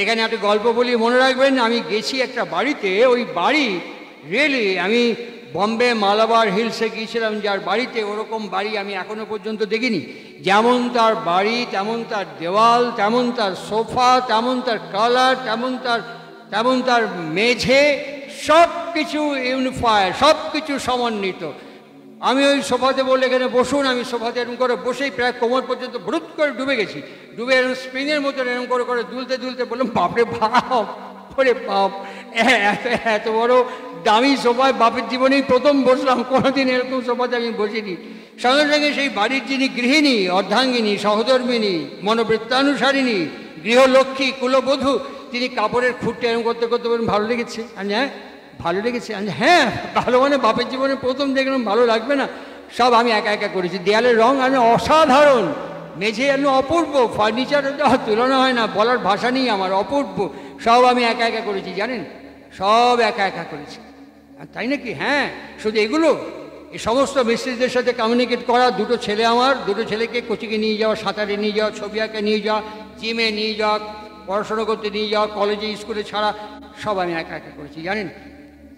এখানে একটা গল্প বলি, মনে রাখবেন। আমি গেছি একটা বাড়িতে, ওই বাড়ি রিয়েলি আমি বম্বে মালাবার হিলসে গিয়েছিলাম, যার বাড়িতে ওরকম বাড়ি আমি এখনো পর্যন্ত দেখিনি। যেমন তার বাড়ি, তেমন তার দেওয়াল, তেমন তার সোফা, তেমন তার কালার, তেমন তার মেঝে, সব কিছু ইউনিফায়ার, সব কিছু সমন্বিত। আমি ওই সোফাতে বললে এখানে বসুন, আমি সোফাতে এরকম করে বসেই প্রায় কোমর পর্যন্ত ভ্রুত করে ডুবে গেছি। ডুবে এরকম স্প্রিংয়ের মতো এরকম করে করে দুলতে বললাম, বাপরে বাপ, ওরে বাপ, এত বড় দামি সোফায় বাপের জীবনেই প্রথম বসলাম। কোনোদিন এরকম সোফাতে আমি বসিনি। সঙ্গে সঙ্গে সেই বাড়ির যিনি গৃহিণী, অর্ধাঙ্গিনী, সহধর্মিনী, মনোবৃত্তানুসারিণী, গৃহলক্ষ্মী, কুলবধূ, তিনি কাপড়ের খুঁটটা এরকম করতে করতে বলুন, ভালো লেগেছে? হ্যাঁ ভালো লেগেছে। হ্যাঁ ভালো, মানে বাপের জীবনে প্রথম দেখলাম, ভালো লাগবে না? সব আমি একা একা করেছি। দেয়ালের রং আমি অসাধারণ, মেঝে আমি অপূর্ব, ফার্নিচারের তুলনা হয় না, বলার ভাষা নেই আমার, অপূর্ব। সব আমি একা একা করেছি, জানেন, সব একা একা করেছি। তাই নাকি? হ্যাঁ, শুধু এগুলো, এই সমস্ত মিস্ত্রিদের সাথে কমিউনিকেট করা, দুটো ছেলে আমার, দুটো ছেলেকে কোচিংয়ে নিয়ে যাওয়া, সাঁতারে নিয়ে যাওয়া, ছবি আঁকে নিয়ে যাওয়া, জিমে নিয়ে যাওয়া, পড়াশোনা করতে নিয়ে যাওয়া, কলেজে স্কুলে ছাড়া, সব আমি একা একা করেছি। জানেন,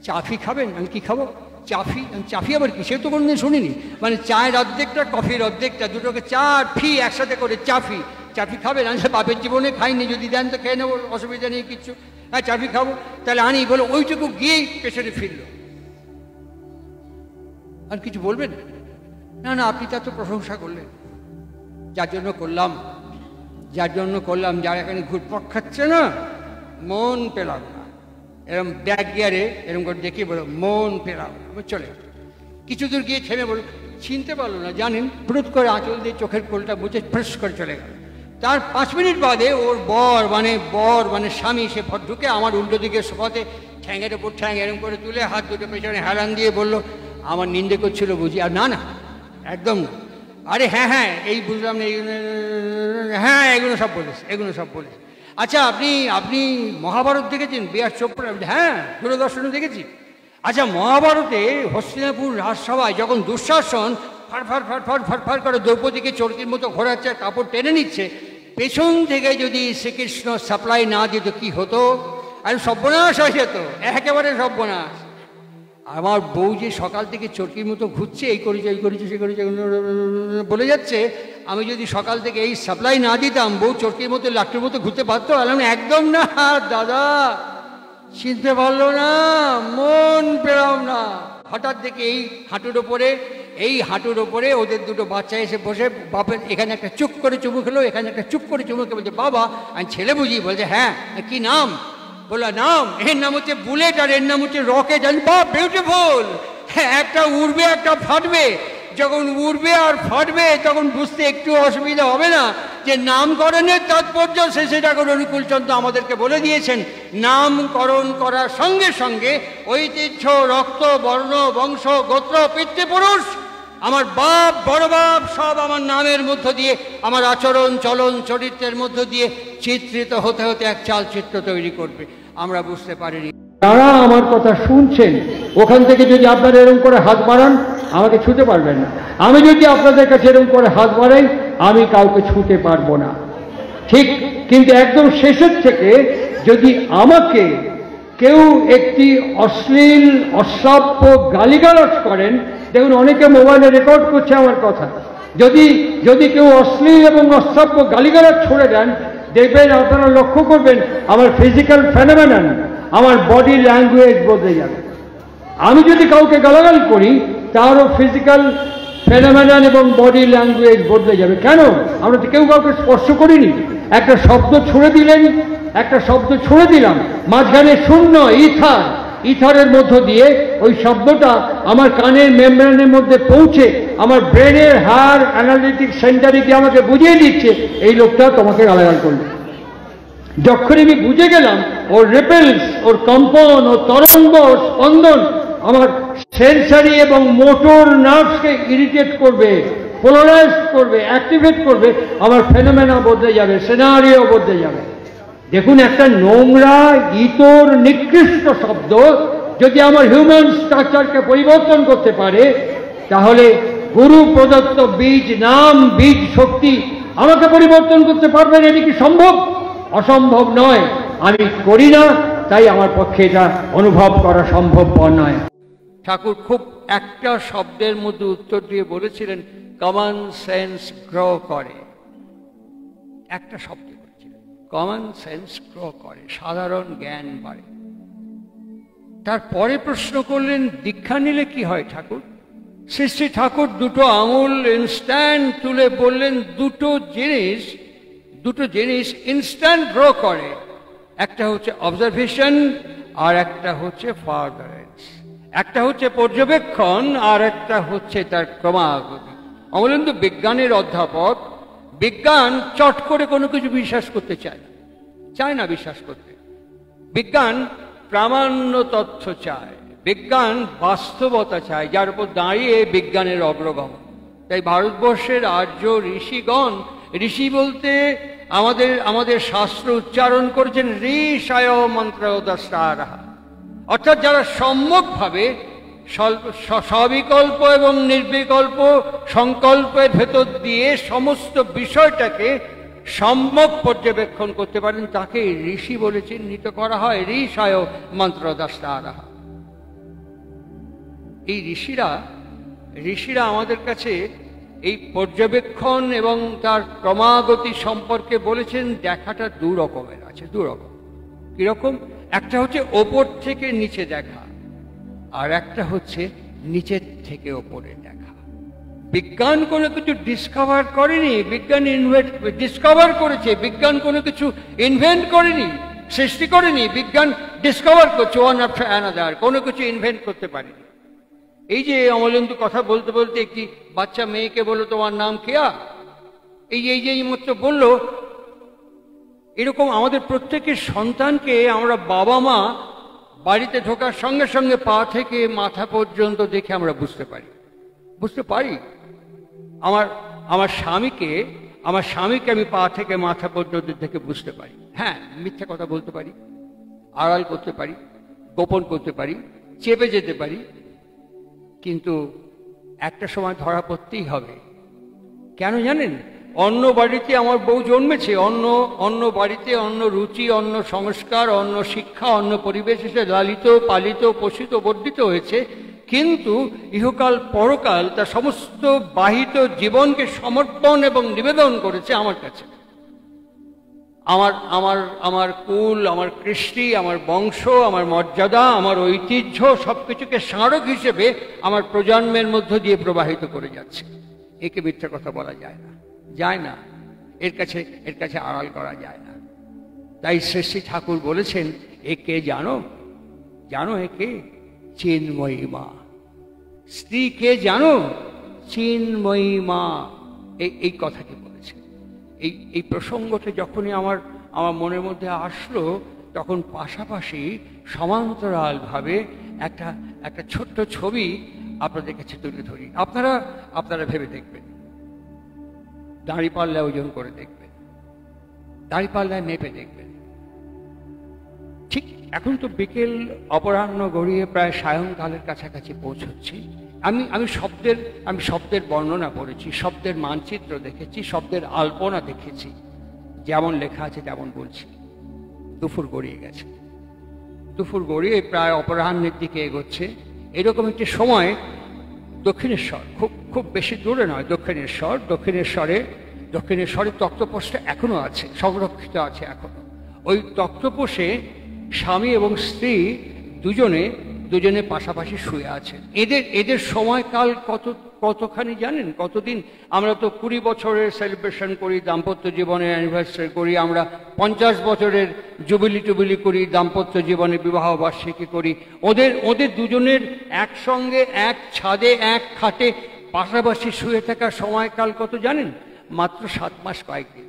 চাফি খাবেন? আমি কি খাবো? চাফি? চাফি আবার কি? সে তো কোনোদিন শুনিনি। মানে চায়ের অর্ধেকটা, কফির অর্ধেকটা, দুটোকে চা ফি একসাথে করে চাফি। চাফি খাবেন? আমি বাপের জীবনে খাইনি, যদি দেন তো খেয়ে নেবো, অসুবিধা নেই কিচ্ছু। হ্যাঁ চাফি খাবো, তাহলে আনি। বলে ওইটুকু গিয়েই পেছনে ফিরল। আর কিছু বলবেন? না না, আপনি তার তো প্রশংসা করলেন। যার জন্য করলাম, যার এখানে ঘুরপাক খাচ্ছে না, মন পেলাম না, এরকম ব্যাক গিয়ারে এরকম করে দেখি, বলো মন পেলাম, চলে কিছু দূর গিয়ে থেমে বলো, চিনতে পারলো না। জানেন, হঠাৎ করে আঁচল দিয়ে চোখের কোলটা বুঝে ফ্রেশ করে চলে গেল। তার 5 মিনিট বাদে ওর বর মানে স্বামী, সে ঢুকে আমার উল্টো দিকে সোফাতে ঠ্যাঙের ওপর ঠ্যাং এরকম করে তুলে হাত দুটো পেছনে হেলান দিয়ে বলল, আমার নিন্দে করছিল বুঝি? আর না না, একদম না। আরে হ্যাঁ, এই বুঝলাম না, হ্যাঁ এগুলো সব বলেছে। আচ্ছা, আপনি মহাভারত দেখেছেন? বি.আর. চোপড়া? হ্যাঁ, দূরদর্শনে দেখেছি। আচ্ছা, মহাভারতে হস্তিনাপুর রাজসভায় যখন দুঃশাসন ফাড় করে দ্রৌপদীকে চরকির মতো ঘোরাচ্ছে, কাপড় টেনে নিচ্ছে, পেছন থেকে যদি শ্রীকৃষ্ণ সাপ্লাই না দিত কি হতো? আর সর্বনাশ হয়ে যেত, একেবারে সর্বনাশ। আমার বউ যে সকাল থেকে চরকির মতো ঘুরছে, এই করেছে সে করেছে বলে যাচ্ছে, আমি যদি সকাল থেকে এই সাপ্লাই না দিতাম, বউ চরকির মতো লাট্টুর মতো ঘুরতে পারতো? আমি একদম না দাদা, চিনতে পারলো না, মন পেলাম না। হঠাৎ দেখে এই হাঁটুর ওপরে ওদের দুটো বাচ্চা এসে বসে, বাপের এখানে একটা চুপ করে চুমু খেলো, এখানে একটা চুপ করে চুমু খেলো। বলছে, বাবা আমি ছেলে বুঝি? বলছে, হ্যাঁ। কি নাম? বললো, নাম? এর নাম হচ্ছে বুলেট, আর এর নাম হচ্ছে রকেট। বাহ, বিউটিফুল। হ্যাঁ, একটা উড়বে, একটা ফাটবে। যখন উড়বে আর ফাটবে তখন বুঝতে একটু অসুবিধা হবে না যে নামকরণের তাৎপর্য শেষে ঠাকুর অনুকূলচন্দ্র আমাদেরকে বলে দিয়েছেন, নামকরণ করার সঙ্গে সঙ্গে ঐতিহ্য, রক্ত, বর্ণ, বংশ, গোত্র, পিতৃপুরুষ, আমার বাপ, বড় বাপ, সব আমার নামের মধ্য দিয়ে, আমার আচরণ, চলন, চরিত্রের মধ্য দিয়ে চিত্রিত হতে হতে এক চালচিত্র তৈরি করবে। আমরা বুঝতে পারিনি। যারা আমার কথা শুনছেন, ওখান থেকে যদি আপনারা এরকম করে হাত বাড়ান, আমাকে ছুঁতে পারবেন না। আমি যদি আপনাদের কাছে এরকম করে হাত বাড়াই, আমি কাউকে ছুঁতে পারবো না, ঠিক। কিন্তু একদম শেষের থেকে যদি আমাকে কেউ একটি অশ্লীল, অশ্রাব্য গালিগালাজ করেন, দেখুন অনেকে মোবাইলে রেকর্ড করছে আমার কথা, যদি কেউ অশ্লীল এবং অশ্রাব্য গালিগালাজ ছড়ে দেন, দেখবেন, আপনারা লক্ষ্য করবেন, আমার ফিজিক্যাল ফেনোমেনন, আমার বডি ল্যাঙ্গুয়েজ বদলে যাবে। আমি যদি কাউকে গালাগাল করি, তারও ফিজিক্যাল ফেনোমেনন এবং বডি ল্যাঙ্গুয়েজ বদলে যাবে। কেন? আমরা তো কেউ কাউকে স্পর্শ করিনি। একটা শব্দ ছুঁড়ে দিলাম, মাঝখানে শূন্য, ইথারের মধ্য দিয়ে ওই শব্দটা আমার কানের মেমব্রেনের মধ্যে পৌঁছে আমার ব্রেনের হায়ার অ্যানালিটিক সেন্টারে গিয়ে আমাকে বুঝিয়ে দিচ্ছে, এই লোকটা তোমাকে গালাগাল করবে। যখন আমি বুঝে গেলাম, ওর রিপেলস, ওর কম্পন, ওর তরঙ্গ, ওর স্পন্দন আমার সেন্সারি এবং মোটর নার্ভসকে ইরিটেট করবে, পোলারাইজ করবে, অ্যাক্টিভেট করবে, আমার ফেনোমেনা বদলে যাবে, সিনারিও বদলে যাবে। দেখুন, একটা নোংরা, ইতর, নিকৃষ্ট শব্দ যদি আমার হিউম্যান স্ট্রাকচারকে পরিবর্তন করতে পারে, তাহলে গুরু প্রদত্ত বীজ নাম, বীজ শক্তি আমাকে পরিবর্তন করতে পারবেন। এটি কি সম্ভব? অসম্ভব নয়। আমি করি না, তাই আমার পক্ষে এটা অনুভব করা সম্ভবপর নয়। ঠাকুর খুব একটা শব্দের মধ্যে উত্তর দিয়ে বলেছিলেন, কমন সেন্স গ্রো করে। একটা শব্দ বলেছিলেন, কমন সেন্স গ্রো করে, সাধারণ জ্ঞান বাড়ে। তারপরে প্রশ্ন করলেন, দীক্ষা নিলে কি হয় ঠাকুর? শ্রী শ্রী ঠাকুর দুটো আঙুল ইনস্ট্যান্ট তুলে বললেন, দুটো জিনিস ইনস্ট্যান্ট গ্রো করে। একটা হচ্ছে অবজারভেশন আর একটা হচ্ছে ফার্দারেন্স। একটা হচ্ছে পর্যবেক্ষণ আর একটা হচ্ছে তার ক্রমাগতি। অমলেন্দু বিজ্ঞানের অধ্যাপক। বিজ্ঞান চট করে কোনো কিছু বিশ্বাস করতে চায় না বিশ্বাস করতে। বিজ্ঞান প্রামাণ্য তথ্য চায়, বিজ্ঞান বাস্তবতা চায়, যার উপর দাঁড়িয়ে বিজ্ঞানের অগ্রগমন। তাই ভারতবর্ষের আর্য ঋষিগণ, ঋষি বলতে আমাদের শাস্ত্র উচ্চারণ করেছেন ঋষায় মন্ত্রদস্তারাহা, অর্থাৎ যারা সম্যকভাবে সবিকল্প এবং নির্বিকল্প সংকল্পের ভেতর দিয়ে সমস্ত বিষয়টাকে সম্যক পর্যবেক্ষণ করতে পারেন, তাকে ঋষি বলে চিহ্নিত করা হয়। ঋষায় মন্ত্রদস্তারাহা। এই ঋষিরা আমাদের কাছে এই পর্যবেক্ষণ এবং তার ক্রমাগতি সম্পর্কে বলেছেন, দেখাটা দু রকমের আছে, দু রকম। কিরকম? একটা হচ্ছে ওপর থেকে নিচে দেখা, আর একটা হচ্ছে নিচের থেকে ওপরে দেখা। বিজ্ঞান কোনো কিছু ডিসকভার করেনি, বিজ্ঞান ডিসকভার করেছে। বিজ্ঞান কোনো কিছু ইনভেন্ট করেনি, সৃষ্টি করেনি। বিজ্ঞান ডিসকভার করছে ওয়ান আফটার অ্যানাদার, কোনো কিছু ইনভেন্ট করতে পারেনি। এই যে অমলেন্দু কথা বলতে বলতে একটি বাচ্চা মেয়েকে বললো, তোমার নাম কেয়া? এই যে মাত্র বললো। এরকম আমাদের প্রত্যেকের সন্তানকে আমরা বাবা মা বাড়িতে ঢোকার সঙ্গে সঙ্গে পা থেকে মাথা পর্যন্ত দেখে আমরা বুঝতে পারি। আমার স্বামীকে আমি পা থেকে মাথা পর্যন্ত দেখে বুঝতে পারি। হ্যাঁ, মিথ্যা কথা বলতে পারি, আড়াল করতে পারি, গোপন করতে পারি, চেপে যেতে পারি, কিন্তু একটা সময় ধরা পড়তেই হবে। কেন জানেন? অন্য বাড়িতে আমার বউ জন্মেছে, অন্য বাড়িতে অন্য রুচি, অন্য সংস্কার, অন্য শিক্ষা, অন্য পরিবেশ এসে লালিত পালিত পোষিত বর্ধিত হয়েছে, কিন্তু ইহকাল পরকাল তার সমস্ত বাহিত জীবনকে সমর্পণ এবং নিবেদন করেছে আমার কাছে। আমার কুল, আমার কৃষ্টি, আমার বংশ, আমার মর্যাদা, আমার ঐতিহ্য সবকিছুকে স্মারক হিসেবে আমার প্রজন্মের মধ্য দিয়ে প্রবাহিত করে যাচ্ছে। একে মিথ্যা কথা বলা যায় না, এর কাছে আড়াল করা যায় না। তাই শ্রী ঠাকুর বলেছেন, একে জানো একে? চিন্ময়ী মা। স্ত্রীকে জানো? চিন্ময়ী মা। এই কথাটি বলেছেন। এই প্রসঙ্গটা যখনই আমার মনের মধ্যে আসলো, তখন পাশাপাশি সমান্তরালভাবে একটা ছোট্ট ছবি আপনাদের কাছে তুলে ধরি। আপনারা ভেবে দেখবেন, দাঁড়িপাল্লায় ওজন করে দেখবেন, দাঁড়িপাল্লায় মেপে দেখবেন। ঠিক এখন তো বিকেল অপরাহ্ন গড়িয়ে প্রায় সায়ংকালের কাছাকাছি পৌঁছচ্ছি। আমি শব্দের বর্ণনা পড়েছি, শব্দের মানচিত্র দেখেছি, শব্দের আলপনা দেখেছি, যেমন লেখা আছে তেমন বলছি। দুপুর গড়িয়ে গেছে, দুপুর গড়িয়ে প্রায় অপরাহ্নের দিকে এগোচ্ছে। এরকম একটি সময় দক্ষিণেশ্বর, খুব বেশি দূরে নয়, দক্ষিণেশ্বরে তক্তপোষটা এখনো আছে, সংরক্ষিত আছে এখনো। ওই তক্তপোষে স্বামী এবং স্ত্রী দুজনে পাশাপাশি শুয়ে আছেন। এদের সময়কাল কতখানি জানেন? কতদিন? আমরা তো 20 বছরের সেলিব্রেশন করি, দাম্পত্য জীবনের অ্যানিভার্সারি করি, আমরা 50 বছরের জুবিলি করি, দাম্পত্য জীবনে বিবাহ বার্ষিকী করি। ওদের দুজনের একসঙ্গে এক ছাদে এক খাটে পাশাপাশি শুয়ে থাকার সময়কাল কত জানেন? মাত্র 7 মাস কয়েকদিন,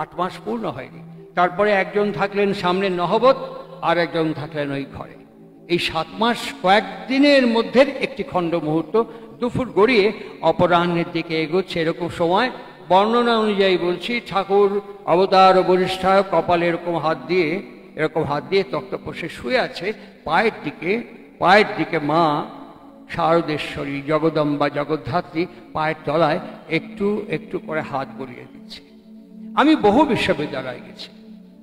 8 মাস পূর্ণ হয়নি। তারপরে একজন থাকলেন সামনে নহবত, আর একজন থাকলেন ওই ঘরে। এই 7 মাস কয়েকদিনের মধ্যে একটি খণ্ড মুহূর্ত দুপুর গড়িয়ে অপরাহ্নের দিকে এগোচ্ছে। এরকম সময় বর্ণনা অনুযায়ী বলছি, ঠাকুর অবতার ও বরিষ্ঠায় কপালে এরকম হাত দিয়ে তক্তপোষে শুয়ে আছে। পায়ের দিকে মা শারদেশ্বরী, জগদম্বা, জগদ্ধাত্রী পায়ের তলায় একটু একটু করে হাত বুলিয়ে দিচ্ছে। আমি বহু বিশ্ববিদ্যালয়ে গেছি,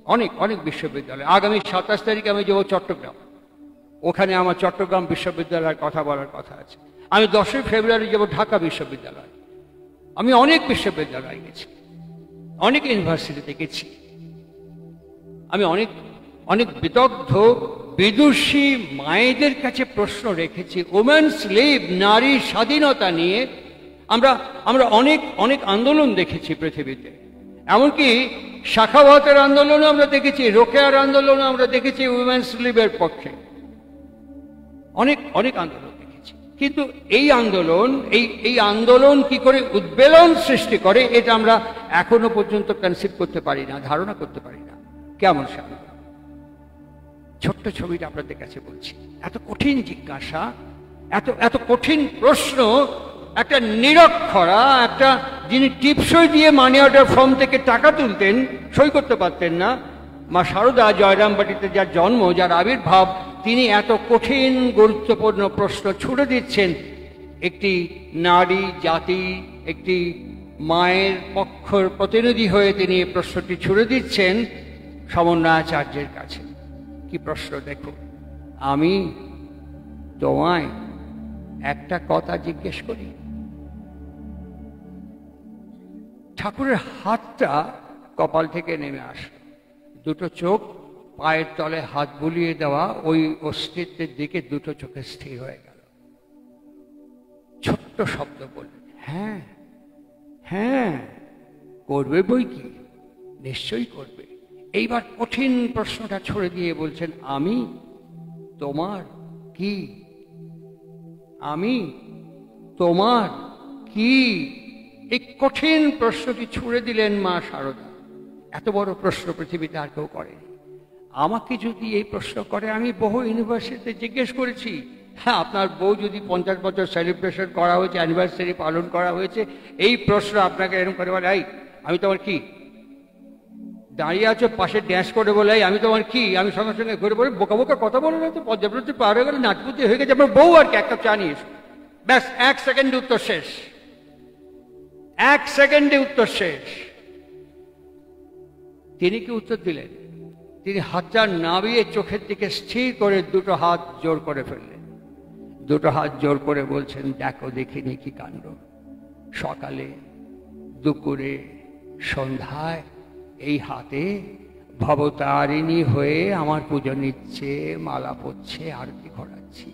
অনেক অনেক বিশ্ববিদ্যালয়। আগামী 27 তারিখে আমি যাবো চট্টগ্রাম, ওখানে আমার চট্টগ্রাম বিশ্ববিদ্যালয়ের কথা বলার কথা আছে। আমি 10ই ফেব্রুয়ারি যাব ঢাকা বিশ্ববিদ্যালয়। আমি অনেক বিশ্ববিদ্যালয়ে গেছি, অনেক ইউনিভার্সিটিতে গেছি। আমি অনেক অনেক বিদগ্ধ বিদুষী মায়েদের কাছে প্রশ্ন রেখেছি। ওমেন্স লিভ, নারী স্বাধীনতা নিয়ে আমরা অনেক অনেক আন্দোলন দেখেছি পৃথিবীতে। এমনকি শাখাওয়াতের আন্দোলনও আমরা দেখেছি, রোকেয়ার আন্দোলনও আমরা দেখেছি উইমেন্স লিভের পক্ষে। অনেক অনেক আন্দোলন দেখেছি। কিন্তু এই আন্দোলন কি করে উদ্বেলন সৃষ্টি করে এটা আমরা এখনো পর্যন্ত কনসিভ করতে পারি না, ধারণা করতে পারি না কেমন সে আন্দোলন। ছোট্ট ছবিটা আপনাদের কাছে বলছি। এত কঠিন জিজ্ঞাসা, এত কঠিন প্রশ্ন, একটা নিরক্ষরা, একটা যিনি টিপসই দিয়ে মানি অর্ডার ফর্ম থেকে টাকা তুলতেন, সই করতে পারতেন না, মা শারদা জয়রামবাটিতে যার জন্ম, যার আবির্ভাব, তিনি এত কঠিন গুরুত্বপূর্ণ প্রশ্ন ছুড়ে দিচ্ছেন একটি নারী জাতি, একটি মায়ের পক্ষের প্রতিনিধি হয়ে তিনি এই প্রশ্নটি ছুড়ে দিচ্ছেন সমন্বয়াচার্যের কাছে। কি প্রশ্ন দেখুন, আমি তোমায় একটা কথা জিজ্ঞেস করি। ঠাকুরের হাতটা কপাল থেকে নেমে আসলো, দুটো চোখ পায়ের তলে হাত বুলিয়ে দেওয়া ওই অস্তিত্বের দিকে দুটো চোখে স্থির হয়ে গেল। ছোট্ট শব্দ বললেন, হ্যাঁ হ্যাঁ করবে বই কি, নিশ্চয়ই করবে। এইবার কঠিন প্রশ্নটা ছড়ে দিয়ে বলছেন, আমি তোমার কি, আমি তোমার কি। এই কঠিন প্রশ্নটি ছুড়ে দিলেন মা শারদা। এত বড় প্রশ্ন পৃথিবীতে আর কেউ করেনি। আমাকে যদি এই প্রশ্ন করে, আমি বহু ইউনিভার্সিটিতে জিজ্ঞেস করেছি, হ্যাঁ আপনার বউ যদি 50 বছর সেলিব্রেশন করা হয়েছে, অ্যানিভার্সারি পালন করা হয়েছে, এই প্রশ্ন আপনাকে এরকম করে বলে, এই আমি তোমার কি, দাঁড়িয়ে আছো পাশে ড্যান্স করে বলে আমি তোমার কি, আমি সঙ্গে সঙ্গে ঘুরে বলে বোকা বোকা কথা বলে না তো, পর্যাপ্তি পার হয়ে গেলে নাচপুতি হয়ে গেছে আমার বউ, আর কি একটা চা নিয়ে এসো, ব্যাস 1 সেকেন্ডে উত্তর শেষ, 1 সেকেন্ডে উত্তর শেষ। তিনি কি উত্তর দিলেন? তিনি হাতটা নামিয়ে চোখের দিকে স্থির করে দুটো হাত জোর করে ফেললেন, দুটো হাত জোর করে বলছেন, দেখো দেখিনি কি কাণ্ড, সকালে দুপুরে সন্ধ্যায় এই হাতে ভবতারিণী হয়ে আমার পুজো নিচ্ছে, মালা পরছে, আরতি ঘোরাচ্ছি,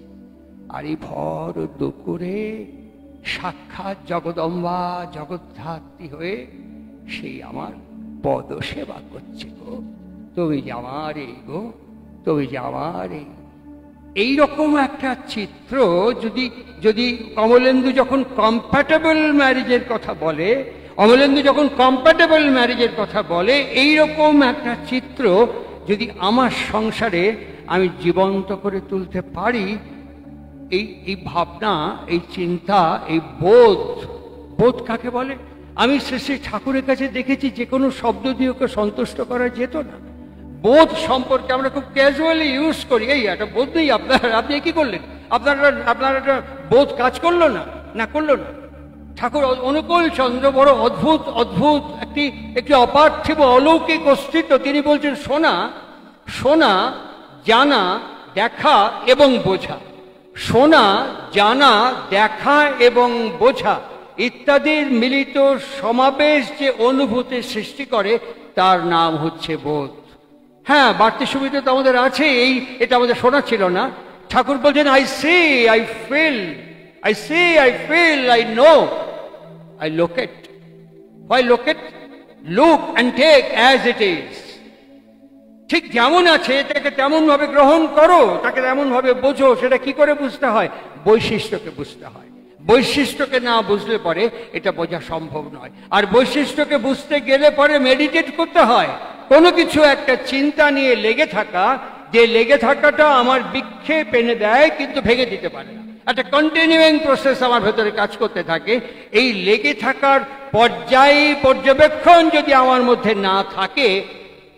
আর এই ভর দুপুরে সাক্ষাৎ জগদম্বা জগদ্ধাত্রী হয়ে সেই আমার পদ সেবা করছে গো, তুমি যে আমার এই গো, তুমি যে আমার এই। এইরকম একটা চিত্র যদি যদি কমলেন্দু যখন কম্প্যাটেবল ম্যারেজের কথা বলে, অমলেন্দু যখন কম্প্যাটেবল ম্যারেজের কথা বলে, এইরকম একটা চিত্র যদি আমার সংসারে আমি জীবন্ত করে তুলতে পারি, এই ভাবনা, এই চিন্তা, এই বোধ কাকে বলে? আমি শ্রী ঠাকুরের কাছে দেখেছি যে কোনো শব্দ দিয়ে ওকে সন্তুষ্ট করা যেত না। বোধ সম্পর্কে আমরা খুব ক্যাজুয়ালি ইউজ করি, এই একটা বোধ নেই আপনার, আপনি কি করলেন, আপনার একটা বোধ কাজ করলো না করলো না। ঠাকুর অনুকূল চন্দ্র বড় অদ্ভুত অদ্ভুত একটি অপার্থিব অলৌকিক অস্তিত্ব। তিনি বলছেন, শোনা জানা দেখা এবং বোঝা, শোনা জানা দেখা এবং বোঝা ইত্যাদির মিলিত সমাবেশ যে অনুভূতি সৃষ্টি করে তার নাম হচ্ছে বোধ। হ্যাঁ, বাড়তি সুবিধা তো আমাদের আছে, এটা আমাদের শোনা ছিল না। ঠাকুর বলছেন, I see I feel, I see I feel, I know, I locate. Why locate? Look and take as it is. ঠিক যেমন আছে তাকে তেমন ভাবে গ্রহণ করো, তাকে তেমন ভাবে বোঝো। সেটা কি করে বুঝতে হয়? বৈশিষ্ট্যকে বুঝতে হয়। বৈশিষ্ট্যকে না বুঝলে পরে এটা বোঝা সম্ভব নয়। আর বৈশিষ্ট্যকে বুঝতে গেলে পরে মেডিটেট করতে হয়। কোনো কিছু একটা চিন্তা নিয়ে লেগে থাকা, যে লেগে থাকাটা আমার বিক্ষেপ এনে দেয় কিন্তু ভেঙে দিতে পারে না, একটা কন্টিনিউইং প্রসেস আমার ভেতরে কাজ করতে থাকে। এই লেগে থাকার পর্যবেক্ষণ যদি আমার মধ্যে না থাকে,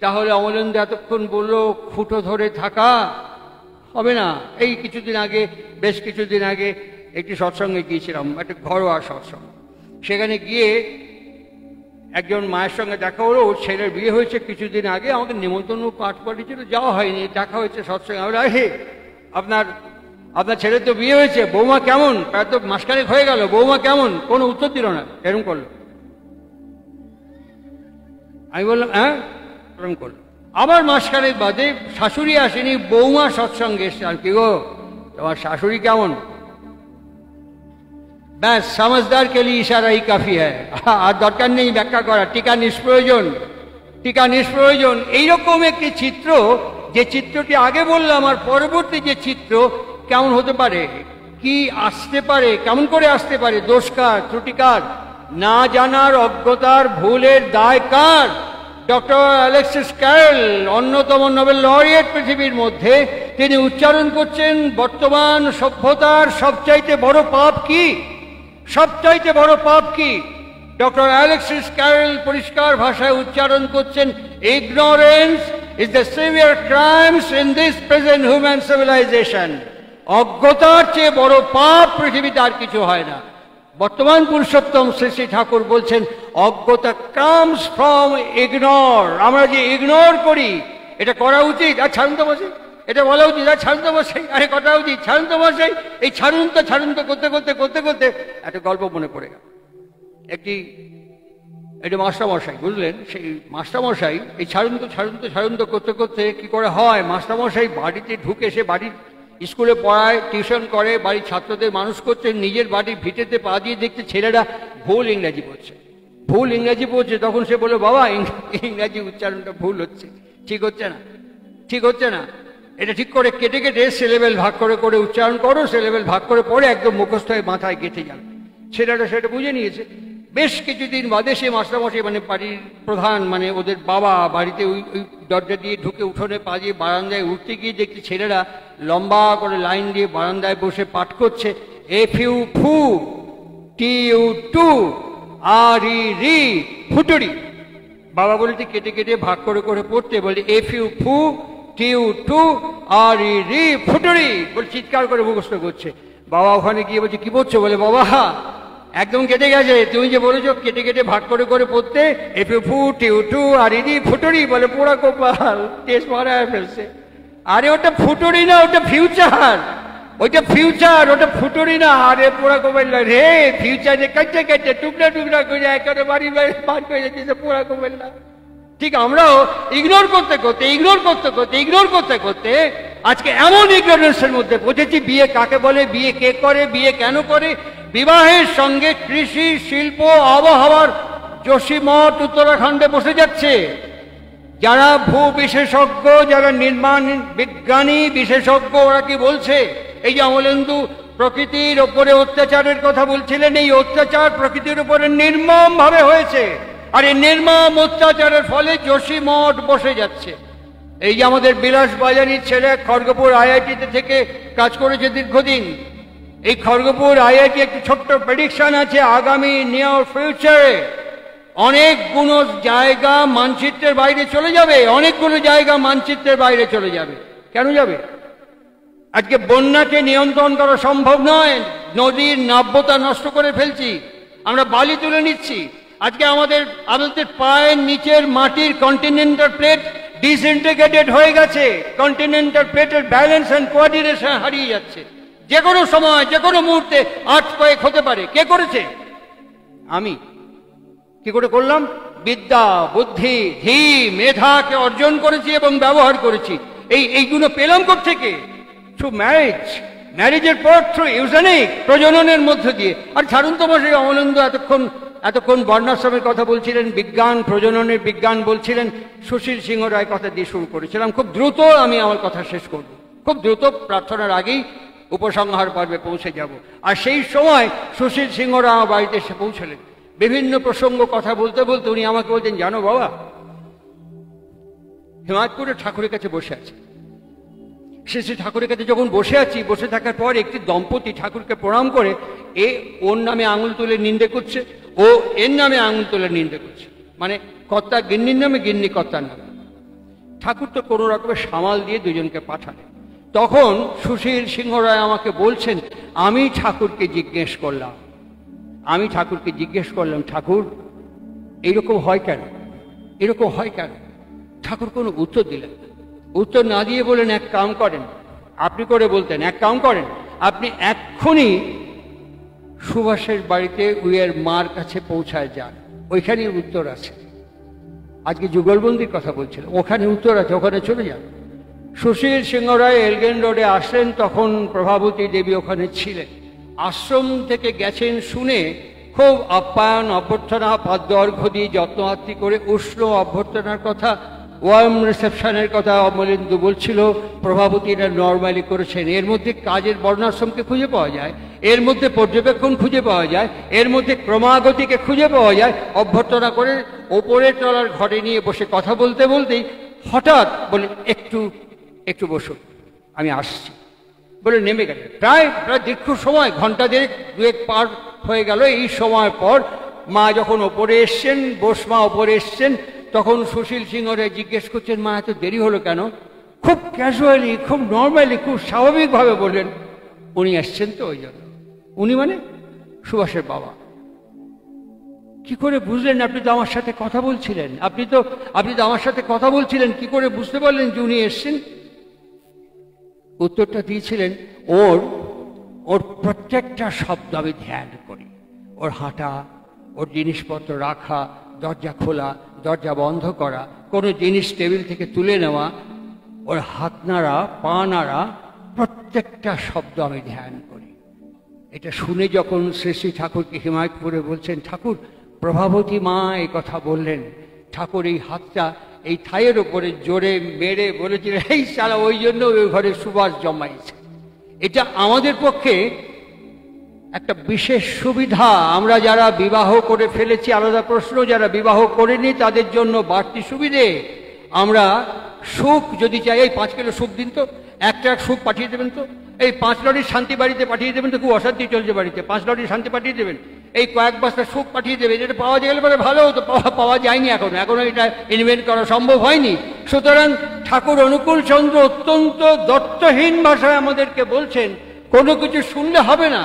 তাহলে অমলেন্দু এতক্ষণ বললো খুঁটো ধরে থাকা হবে না। এই বেশ কিছুদিন আগে একটি সৎসঙ্গে গিয়েছিলাম, একটা ঘরোয়া সৎসঙ্গ। সেখানে গিয়ে একজন মায়ের সঙ্গে দেখা হলো, ওর ছেলের বিয়ে হয়েছে কিছুদিন আগে, আমাকে নিমন্ত্রণ কার্ড পাঠিয়েছিল, যাওয়া হয়নি, দেখা হয়েছে সৎসঙ্গে। আমরা হে আপনার ছেলের তো বিয়ে হয়েছে, বৌমা কেমন? প্রায় তো মাসখানেক হয়ে গেল, বৌমা কেমন? কোনো উত্তর দিল না, এরকম করলো। আমি বললাম হ্যাঁ, এরকম করলো। আবার মাসখানেক বাদে শাশুড়ি আসেনি, বৌমা সৎসঙ্গে এসছে। আর কি গো, তোমার শাশুড়ি কেমন? ব্যাস, সমঝদার কে লিয়ে ইশারাই কাফি হ্যায়, আর দরকার নেই ব্যাখ্যা করা, টিকা নিষ্প্রয়োজন। এইরকম একটি চিত্র, যে চিত্রটি আগে বললাম, আর পরবর্তী যে চিত্র কেমন হতে পারে, কি আসতে পারে, কেমন করে আসতে পারে, দোষকার, ত্রুটিকার, না জানার, অজ্ঞতার, ভুলের দায় কার? ডক্টর অ্যালেক্সিস ক্যারল, অন্যতম নোবেল লরিয়েট পৃথিবীর মধ্যে, তিনি উচ্চারণ করছেন বর্তমান সভ্যতার সবচাইতে বড় পাপ কি? সবচাইতে বড় পাপ কি? ডক্টর অ্যালেক্সিস ক্যারল পরিষ্কার ভাষায় উচ্চারণ করছেন, ignorance is the severe crimes in this present human civilisation. অজ্ঞতার চেয়ে বড় পাপ পৃথিবীতে আর কিছু হয় না। বর্তমান পুরুষোত্তম শ্রী শ্রী ঠাকুর বলছেন, অজ্ঞতা কামস ফ্রম ইগনোর। আমরা যে ইগনোর করি, এটা করা উচিত, আর ছাড়ুন তো বসে, এটা বলা উচিত, আর ছাড়ুন তো বসে, আরে করা উচিত, ছাড়ুন তো বসে। এই ছাড়ুন তো করতে করতে একটা গল্প মনে পড়ে গেল। একটি মাস্টারমশাই, বুঝলেন, সেই মাস্টারমশাই এই ছাড়ুন তো করতে করতে কি করে হয়, মাস্টারমশাই বাড়িতে ঢুকে, সে বাড়ির স্কুলে পড়ায়, টিউশন করে, বাড়ির ছাত্রদের মানুষ করছে, নিজের বাড়ির ভিটেতে পা দিয়ে দেখছে ছেলেরা ভুল ইংরাজি পড়ছে। তখন সে বলে, বাবা ইংরাজি উচ্চারণটা ভুল হচ্ছে, ঠিক হচ্ছে না, এটা ঠিক করে কেটে কেটে সিলেবেল ভাগ করে উচ্চারণ করো, সিলেবেল ভাগ করে পড়ে একদম মুখস্থ হয়ে মাথায় গেঁথে যাবে। ছেলেটা সেটা বুঝে নিয়েছে। বেশ কিছুদিন বাদে সে মাস্টারমশাই, মানে বাড়ির প্রধান, মানে ওদের বাবা, বাড়িতে ওই দরজা দিয়ে ঢুকে উঠোনে পা দিয়ে বারান্দায় উঠতে গিয়ে দেখছি ছেলেরা লম্বা করে লাইন দিয়ে বারান্দায় বসে পাঠ করছে, এফ ইউ ফু, টি ইউ টু, আর ই রি, ফুটুরি। বাবা বলতে কেটে কেটে ভাগ করে পড়তে, বলে এফ ইউ ফু, টি ইউ টু, আর ই রি, ফুটুরি, বলে চিৎকার করে মুখস্থ করছে। বাবা ওখানে গিয়ে বলছে, কি পড়ছো? বলে, বাবা একদম কেটে গেছে, তুমি যে বলেছো কেটে কেটে ভাগ করে পড়তে, এফ ইউ ফু, টি ইউ টু, আর ই রি, ফুটুরি। বলে, পোড়া কপাল, টেস্ট মারা ফেলছে। আরে ওটা ফুটুরি না, ওটা ফিউচার, ওটা ফুটুরি না। আরে পোড়া কপাল রে, ফিউচারে কেটে টুকরা করে একেবারে বাড়ি বার করে যাচ্ছে, পোড়া কপাল না। ঠিক আমরাও ইগনোর করতে আজকে এমন ইগনোরেন্সের মধ্যে পৌঁছেছি, বিয়ে কাকে বলে, বিয়ে কে করে, বিয়ে কেন করে, বিবাহের সঙ্গে কৃষি, শিল্প, আবহাওয়ার যোশীমঠ উত্তরাখণ্ডে বসে যাচ্ছে। যারা ভূ বিশেষজ্ঞ, যারা নির্মাণ বিজ্ঞানী বিশেষজ্ঞ, ওরা কি বলছে? এই যে অমলেন্দু প্রকৃতির ওপরে অত্যাচারের কথা বলছিলেন, এই অত্যাচার প্রকৃতির উপরে নির্মম ভাবে হয়েছে, আর এই নির্মম অত্যাচারের ফলে যোশীমঠ বসে যাচ্ছে। এই যে আমাদের বিলাস বাজারির ছেলে খড়গপুর আইআইটিতে থেকে কাজ করেছে দীর্ঘদিন, এই খড়গপুর আইআইটি একটি ছোট্ট প্রেডিকশন আছে, আগামী নিয়ার ফিউচারে অনেকগুলো জায়গা মানচিত্রের বাইরে চলে যাবে, অনেকগুলো জায়গা মানচিত্রের বাইরে চলে যাবে। কেন যাবে? আজকে বন্যাকে নিয়ন্ত্রণ করা সম্ভব নয়, নদীর নাব্যতা নষ্ট করে ফেলছি, আমরা বালি তুলে নিচ্ছি। আজকে আমাদের পায়ের নিচের মাটির কন্টিনেন্টাল প্লেট ডিসইন্টিগ্রেটেড হয়ে গেছে, কন্টিনেন্টাল প্লেটের ব্যালেন্স এন্ড কোঅর্ডিনেশন হারিয়ে যাচ্ছে। যে কোনো সময়, যে কোনো মুহূর্তে আর্থকোয়েক হতে পারে। কে করেছে? আমি। কি করে করলাম? বিদ্যা, বুদ্ধি, ধী, মেধাকে অর্জন করেছি এবং ব্যবহার করেছি। এইগুলো পেলাম কোত্থেকে? থ্রু ম্যারেজের পর থ্রু ইউজেনিক, প্রজননের মধ্য দিয়ে। আর ছাড়ুন তো বসে, অমলেন্দু এতক্ষণ বর্ণাশ্রমের কথা বলছিলেন, বিজ্ঞান, প্রজননের বিজ্ঞান বলছিলেন। সুশীল সিংহ রায় কথা দিয়ে শুরু করেছিলাম। খুব দ্রুত আমি আমার কথা শেষ করব, খুব দ্রুত, প্রার্থনার আগেই উপসংহার পর্বে পৌঁছে যাব। আর সেই সময় সুশীল সিংহ রায় আমার বাড়িতে এসে পৌঁছলেন। বিভিন্ন প্রসঙ্গ কথা বলতে উনি আমাকে বলতেন, জানো বাবা, হিমায়তপুরে ঠাকুরের কাছে বসে আছে। শ্রী ঠাকুরের কাছে যখন বসে আছি, বসে থাকার পর একটি দম্পতি ঠাকুরকে প্রণাম করে ওর নামে আঙুল তুলে নিন্দে করছে, ও এর নামে আঙুল তুলে নিন্দে করছে, মানে কর্তা গিন্নির নামে, গিন্নি কর্তার নামে। ঠাকুর তো কোনো রকমের সামাল দিয়ে দুজনকে পাঠালেন। তখন সুশীল সিংহ রায় আমাকে বলছেন, আমি ঠাকুরকে জিজ্ঞেস করলাম, ঠাকুর এইরকম হয় কেন, এরকম হয় কেন? ঠাকুর কোনো উত্তর দিলেন না। উত্তর না দিয়ে বলেন, এক কাম করেন, আপনি করে বলতেন, এক কাম করেন, আপনি এক্ষুনি সুভাষের বাড়িতে উইয়ের মার কাছে পৌঁছায় যান, ওইখানেই উত্তর আছে। আজকে যুগলবন্দির কথা বলছিলাম, ওখানে উত্তর আছে, ওখানে চলে যান। সুশীল সিংহ রায় এলগেন রোডে আসলেন, তখন প্রভাবতী দেবী ওখানে ছিলেন। আশ্রম থেকে গেছেন শুনে খুব আপ্যায়ন, অভ্যর্থনা, পাদ্য অর্ঘ্য দিয়ে যত্ন আত্মি করে উষ্ণ অভ্যর্থনার কথা, ওয়ার্ম রিসেপশনের কথা অমলেন্দু বলছিল। প্রভাবতী এটা নর্মালি করেছেন। এর মধ্যে কাজের বর্ণাশ্রমকে খুঁজে পাওয়া যায়, এর মধ্যে পর্যবেক্ষণ খুঁজে পাওয়া যায়, এর মধ্যে ক্রমাগতিকে খুঁজে পাওয়া যায়। অভ্যর্থনা করে ওপরের তলার ঘরে নিয়ে বসে কথা বলতে বলতেই হঠাৎ বলে, একটু একটু বসুন, আমি আসছি বলে নেমে গেলেন। প্রায় দীর্ঘ সময়, ঘন্টা দুয়েক পার হয়ে গেল। এই সময় পর মা যখন ওপরে এসছেন, বোসমা ওপরে এসছেন, তখন সুশীল সিংহ রায় জিজ্ঞেস করছেন, মা এত দেরি হলো কেন? খুব ক্যাজুয়ালি, খুব নর্মালি, খুব স্বাভাবিকভাবে বললেন, উনি আসছেন তো ওই জন্য। উনি মানে সুভাষের বাবা। কি করে বুঝলেন? আপনি তো আমার সাথে কথা বলছিলেন, আপনি তো আমার সাথে কথা বলছিলেন, কি করে বুঝতে পারলেন যে উনি এসছেন? উত্তরটা দিয়েছিলেন, ওর প্রত্যেকটা শব্দ আমি ধ্যান করি। ওর হাঁটা, ওর জিনিসপত্র রাখা, দরজা খোলা, দরজা বন্ধ করা, কোনো জিনিস টেবিল থেকে তুলে নেওয়া, ওর হাত নাড়া, পা নাড়া, প্রত্যেকটা শব্দ আমি ধ্যান করি। এটা শুনে যখন শ্রী শ্রী ঠাকুরকে হিমায়ত করে বলছেন, ঠাকুর প্রভাবতী মা এই কথা বললেন, ঠাকুর এই হাতটা এই থাইয়ের ওপরে জোরে মেরে বলেছিলেন, এই সারা ওই জন্য ওই ঘরে সুবাস জমাইছে। এটা আমাদের পক্ষে একটা বিশেষ সুবিধা। আমরা যারা বিবাহ করে ফেলেছি আলাদা প্রশ্ন, যারা বিবাহ করেনি তাদের জন্য বাড়তি সুবিধে। আমরা সুখ যদি চাই, এই 5 কিলো সুখ দিন তো, 1 ট্রাক সুখ পাঠিয়ে দেবেন তো, এই 5 লরির শান্তি বাড়িতে পাঠিয়ে দেবেন তো, খুব অশান্তি চলছে বাড়িতে, 5 লরির শান্তি পাঠিয়ে দেবেন, এই কয়েক বস্তা সুখ পাঠিয়ে দেবেন। এটা পাওয়া গেলে পরে ভালো হতো, পাওয়া যায়নি এখনো এটা ইনভেন্ট করা সম্ভব হয়নি। সুতরাং ঠাকুর অনুকূল চন্দ্র অত্যন্ত দত্তহীন ভাষায় আমাদেরকে বলছেন, কোনো কিছু শুনলে হবে না,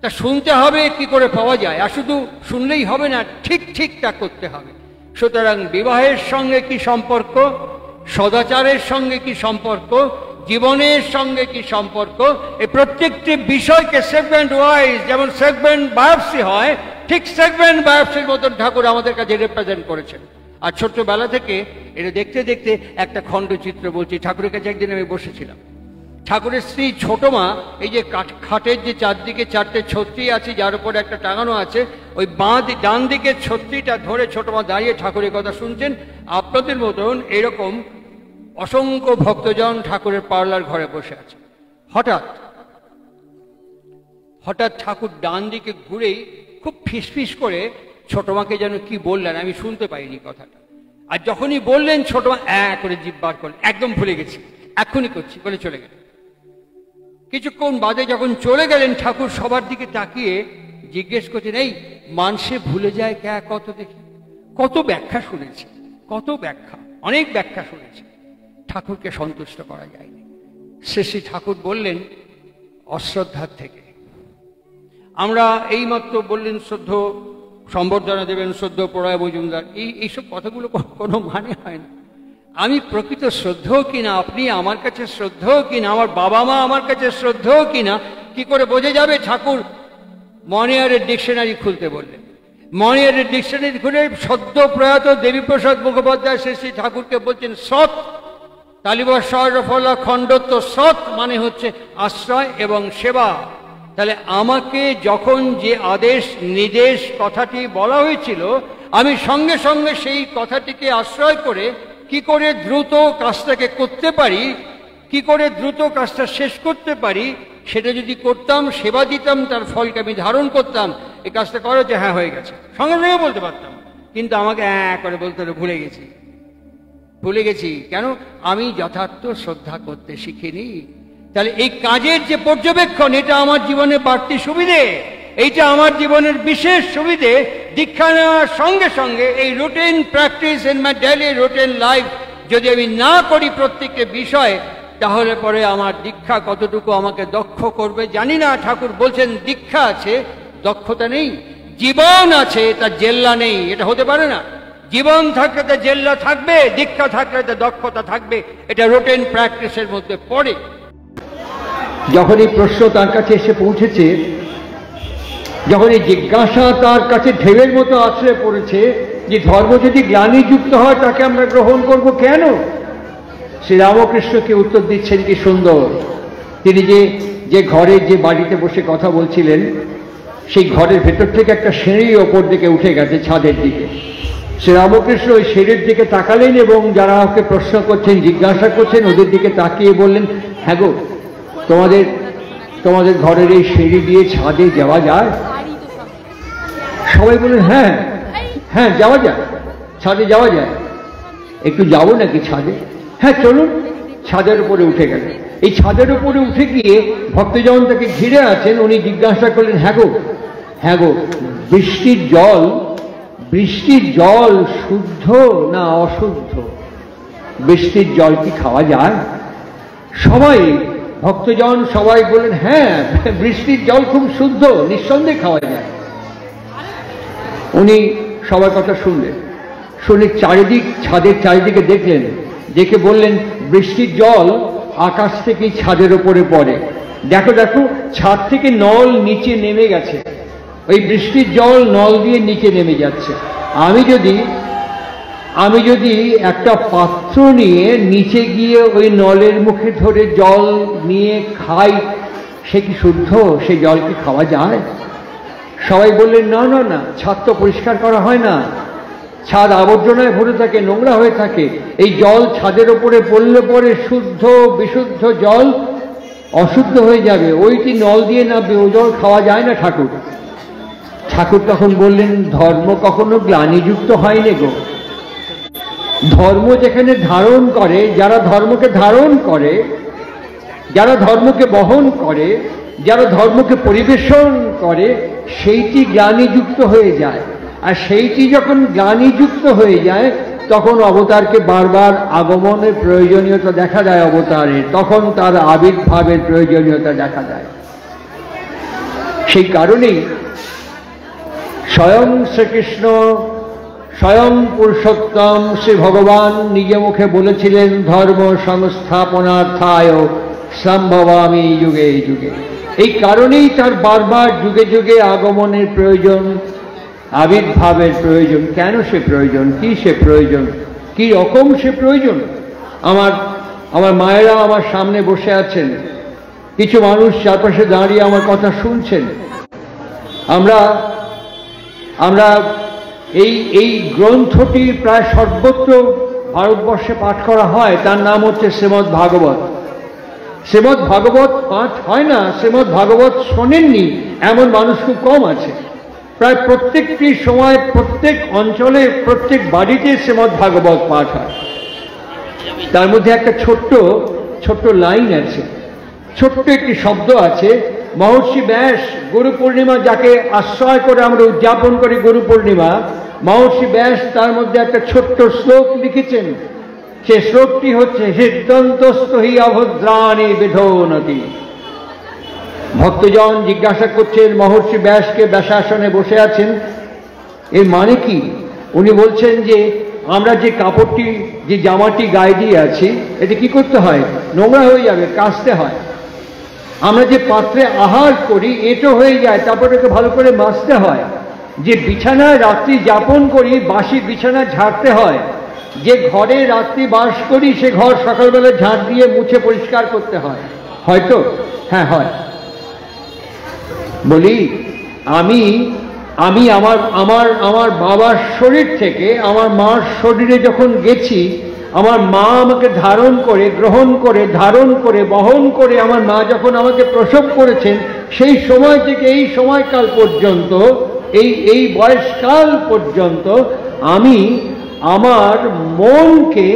তা শুনতে হবে কি করে পাওয়া যায়। আর শুধু শুনলেই হবে না, ঠিক তা করতে হবে। সুতরাং বিবাহের সঙ্গে কি সম্পর্ক, সদাচারের সঙ্গে কি সম্পর্ক, জীবনের সঙ্গে কি সম্পর্ক, এই প্রত্যেকটি বিষয়কে সেগমেন্ট ওয়াইজ, যেমন সেগমেন্ট বায়োপসি হয়, ঠিক সেগমেন্ট বায়োপসির মতন ঠাকুর আমাদের কাছে রিপ্রেজেন্ট করেছেন। আর ছোট্টবেলা থেকে এটা দেখতে দেখতে একটা খণ্ডচিত্র বলছি। ঠাকুরের কাছে একদিন আমি বসেছিলাম, ঠাকুরের স্ত্রী ছোট মা এই যে খাটের যে চারদিকে 4টে ছত্রি আছে, যার উপরে একটা টাঙানো আছে, ওই ডান দিকের ছত্রিটা ধরে ছোট মা দাঁড়িয়ে ঠাকুরের কথা শুনছেন। আপনাদের মতন এরকম অসংখ্য ভক্তজন ঠাকুরের পার্লার ঘরে বসে আছে। হঠাৎ ঠাকুর ডান দিকে ঘুরেই খুব ফিসফিস করে ছোট মাকে যেন কি বললেন, আমি শুনতে পাইনি কথাটা। আর যখনই বললেন ছোট মা করে জিভ বার করলেন, একদম ভুলে গেছি, এক্ষুনি করছি বলে চলে গেলেন। কিছুক্ষণ বাদে যখন চলে গেলেন, ঠাকুর সবার দিকে তাকিয়ে জিজ্ঞেস করছেন, এই মানুষে ভুলে যায় কত দেখি। কত ব্যাখ্যা শুনেছে, অনেক ব্যাখ্যা শুনেছে, ঠাকুরকে সন্তুষ্ট করা যায়নি। শ্রী ঠাকুর বললেন, অশ্রদ্ধার থেকে। আমরা এইমাত্র বললেন শ্রদ্ধ সম্বর্ধনা দেবেন শ্রদ্ধ প্রণয় মজুমদার, এইসব কথাগুলো কোনো মানে হয় না। আমি প্রকৃত শ্রদ্ধেয় কিনা, আপনি আমার কাছে শ্রদ্ধেয় কিনা, আমার বাবা মা আমার কাছে শ্রদ্ধেয় কিনা, কি করে বোঝা যাবে? ঠাকুর মনিয়ারের ডিকশনারি খুলতে বললেন। মনিয়ারের ডিকশনারি খুলে সদ্য প্রয়াত দেবীপ্রসাদ মুখোপাধ্যায় শ্রী ঠাকুরকে বলছেন, সৎ তালিবাস সরফলা খণ্ডত্ব, সৎ মানে হচ্ছে আশ্রয় এবং সেবা। তাহলে আমাকে যখন যে আদেশ নির্দেশ কথাটি বলা হয়েছিল, আমি সঙ্গে সঙ্গে সেই কথাটিকে আশ্রয় করে কি করে দ্রুত কাজটাকে করতে পারি, কি করে দ্রুত কাজটা শেষ করতে পারি, সেটা যদি করতাম, সেবা দিতাম, তার ফলকে আমি ধারণ করতাম, এই কাজটা করা যে হ্যাঁ হয়ে গেছে সঙ্গে সঙ্গে বলতে পারতাম। কিন্তু আমাকে করে বলতে হলো ভুলে গেছি। কেন? আমি যথার্থ শ্রদ্ধা করতে শিখিনি। তাহলে এই কাজের যে পর্যবেক্ষণ, এটা আমার জীবনের বাড়তি সুবিধে, এইটা আমার জীবনের বিশেষ সুবিধে। দীক্ষা নেওয়ার সঙ্গে সঙ্গে এই routine practice in my daily routine life যদি আমি না করি প্রত্যেকটা বিষয়, তাহলে পরে আমার দীক্ষা কতটুকু আমাকে দক্ষ করবে জানি না। ঠাকুর বলছেন দীক্ষা আছে, দক্ষতা নেই। জীবন আছে তার জেল্লা নেই, এটা হতে পারে না। জীবন থাকলে তার জেল্লা থাকবে, দীক্ষা থাকলে তার দক্ষতা থাকবে, এটা রুটিন প্র্যাকটিসের মধ্যে পড়ে। যখন এই প্রশ্ন তার কাছে এসে পৌঁছেছে, যখন এই জিজ্ঞাসা তার কাছে ঢেউয়ের মতো আছড়ে পড়েছে যে ধর্ম যদি গ্লানিযুক্ত হয় তাকে আমরা গ্রহণ করব কেন, শ্রীরামকৃষ্ণকে উত্তর দিচ্ছেন কি সুন্দর। তিনি যে ঘরে যে বাড়িতে বসে কথা বলছিলেন, সেই ঘরের ভেতর থেকে একটা সিঁড়ি ওপর দিকে উঠে গেছে ছাদের দিকে। শ্রীরামকৃষ্ণ ওই সিঁড়ির দিকে তাকালেন এবং যারা ওকে প্রশ্ন করছেন, জিজ্ঞাসা করছেন, ওদের দিকে তাকিয়ে বললেন, হ্যাঁ গো, তোমাদের ঘরের এই সিঁড়ি দিয়ে ছাদে যাওয়া যায়? সবাই বললেন, হ্যাঁ হ্যাঁ যাওয়া যায়, ছাদে যাওয়া যায়। একটু যাবো নাকি ছাদে? হ্যাঁ চলুন। ছাদের উপরে উঠে গেলেন। এই ছাদের উপরে উঠে গিয়ে ভক্তজন তাকে ঘিরে আছেন, উনি জিজ্ঞাসা করলেন, হ্যাঁ গো বৃষ্টির জল শুদ্ধ না অশুদ্ধ? বৃষ্টির জল কি খাওয়া যায়? সবাই ভক্তজন সবাই বললেন, হ্যাঁ বৃষ্টির জল খুব শুদ্ধ, নিঃসন্দেহে খাওয়া যায়। উনি সবার কথা শুনলেন, শুনে ছাদের চারিদিকে দেখলেন, দেখে বললেন, বৃষ্টির জল আকাশ থেকে ছাদের উপরে পড়ে, দেখো ছাদ থেকে নল নিচে নেমে গেছে, ওই বৃষ্টির জল নল দিয়ে নিচে নেমে যাচ্ছে। আমি যদি একটা পাত্র নিয়ে নিচে গিয়ে ওই নলের মুখে ধরে জল নিয়ে খাই, সে কি শুদ্ধ? সে জল কি খাওয়া যায়? সবাই বললেন, না, ছাদ তো পরিষ্কার করা হয় না, ছাদ আবর্জনায় ভরে থাকে, নোংরা হয়ে থাকে। এই জল ছাদের উপরে পড়লে পরে শুদ্ধ বিশুদ্ধ জল অশুদ্ধ হয়ে যাবে, ওইটি নল দিয়ে নামবে, ও জল খাওয়া যায় না ঠাকুর তখন বললেন, ধর্ম কখনো গ্লানিযুক্ত হয়নি গো। ধর্ম যেখানে ধারণ করে, যারা ধর্মকে ধারণ করে, যারা ধর্মকে বহন করে, যারা ধর্মকে পরিবেশন করে, সেইটি গ্লানিযুক্ত হয়ে যায়। আর সেইটি যখন গ্লানিযুক্ত হয়ে যায়, তখন অবতারকে বারবার আগমনের প্রয়োজনীয়তা দেখা যায় অবতারের, তখন তার আবির্ভাবের প্রয়োজনীয়তা দেখা যায়। সেই কারণেই স্বয়ং শ্রীকৃষ্ণ, স্বয়ং পুরুষোত্তম শ্রী ভগবান নিজে মুখে বলেছিলেন, ধর্ম সংস্থাপনার্থায় সম্ভবামি যুগে যুগে। এই কারণেই তার বারবার যুগে যুগে আগমনের প্রয়োজন, আবির্ভাবের প্রয়োজন। কেন সে প্রয়োজন? কি সে প্রয়োজন? কি রকম সে প্রয়োজন? আমার মায়েরা আমার সামনে বসে আছেন, কিছু মানুষ চারপাশে দাঁড়িয়ে আমার কথা শুনছেন। আমরা এই গ্রন্থটি প্রায় সর্বত্র ভারতবর্ষে পাঠ করা হয়, তার নাম হচ্ছে শ্রীমদ্ ভাগবত। শ্রীমদ্ ভাগবত পাঠ হয় না, শ্রীমদ্ ভাগবত শোনেননি এমন মানুষ খুব কম আছে। প্রায় প্রত্যেকটি সময়, প্রত্যেক অঞ্চলে, প্রত্যেক বাড়িতে শ্রীমদ্ ভাগবত পাঠ হয়। তার মধ্যে একটা ছোট্ট লাইন আছে, ছোট্ট একটি শব্দ আছে। মহর্ষি ব্যাস, গুরু পূর্ণিমা যাকে আশ্রয় করে আমরা উদযাপন করি গুরু পূর্ণিমা, মহর্ষি ব্যাস তার মধ্যে একটা ছোট্ট শ্লোক লিখেছেন। সে শ্লোকটি হচ্ছে, সিদ্ধন্তস্থ হি অভদ্রাণি বিধোনতি। ভক্তজন জিজ্ঞাসা করছেন মহর্ষি ব্যাসকে, ব্যাসাসনে বসে আছেন, এর মানে কি? উনি বলছেন যে আমরা যে কাপড়টি, যে জামাটি গায়ে দিয়ে আছি, এটা কি করতে হয়? নোংরা হয়ে যাবে, কাচতে হয়। আমরা যে পাত্রে আহার করি, এটো হয়ে যায়, তারপর একে ভালো করে মাজতে হয়। যে বিছানায় রাত্রি যাপন করি, বাসি বিছানা ঝাড়তে হয়। যে ঘরে রাত্রি বাস করি, সে ঘর সকালবেলা ঝাড় দিয়ে মুছে পরিষ্কার করতে হয়। হয়তো? হ্যাঁ হয়। বলি, আমি আমার বাবার শরীর থেকে আমার মার শরীরে যখন গেছি, আমার মা আমাকে ধারণ করে, গ্রহণ করে, ধারণ করে, বহন করে, আমার মা যখন আমাকে প্রসব করেছেন, সেই সময় থেকে এই সময়কাল পর্যন্ত, এই বয়সকাল পর্যন্ত আমি আমার মনকে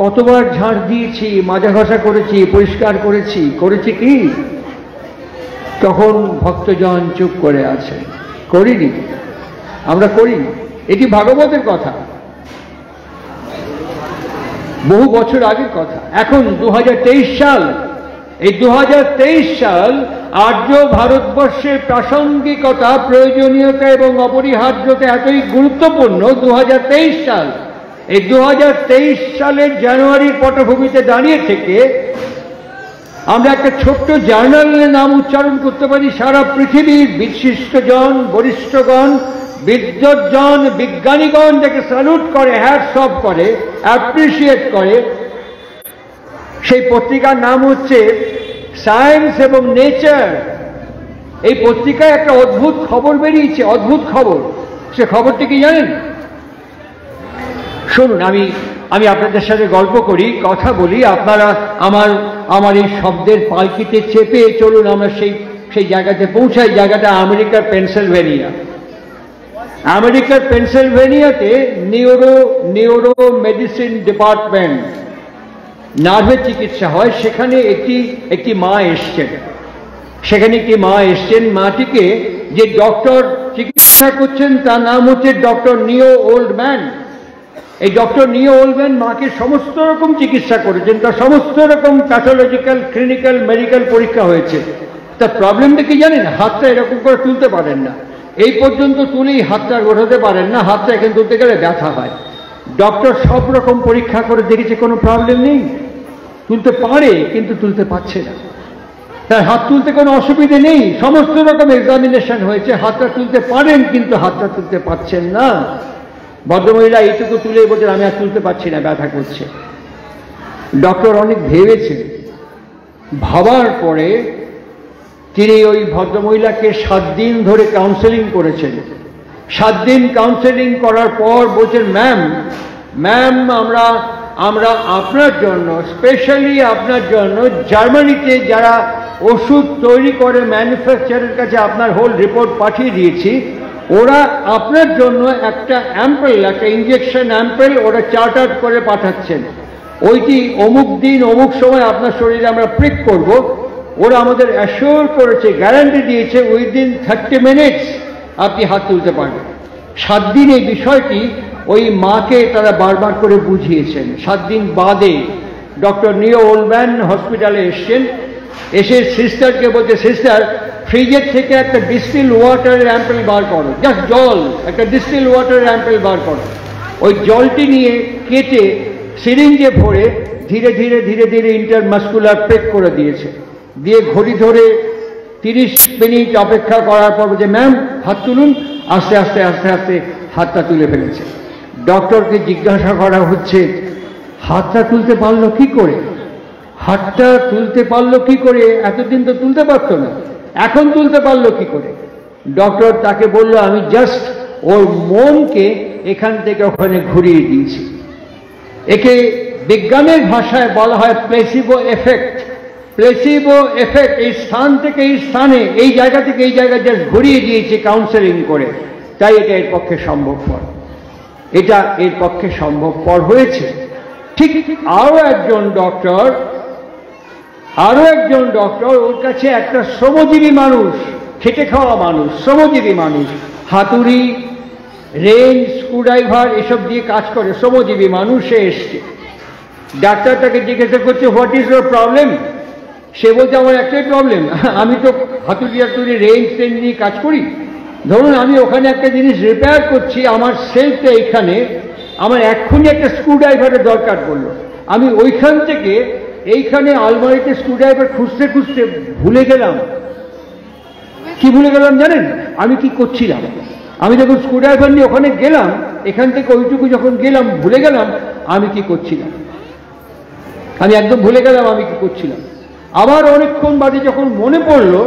কতবার ঝাড় দিয়েছি, মাজা ঘষা করেছি, পরিষ্কার করেছি কি? তখন ভক্তজন চুপ করে আছে। করিনি, আমরা করিনি। এটি ভাগবতের কথা, বহু বছর আগের কথা। এখন 2023 সাল, এই 2023 সাল আর্য ভারতবর্ষের প্রাসঙ্গিকতা, প্রয়োজনীয়তা এবং অপরিহার্যতা এতই গুরুত্বপূর্ণ 2023 সাল। এই 2023 সালের জানুয়ারির পটভূমিতে দাঁড়িয়ে থেকে আমরা একটা ছোট্ট জার্নালের নাম উচ্চারণ করতে পারি। সারা পৃথিবীর বিশিষ্টজন, বরিষ্ঠগণ, বিদ্বজ্জন, বিজ্ঞানীগণ যাকে স্যালুট করে, হ্যাটস অফ করে, অ্যাপ্রিসিয়েট করে, সেই পত্রিকার নাম হচ্ছে সায়েন্স এবং নেচার। এই পত্রিকায় একটা অদ্ভুত খবর বেরিয়েছে, অদ্ভুত খবর। সে খবরটি কি জানেন? শুনুন, আমি আপনাদের সাথে গল্প করি, কথা বলি, আপনারা আমার এই শব্দের পালকিতে চেপে চলুন, আমরা সেই জায়গাতে পৌঁছাই। জায়গাটা আমেরিকার পেনসিলভেনিয়া। আমেরিকার পেনসিলভেনিয়াতে নিউরো মেডিসিন ডিপার্টমেন্ট, নার্ভের চিকিৎসা হয়। সেখানে একটি মা এসছেন। মাটিকে যে ডক্টর চিকিৎসা করছেন তার নাম হচ্ছে ডক্টর নিও ওল্ডম্যান। এই ডক্টর নিও ওল্ডম্যান মাকে সমস্ত রকম চিকিৎসা করেছেন, তার সমস্ত রকম প্যাথোলজিক্যাল, ক্লিনিক্যাল, মেডিকেল পরীক্ষা হয়েছে। তার প্রবলেমটা কি জানেন? হাতটা এরকম করে তুলতে পারেন না, এই পর্যন্ত তুলেই হাতটা ওঠাতে পারেন না, হাতটা এখানে তুলতে গেলে ব্যথা হয়। ডক্টর সব রকম পরীক্ষা করে দেখেছে, কোনো প্রবলেম নেই, তুলতে পারে কিন্তু তুলতে পারছে না। তার হাত তুলতে কোনো অসুবিধে নেই, সমস্ত রকম এক্সামিনেশন হয়েছে, হাতটা তুলতে পারেন কিন্তু হাতটা তুলতে পারছেন না। ভদ্রমহিলা এইটুকু তুলে বলছেন আমি আর তুলতে পারছি না, ব্যথা করছে। ডক্টর অনেক ভেবেছে, ভাবার পরে তিনি ওই ভদ্রমহিলাকে 7 দিন ধরে কাউন্সেলিং করেছেন। 7 দিন কাউন্সেলিং করার পর বলছেন, ম্যাম আমরা আপনার জন্য, স্পেশালি আপনার জন্য জার্মানিতে যারা ওষুধ তৈরি করে ম্যানুফ্যাকচারের কাছে আপনার হোল রিপোর্ট পাঠিয়ে দিয়েছি। ওরা আপনার জন্য একটা অ্যাম্পেল, একটা ইঞ্জেকশন অ্যাম্পেল ওরা চার্টার করে পাঠাচ্ছেন। ওইটি অমুক দিন অমুক সময় আপনার শরীরে আমরা প্রিক করব। ওরা আমাদের অ্যাসিওর করেছে, গ্যারান্টি দিয়েছে উইদিন 30 মিনিটস আপনি হাত তুলতে পারবেন। 7 দিন এই বিষয়টি ওই মাকে তারা বারবার করে বুঝিয়েছেন। 7 দিন বাদে ডক্টর নিও ওল্ডম্যান হসপিটালে এসছেন। এসে সিস্টারকে বলছে, সিস্টার ফ্রিজের থেকে একটা ডিস্টিল ওয়াটারের অ্যাম্পেল বার করো, জাস্ট জল, একটা ডিস্টিল ওয়াটারের অ্যাম্পেল বার করো। ওই জলটি নিয়ে কেটে সিরিঞ্জে ভরে ধীরে ধীরে ধীরে ধীরে ইন্টারমাস্কুলার প্রেক করে দিয়েছে। দিয়ে ঘড়ি ধরে 30 মিনিট অপেক্ষা করার পর বলছে, ম্যাম হাত তুলুন। আস্তে আস্তে আস্তে আস্তে হাতটা তুলে ফেলেছে। ডক্টরকে জিজ্ঞাসা করা হচ্ছে, হাতটা তুলতে পারলো কি করে? হাতটা তুলতে পারলো কি করে? এতদিন তো তুলতে পারতো না, এখন তুলতে পারলো কি করে? ডক্টর তাকে বলল, আমি জাস্ট ওর মনকে এখান থেকে ওখানে ঘুরিয়ে দিয়েছি। একে বিজ্ঞানের ভাষায় বলা হয় প্লেসিবো এফেক্ট। প্লেসিবো এফেক্ট, এই স্থান থেকে এই স্থানে, এই জায়গা থেকে এই জায়গায় জাস্ট ঘুরিয়ে দিয়েছি কাউন্সেলিং করে। তাই এটা এর পক্ষে সম্ভবপর, এটা এর পক্ষে সম্ভবপর হয়েছে। ঠিক আরো একজন ডক্টর, ওর কাছে একটা শ্রমজীবী মানুষ, খেটে খাওয়া মানুষ, শ্রমজীবী মানুষ, হাতুড়ি, রেঞ্জ, স্ক্রুড্রাইভার এসব দিয়ে কাজ করে, শ্রমজীবী মানুষ। সে এসছে, ডাক্তার তাকে জিজ্ঞাসা করছে, হোয়াট ইজ ইউর প্রবলেম? সে বলছে, আমার একটাই প্রবলেম, আমি তো হাতুড়ি রেঞ্জ নিয়ে কাজ করি। ধরুন আমি ওখানে একটা জিনিস রিপেয়ার করছি, আমার সেলফটা এইখানে, আমার এক্ষুনি একটা স্ক্রুড্রাইভারের দরকার পড়লো। আমি ওইখান থেকে এইখানে আলমারিতে স্ক্রুড্রাইভার খুঁজতে খুঁজতে ভুলে গেলাম। কি ভুলে গেলাম জানেন? আমি কি করছিলাম? আমি যখন স্ক্রুড্রাইভার নিয়ে ওখানে গেলাম, এখান থেকে ওইটুকু যখন গেলাম, ভুলে গেলাম আমি কি করছিলাম। আমি একদম ভুলে গেলাম আমি কি করছিলাম। আবার অনেকক্ষণ বাদে যখন মনে পড়লো,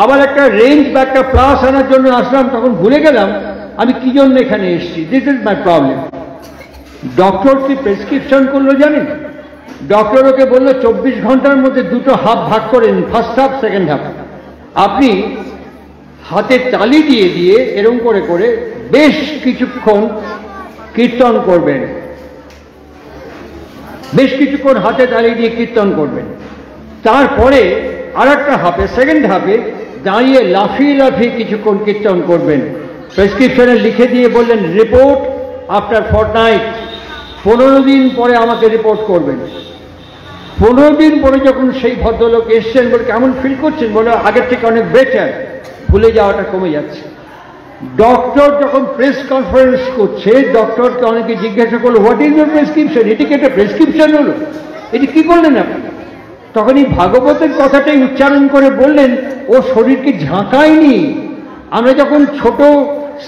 আবার একটা রেঞ্জ বা একটা প্লাস আনার জন্য আসলাম, তখন ভুলে গেলাম আমি কি জন্য এখানে এসেছি। This is my problem. Doctor কি প্রেসক্রিপশন করলো জানেন? ডক্টর ওকে বললো 24 ঘন্টার মধ্যে 2টো হাফ ভাগ করে নিন, ফার্স্ট হাফ, সেকেন্ড হাফ। আপনি হাতে তালি দিয়ে দিয়ে এরকম করে করে বেশ কিছুক্ষণ কীর্তন করবেন, বেশ কিছুক্ষণ হাতে তালি দিয়ে কীর্তন করবেন। তারপরে আর একটা হাফে, সেকেন্ড হাফে দাঁড়িয়ে লাফিয়ে লাফিয়ে কিছুক্ষণ কীর্তন করবেন। প্রেসক্রিপশনে লিখে দিয়ে বললেন, রিপোর্ট আফটার ফরটনাইট, 15 দিন পরে আমাকে রিপোর্ট করবেন। 15 দিন পরে যখন সেই ভদ্রলোক এসছেন, বলে কেমন ফিল করছেন, বলে আগের থেকে অনেক বেটার, ভুলে যাওয়াটা কমে যাচ্ছে। ডক্টর যখন প্রেস কনফারেন্স করছে, ডক্টরকে অনেকে জিজ্ঞাসা করলো, হোয়াট ইজ ইউর প্রেসক্রিপশন, এটি কি একটা প্রেসক্রিপশন হলো, এটি কি করলেন আপনি? তখন এই ভাগবতের কথাটাই উচ্চারণ করে বললেন, ও শরীরকে ঝাঁকায়নি। আমরা যখন ছোট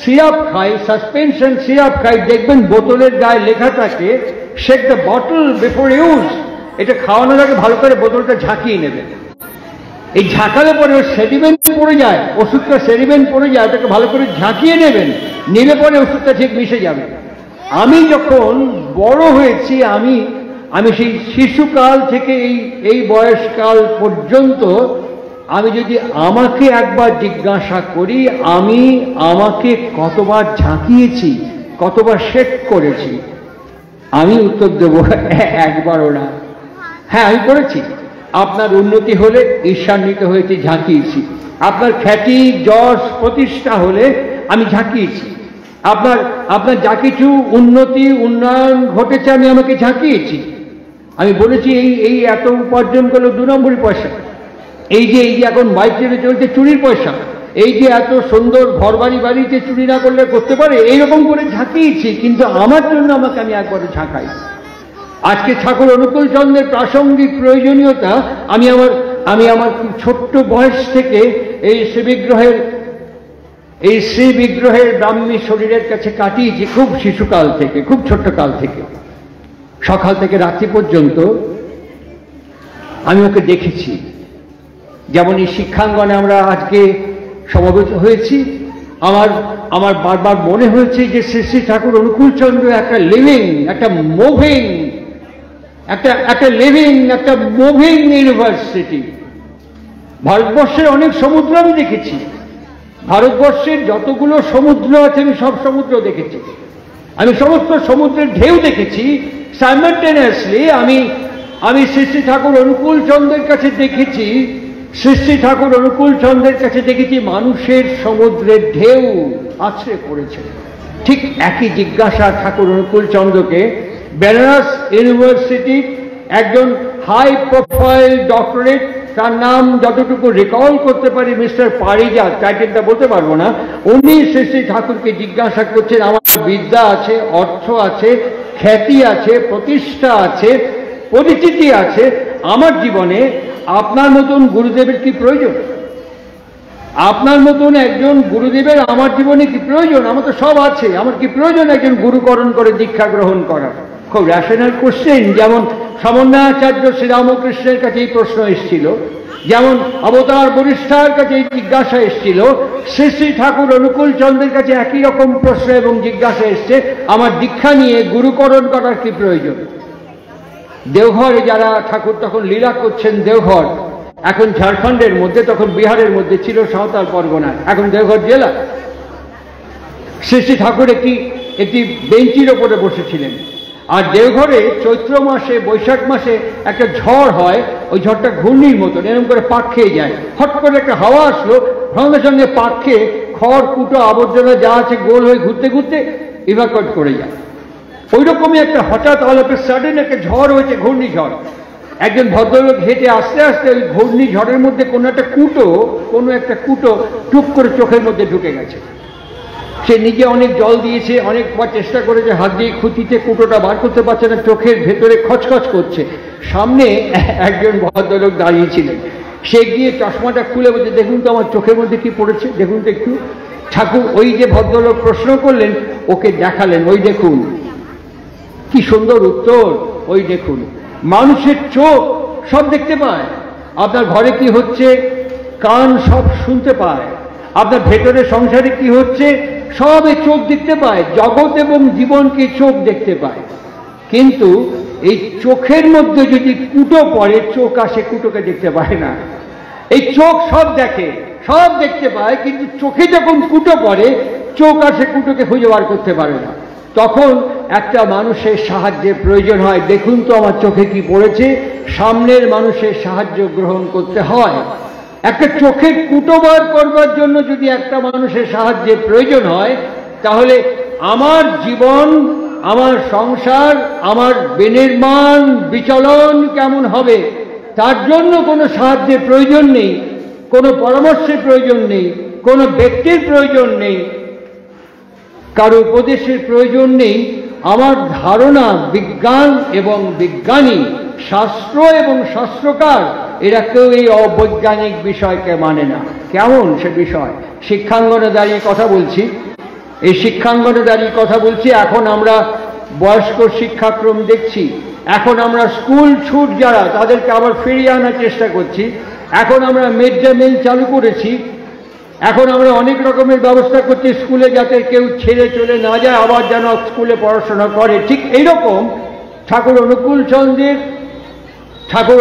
সিরাপ খাই, সাসপেনশন সিরাপ খাই, দেখবেন বোতলের গায়ে লেখা থাকে shake the bottle before use. এটা খাওয়ানোর আগে ভালো করে বোতলটা ঝাঁকিয়ে নেবেন। এই ঝাঁকালে পরে সেডিমেন্ট পড়ে যায়, ওষুধটা সেডিমেন্ট পড়ে যায়, ওটাকে ভালো করে ঝাঁকিয়ে নেবেন, নিলে পরে ওষুধটা ঠিক মিশে যাবে। আমি যখন বড় হয়েছি, আমি সেই শিশুকাল থেকে এই বয়সকাল পর্যন্ত আমি যদি আমাকে একবার জিজ্ঞাসা করি, আমি আমাকে কতবার ঝাঁকিয়েছি, কতবার শেক করেছি, আমি উত্তর দেব একবারও না। হ্যাঁ, আমি করেছি। আপনার উন্নতি হলে ঈর্ষান্বিত হয়েছে, ঝাঁকিয়েছি। আপনার খ্যাতি, যশ, প্রতিষ্ঠা হলে আমি ঝাঁকিয়েছি। আপনার যা কিছু উন্নতি, উন্নয়ন ঘটেছে, আমি আমাকে ঝাঁকিয়েছি। আমি বলেছি এই এত উপার্জন করলো 2 নম্বরই পয়সা, এই যে এখন বাইক চেপে চলছে চুরির পয়সা, এই যে এত সুন্দর ঘর বাড়িতে চুরি না করলে করতে পারে, এইরকম করে ঝাঁকিয়েছি। কিন্তু আমার জন্য আমি একবারে ঝাঁকাই। আজকে ঠাকুর অনুকূল চন্দ্রের প্রাসঙ্গিক প্রয়োজনীয়তা আমি আমার খুব ছোট্ট বয়স থেকে এই শ্রী বিগ্রহের ব্রাহ্মী শরীরের কাছে কাটিয়েছি, খুব শিশুকাল থেকে, খুব ছোট্ট কাল থেকে। সকাল থেকে রাত্রি পর্যন্ত আমি ওকে দেখেছি। যেমন এই শিক্ষাঙ্গনে আমরা আজকে সমবেত হয়েছি, আমার বারবার মনে হয়েছে যে শ্রী শ্রী ঠাকুর অনুকূল চন্দ্র একটা লিভিং, একটা মুভিং ইউনিভার্সিটি। ভারতবর্ষের অনেক সমুদ্র আমি দেখেছি, ভারতবর্ষের যতগুলো সমুদ্র আছে আমি সব সমুদ্র দেখেছি, আমি সমস্ত সমুদ্রের ঢেউ দেখেছি। সাইমালটেনিয়াসলি আমি শ্রী শ্রী ঠাকুর অনুকূল চন্দ্রের কাছে দেখেছি, শ্রী শ্রী ঠাকুর অনুকূল চন্দ্রের কাছে দেখেছি মানুষের সমুদ্রের ঢেউ আছড়ে পড়েছে। ঠিক একই জিজ্ঞাসা ঠাকুর অনুকূল চন্দ্রকে বেনারস ইউনিভার্সিটির একজন হাই প্রোফাইল ডক্টরেট, তার নাম যতটুকু রিকল করতে পারি মিস্টার পারিজাত, টাইটেলটা বলতে পারবো না, উনি শ্রী শ্রী ঠাকুরকে জিজ্ঞাসা করছেন, আমার বিদ্যা আছে, অর্থ আছে, খ্যাতি আছে, প্রতিষ্ঠা আছে, পরিচিতি আছে, আমার জীবনে আপনার মতন গুরুদেবের কি প্রয়োজন? আপনার মতন একজন গুরুদেবের আমার জীবনে কি প্রয়োজন? আমার তো সব আছে, আমার কি প্রয়োজন একজন গুরুকরণ করে দীক্ষা গ্রহণ করা? খুব রেশনাল কোশ্চেন। যেমন সমন্বয়াচার্য শ্রীরামকৃষ্ণের কাছে এই প্রশ্ন এসেছিল, যেমন অবতার বরিষ্ঠার কাছে এই জিজ্ঞাসা এসেছিল, শ্রী শ্রী ঠাকুর অনুকূল চন্দ্রের কাছে একই রকম প্রশ্ন এবং জিজ্ঞাসা এসছে, আমার দীক্ষা নিয়ে গুরুকরণ করার কি প্রয়োজন? দেওঘরে যারা ঠাকুর তখন লীলা করছেন, দেওঘর এখন ঝাড়খণ্ডের মধ্যে, তখন বিহারের মধ্যে ছিল, সাঁওতাল পরগনায়, এখন দেওঘর জেলা। শ্রী শ্রী ঠাকুর একটি বেঞ্চির ওপরে বসেছিলেন, আর দেওঘরে চৈত্র মাসে, বৈশাখ মাসে একটা ঝড় হয়, ওই ঝড়টা ঘূর্ণির মতন এরকম করে পাক খেয়ে যায়। হট করে একটা হাওয়া আসলো, সঙ্গে সঙ্গে পাক খেয়ে খড় কুটো আবর্জনা যা আছে গোল হয়ে ঘুরতে ঘুরতে ইভাকুয়েট করে যায়। ওই রকমই একটা হঠাৎ অল অফ এ সাডেন একটা ঝড় হয়েছে, ঘূর্ণিঝড়। একজন ভদ্রলোক হেঁটে আস্তে আস্তে ওই ঘূর্ণিঝড়ের মধ্যে কোনো একটা কুটো টুক করে চোখের মধ্যে ঢুকে গেছে। সে নিজে অনেক জল দিয়েছে, অনেকবার চেষ্টা করেছে, হাত দিয়ে খুঁটিতে কুটোটা বার করতে পারছে না, চোখের ভেতরে খচখচ করছে। সামনে একজন ভদ্রলোক দাঁড়িয়েছিলেন, সে গিয়ে চশমাটা খুলে বলছে, দেখুন তো আমার চোখের মধ্যে কি পড়েছে, দেখুন তো একটু। ঠাকুর ওই যে ভদ্রলোক প্রশ্ন করলেন ওকে দেখালেন, ওই দেখুন। কি সুন্দর উত্তর, ওই দেখুন। মানুষের চোখ সব দেখতে পায়, আপনার ঘরে কি হচ্ছে কান সব শুনতে পায়, আপনার ভেতরে সংসারে কি হচ্ছে সব এই চোখ দেখতে পায়, জগৎ এবং জীবনকে চোখ দেখতে পায়। কিন্তু এই চোখের মধ্যে যদি কুটো পড়ে, চোখ আসে কুটোকে দেখতে পায় না। এই চোখ সব দেখে, সব দেখতে পায়, কিন্তু চোখে যখন কুটো পড়ে, চোখ আসে কুটোকে খুঁজে বার করতে পারে না। তখন একটা মানুষের সাহায্যের প্রয়োজন হয়। দেখুন তো আমার চোখে কি পড়েছে, সামনের মানুষের সাহায্য গ্রহণ করতে হয়। একটা চোখের কুটো বার করবার জন্য যদি একটা মানুষের সাহায্যের প্রয়োজন হয়, তাহলে আমার জীবন আমার সংসার, আমার বিনির্মাণ বিচলন কেমন হবে তার জন্য কোনো সাহায্যের প্রয়োজন নেই, কোনো পরামর্শের প্রয়োজন নেই, কোনো ব্যক্তির প্রয়োজন নেই, কারো উপদেশের প্রয়োজন নেই। আমার ধারণা বিজ্ঞান এবং বিজ্ঞানী, শাস্ত্র এবং শাস্ত্রকার এরা কেউ এই অবৈজ্ঞানিক বিষয়কে মানে না। কেমন সে বিষয়? শিক্ষাঙ্গনে দাঁড়িয়ে কথা বলছি, এই শিক্ষাঙ্গনে দাঁড়িয়ে কথা বলছি। এখন আমরা বয়স্ক শিক্ষাক্রম দেখছি, এখন আমরা স্কুল ছুট যারা তাদেরকে আবার ফিরিয়ে আনার চেষ্টা করছি, এখন আমরা মিড ডে মিল চালু করেছি, এখন আমরা অনেক রকমের ব্যবস্থা করছি স্কুলে যাতে কেউ ছেড়ে চলে না যায়, আবার যেন স্কুলে পড়াশোনা করে। ঠিক এইরকম ঠাকুর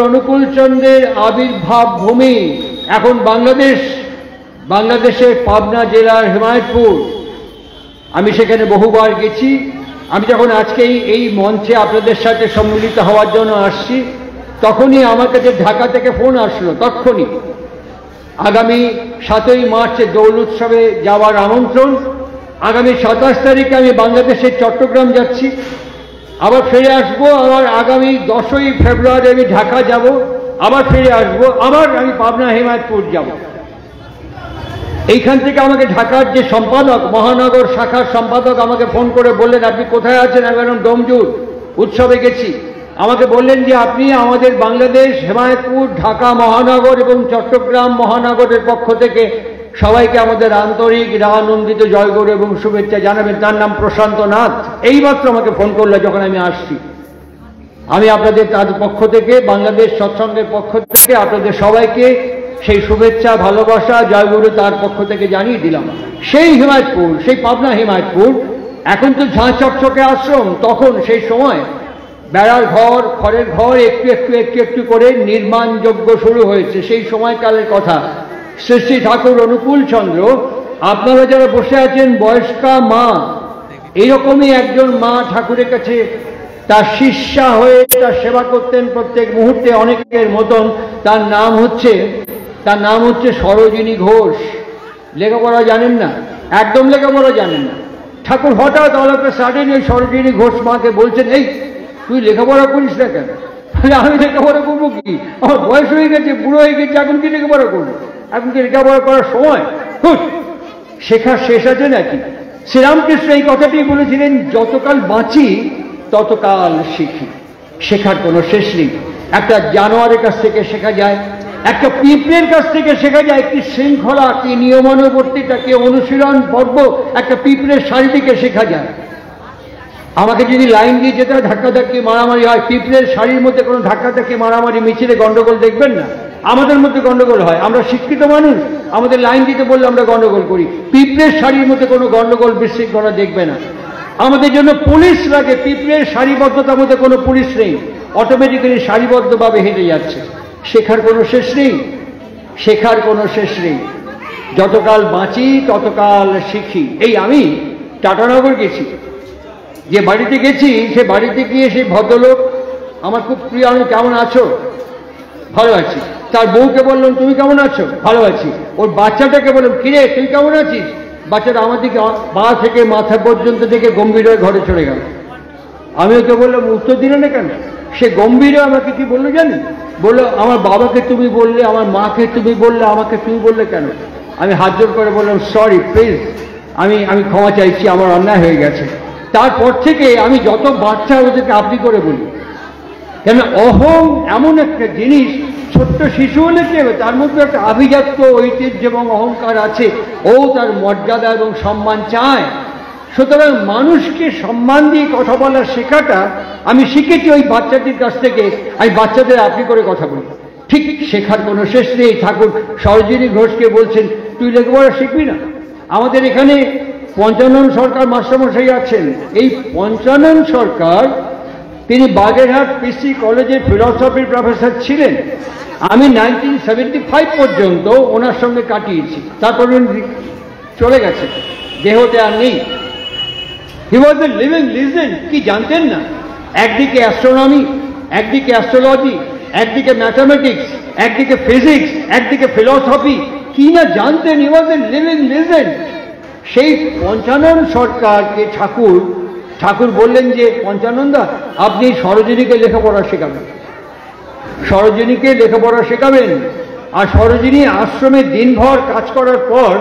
অনুকূল চন্দ্রের আবির্ভাব ভূমি এখন বাংলাদেশের পাবনা জেলার হিমায়তপুর। আমি সেখানে বহুবার গেছি। আমি যখন আজকে এই মঞ্চে আপনাদের সাথে সম্মিলিত হওয়ার জন্য আসছি, তখনই আমার কাছে ঢাকা থেকে ফোন আসলো, তখনই আগামী 7ই মার্চে দোল উৎসবে যাওয়ার আমন্ত্রণ। আগামী 27 তারিখে আমি বাংলাদেশের চট্টগ্রাম যাচ্ছি, আবার ফিরে আসবো। আবার আগামী 10ই ফেব্রুয়ারি আমি ঢাকা যাব, আবার ফিরে আসবো, আবার আমি পাবনা হিমায়তপুর যাব। এইখান থেকে আমাকে ঢাকার যে সম্পাদক, মহানগর শাখার সম্পাদক আমাকে ফোন করে বললেন, আপনি কোথায় আছেন? আমি বললাম ডোমজুর উৎসবে গেছি। আমাকে বললেন যে আপনি আমাদের বাংলাদেশ হিমায়তপুর, ঢাকা মহানগর এবং চট্টগ্রাম মহানগরের পক্ষ থেকে সবাইকে আমাদের আন্তরিক রাগানন্দিত জয়গুরু এবং শুভেচ্ছা জানাবেন। তার নাম প্রশান্ত নাথ। এইমাত্র আমাকে ফোন করলো যখন আমি আসছি। আমি আপনাদের তার পক্ষ থেকে, বাংলাদেশ সৎসঙ্গের পক্ষ থেকে আপনাদের সবাইকে সেই শুভেচ্ছা, ভালোবাসা জয়গুরু তার পক্ষ থেকে জানিয়ে দিলাম। সেই হিমায়তপুর, সেই পাবনা হিমায়তপুর, এখন তো ঝাঁ চকচকে আশ্রম, তখন সেই সময় বেড়ার ঘর, খড়ের ঘর একটু করে নির্মাণযোগ্য শুরু হয়েছে। সেই সময়কালের কথা। শ্রী শ্রী ঠাকুর অনুকূল চন্দ্র, আপনারা যারা বসে আছেন বয়স্কা মা, এইরকমই একজন মা ঠাকুরের কাছে তার শিষ্যা হয়ে তার সেবা করতেন প্রত্যেক মুহূর্তে, অনেকের মতন। তার নাম হচ্ছে সরোজিনী ঘোষ। লেখাপড়া জানেন না, একদম লেখাপড়া জানেন না। ঠাকুর হঠাৎ অলকে সাডেন ওই সরোজিনী ঘোষ মাকে বলছেন, এই তুই লেখাপড়া করিস না কেন? আমি লেখাপড়া করবো কি? আমার বয়স হয়ে গেছে, বুড়ো হয়ে গেছে, এখন কি লেখাপড়া করবো? এখন কি লেখাপড়া করার সময়? শেখার শেষ আছে নাকি? শ্রীরামকৃষ্ণ এই কথাটি বলেছিলেন, যতকাল বাঁচি ততকাল শিখি। শেখার কোনো শেষ নেই। একটা জানোয়ারের কাছ থেকে শেখা যায়, একটা পিঁপড়ের কাছ থেকে শেখা যায় কি শৃঙ্খলা, কি নিয়মানুবর্তিতা, কি অনুশীলন পর্ব একটা পিঁপড়ের শাড়ি থেকে শেখা যায়। আমাকে যদি লাইন দিয়ে যেতে হয়, ধাক্কাধাক্কি মারামারি হয়, পিঁপড়ের শাড়ির মধ্যে কোনো ধাক্কাধাক্কি মারামারি মিছিলে গন্ডগোল দেখবেন না। আমাদের মধ্যে গন্ডগোল হয়, আমরা শিক্ষিত মানুষ, আমাদের লাইন দিতে বললে আমরা গন্ডগোল করি। পিঁপড়ের শাড়ির মধ্যে কোনো গন্ডগোল বিশৃঙ্খলা দেখবে না। আমাদের জন্য পুলিশ লাগে, পিঁপড়ের সারিবদ্ধতার মধ্যে কোনো পুলিশ নেই, অটোমেটিক্যালি সারিবদ্ধভাবে হেঁটে যাচ্ছে। শেখার কোনো শেষ নেই, শেখার কোনো শেষ নেই। যতকাল বাঁচি ততকাল শিখি। এই আমি টাটানগর গেছি, যে বাড়িতে গেছি সে বাড়িতে গিয়ে সেই ভদ্রলোক আমার খুব প্রিয়, আমি কেমন আছো? ভালো আছি। তার বউকে বললাম, তুমি কেমন আছো? ভালো আছি। ওর বাচ্চাটাকে বললাম, কিরে তুই কেমন আছিস? বাচ্চাটা আমার দিকে পা থেকে মাথা পর্যন্ত থেকে গম্ভীর হয়ে ঘরে চলে গেল। আমি ওকে বললাম, উত্তর দিলে না কেন? সে গম্ভীর আমাকে কি বললো জানেন? বললো, আমার বাবাকে তুমি বললে, আমার মাকে তুমি বললে, আমাকে তুমি বললে কেন? আমি হাত জোর করে বললাম, সরি প্লিজ, আমি ক্ষমা চাইছি, আমার অন্যায় হয়ে গেছে। তারপর থেকে আমি যত বাচ্চা ওদেরকে আপনি করে বলি, কেন অহং এমন একটা জিনিস, ছোট্ট শিশু হলে কি হবে, তার মধ্যে একটা আভিজাত্য ঐতিহ্য এবং অহংকার আছে, ও তার মর্যাদা এবং সম্মান চায়। সুতরাং মানুষকে সম্মান দিয়ে কথা বলার শেখাটা আমি শিখেছি ওই বাচ্চাটির কাছ থেকে। আমি বাচ্চাদের আপনি করে কথা বলি। ঠিক শেখার কোনো শেষ নেই। ঠাকুর সরোজিনী ঘোষকে বলছেন, তুই লেখাপড়া শিখবি না? আমাদের এখানে পঞ্চানন সরকার মাস্টারমশাই আছেন। এই পঞ্চানন সরকার, তিনি বাগেরহাট পিসি কলেজের ফিলসফির প্রফেসর ছিলেন। আমি 1975 পর্যন্ত ওনার সঙ্গে কাটিয়েছি, তারপর চলে গেছে, দেহতে আর নেই। হি ওয়াজ এ লিভিং লিজেন্ড। কি জানতেন না? একদিকে অ্যাস্ট্রোনমি, একদিকে অ্যাস্ট্রোলজি, একদিকে ম্যাথামেটিক্স, একদিকে ফিজিক্স, একদিকে ফিলসফি, কি না জানতেন। হি ওয়াজ এ লিভিং লিজেন্ড। সেই পঞ্চানন সরকারকে ঠাকুর ঠাকুর বললেন যে পঞ্চানন্দা আপনি সরোজিনীকে লেখাপড়া শেখাবেন, সরোজিনীকে লেখাপড়া শেখাবেন। আর সরোজিনী আশ্রমে দিনভর কাজ করার পর,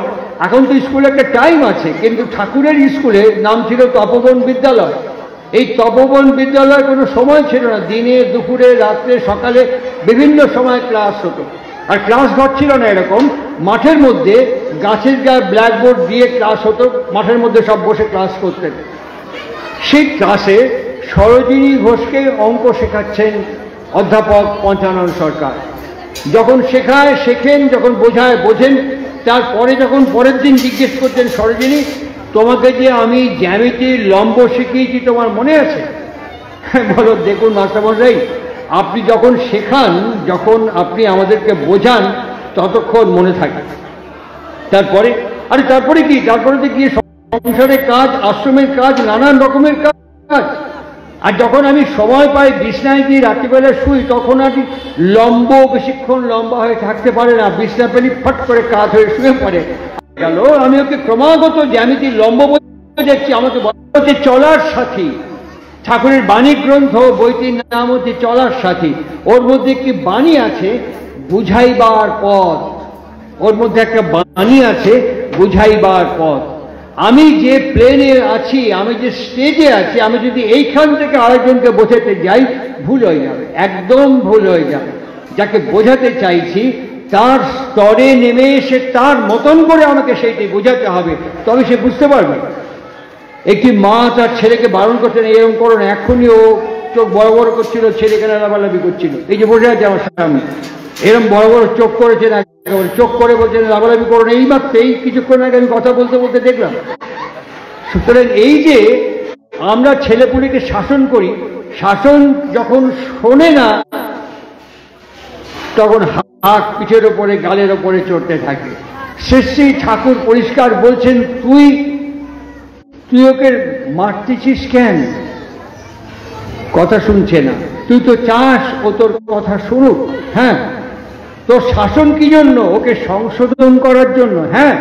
এখন তো স্কুলে একটা টাইম আছে, কিন্তু ঠাকুরের স্কুলে নাম ছিল তপোবন বিদ্যালয়। এই তপোবন বিদ্যালয় কোনো সময় ছিল না, দিনে দুপুরে রাত্রে সকালে বিভিন্ন সময় ক্লাস হতো। আর ক্লাস ঘর ছিল না এরকম, মাঠের মধ্যে গাছের গায়ে ব্ল্যাকবোর্ড দিয়ে ক্লাস হতো, মাঠের মধ্যে সব বসে ক্লাস করতেন। সেই ক্লাসে সরোজিনী ঘোষকে অঙ্ক শেখাচ্ছেন অধ্যাপক পঞ্চানন সরকার। যখন শেখায় শেখেন, যখন বোঝায় বোঝেন। তারপরে যখন পরের দিন জিজ্ঞেস করতেন, সরোজিনী তোমাকে যে আমি জ্যামিতির লম্ব শিখিয়েছি তোমার মনে আছে? বলো দেখুন মাস্টারমশাই, আপনি যখন শেখান, যখন আপনি আমাদেরকে বোঝান, ততক্ষণ মনে থাকে। তারপরে তারপরে কি, তারপরে তো গিয়ে সংসারের কাজ, আশ্রমের কাজ, নানান রকমের কাজ। আর যখন আমি সময় পাই বিছনায় গিয়ে রাত্রিবেলা শুই, তখন আর লম্ব বেশিক্ষণ লম্বা হয়ে থাকতে পারে না, বিছনা পেলি ফট করে কাজ হয়ে শুয়ে পড়ে গেল। আমি ওকে ক্রমাগত জ্যামিতির লম্ব দেখছি, আমাকে বলা হচ্ছে চলার সাথী। ঠাকুরের বাণী গ্রন্থ বইটির নাম হচ্ছে চলার সাথী। ওর মধ্যে একটি বাণী আছে, বুঝাইবার পথ। ওর মধ্যে একটা বাণী আছে, বুঝাইবার পথ। আমি যে প্লেনে আছি, আমি যে স্টেজে আছি, আমি যদি এইখান থেকে আরেকজনকে বোঝাতে যাই, ভুল হয়ে যাবে, একদম ভুল হয়ে যাবে। যাকে বোঝাতে চাইছি তার স্তরে নেমে এসে তার মতন করে আমাকে সেইটি বোঝাতে হবে, তবে সে বুঝতে পারবে। একটি মা তার ছেলেকে বারণ করতেন, এরকম করো না। এখনই ও চোখ বড় বড় করছিল, ছেলেকে লাফালাফি করছিল। এই যে বসে আছে আমার সামনে, এরকম বড় বড় চোখ করেছেন, চোখ করে বলছেন লাফালাফি করো না। এই মাত্র এই কিছুক্ষণ আগে আমি কথা বলতে বলতে দেখলাম। সুতরাং এই যে আমরা ছেলেপুলেকে শাসন করি, শাসন যখন শোনে না, তখন হাত পিঠের ওপরে, গালের ওপরে চড়তে থাকে। শ্রী ঠাকুর পরিষ্কার বলছেন, তুই ওকে মারতেছিস কেন? কথা শুনছে না, তুই তো চাস ও তোর কথা শুনুক। হ্যাঁ, তোর শাসন কি জন্য? ওকে সংশোধন করার জন্য। হ্যাঁ,